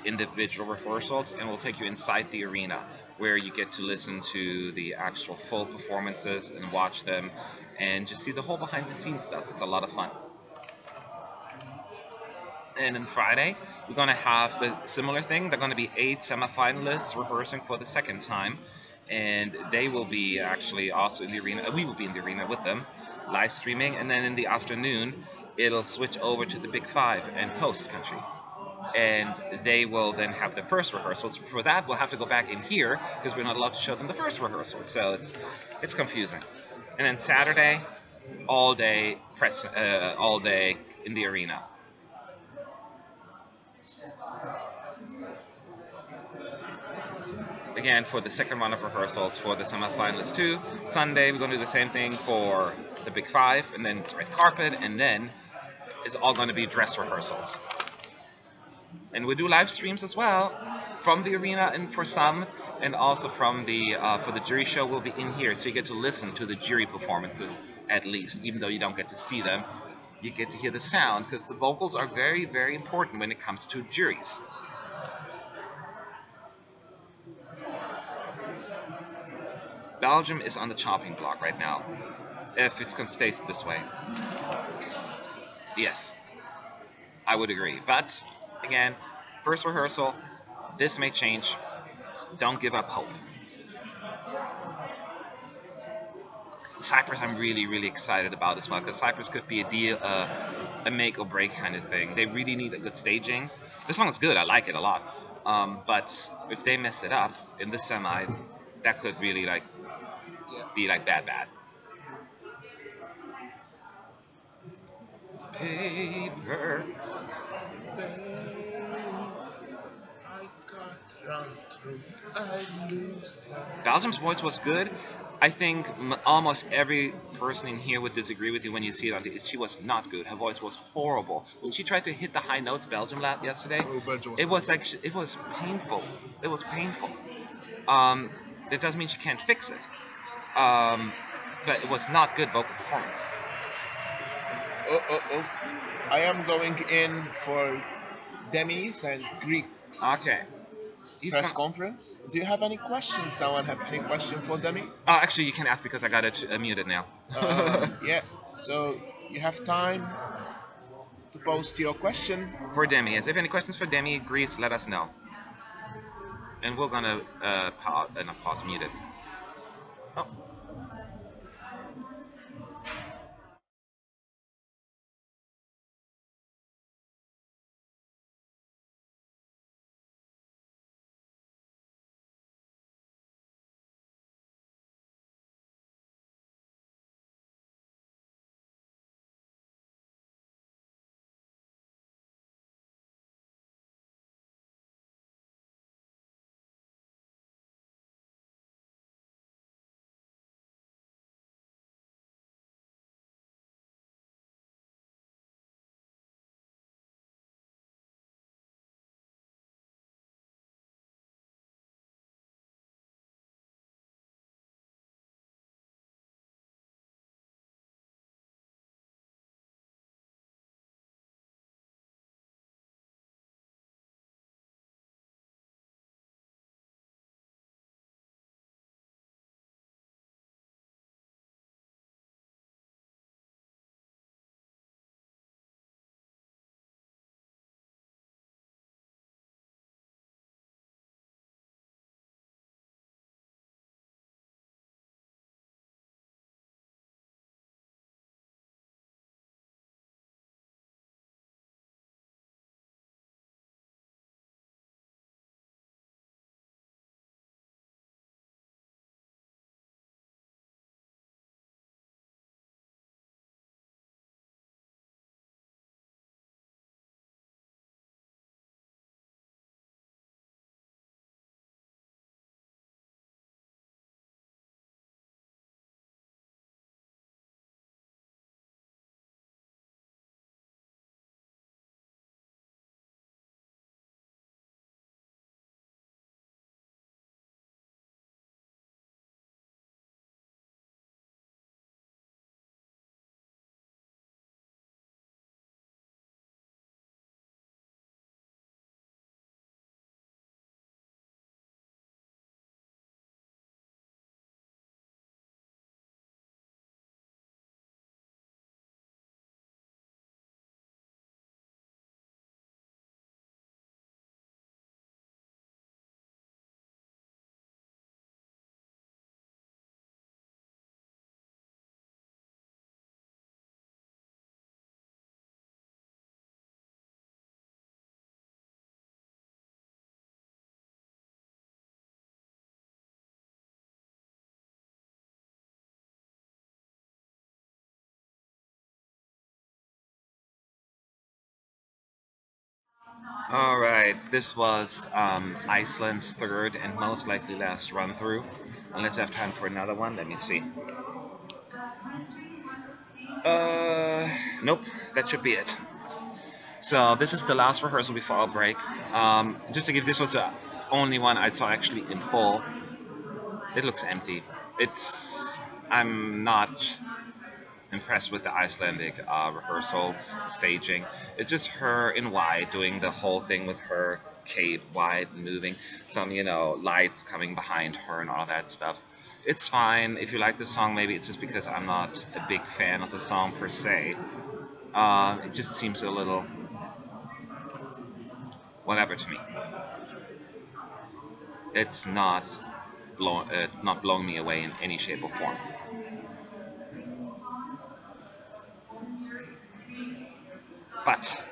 individual rehearsals, and we'll take you inside the arena where you get to listen to the actual full performances and watch them and just see the whole behind the scenes stuff. It's a lot of fun. And then Friday, we're going to have the similar thing. They're going to be 8 semifinalists rehearsing for the second time, and they will be actually also in the arena. We will be in the arena with them, live streaming. And then in the afternoon, it'll switch over to the Big Five and host country, and they will then have the first rehearsals. For that, we'll have to go back in here because we're not allowed to show them the first rehearsal. So it's confusing. And then Saturday, all day all day in the arena. again for the second round of rehearsals for the semifinalists too. Sunday we're going to do the same thing for the big five, and then it's red carpet, and then it's all going to be dress rehearsals. And we do live streams as well from the arena, and for some, and also from the for the jury show we'll be in here, so you get to listen to the jury performances at least, even though you don't get to see them. You get to hear the sound because the vocals are very, very important when it comes to juries. Belgium is on the chopping block right now, if it's going to stay this way. Yes, I would agree. But again, first rehearsal, this may change. Don't give up hope. Cyprus, I'm really, really excited about as well, because Cyprus could be a deal, a make or break kind of thing. They really need a good staging. This song is good. I like it a lot. But if they mess it up in the semi, that could really like Yeah. be like bad, bad. Paper. I can't run through. I lose. Belgium's voice was good. I think almost every person in here would disagree with you when you see it on the. She was not good. Her voice was horrible. When she tried to hit the high notes, Belgium lap yesterday, Oh, Belgium was it was horrible. actually it was painful. It was painful. That doesn't mean she can't fix it. But it was not good vocal performance. Oh. I am going in for Demi's and Greek's Okay. He's press gonna, conference. Do you have any questions? Someone have any question for Demi? actually, you can ask because I got it muted now. Yeah. So you have time to post your question. For Demi, yes. If any questions for Demi, Greece, let us know. And we're gonna pause muted. Oh. All right, this was Iceland's third and most likely last run through. Unless I have time for another one, let me see. Uh, nope, that should be it. So this is the last rehearsal before our break. Just to give, this was the only one I saw actually in full. It looks empty. It's I'm not impressed with the Icelandic rehearsals, the staging. It's just her in white doing the whole thing with her cape wide moving, some lights coming behind her and all that stuff. It's fine if you like the song. Maybe it's just because I'm not a big fan of the song per se. It just seems a little whatever to me. It's not blowing me away in any shape or form. But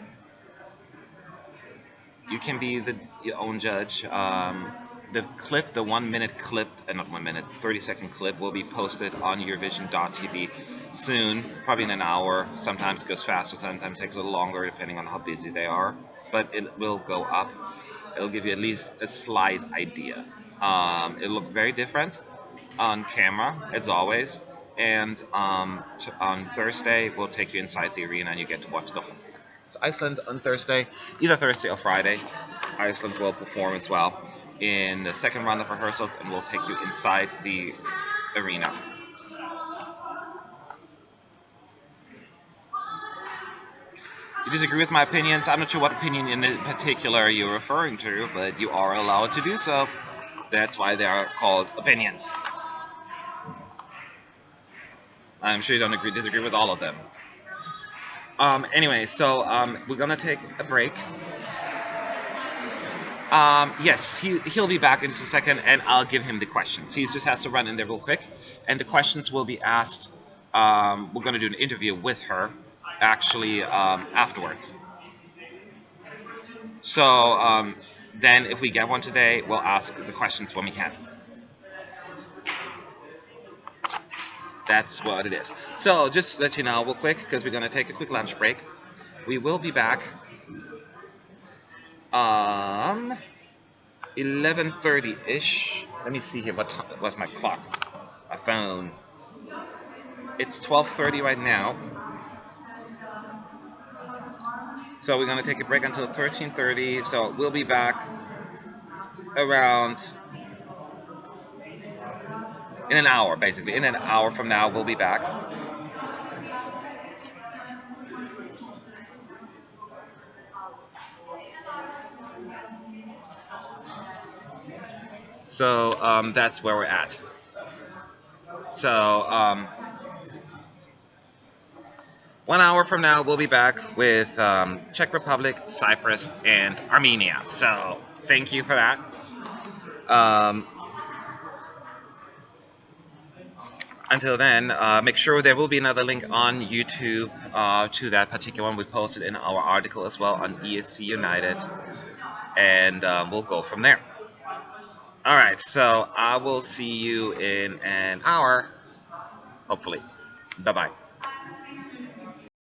you can be your own judge. The clip, the 1 minute clip, not 1 minute, 30-second clip will be posted on Eurovision.tv soon, probably in an hour. Sometimes it goes faster, sometimes it takes a little longer, depending on how busy they are. But it will go up. It'll give you at least a slight idea. It'll look very different on camera, as always. And on Thursday, we'll take you inside the arena and you get to watch the whole. It's Iceland on Thursday, either Thursday or Friday. Iceland will perform as well in the second round of rehearsals, and we'll take you inside the arena. You disagree with my opinions? I'm not sure what opinion in particular you're referring to, but you are allowed to do so. That's why they are called opinions. I'm sure you don't disagree with all of them. Anyway, so we're gonna take a break. Yes, he'll be back in just a second, and I'll give him the questions. He just has to run in there real quick, and the questions will be asked. We're going to do an interview with her, actually, afterwards. So then, if we get one today, we'll ask the questions when we can. That's what it is. So just to let you know real quick, because we're going to take a quick lunch break. We will be back 11:30-ish. Let me see here. What's my clock? My phone. It's 12:30 right now. So we're gonna take a break until 13:30. So we'll be back around in an hour, basically. In an hour from now, we'll be back. So that's where we're at. So 1 hour from now, we'll be back with Czech Republic, Cyprus, and Armenia. So thank you for that. Um, until then, make sure there will be another link on YouTube to that particular one. We posted in our article as well on ESC United, and we'll go from there. All right, so I will see you in an hour, hopefully. Bye bye.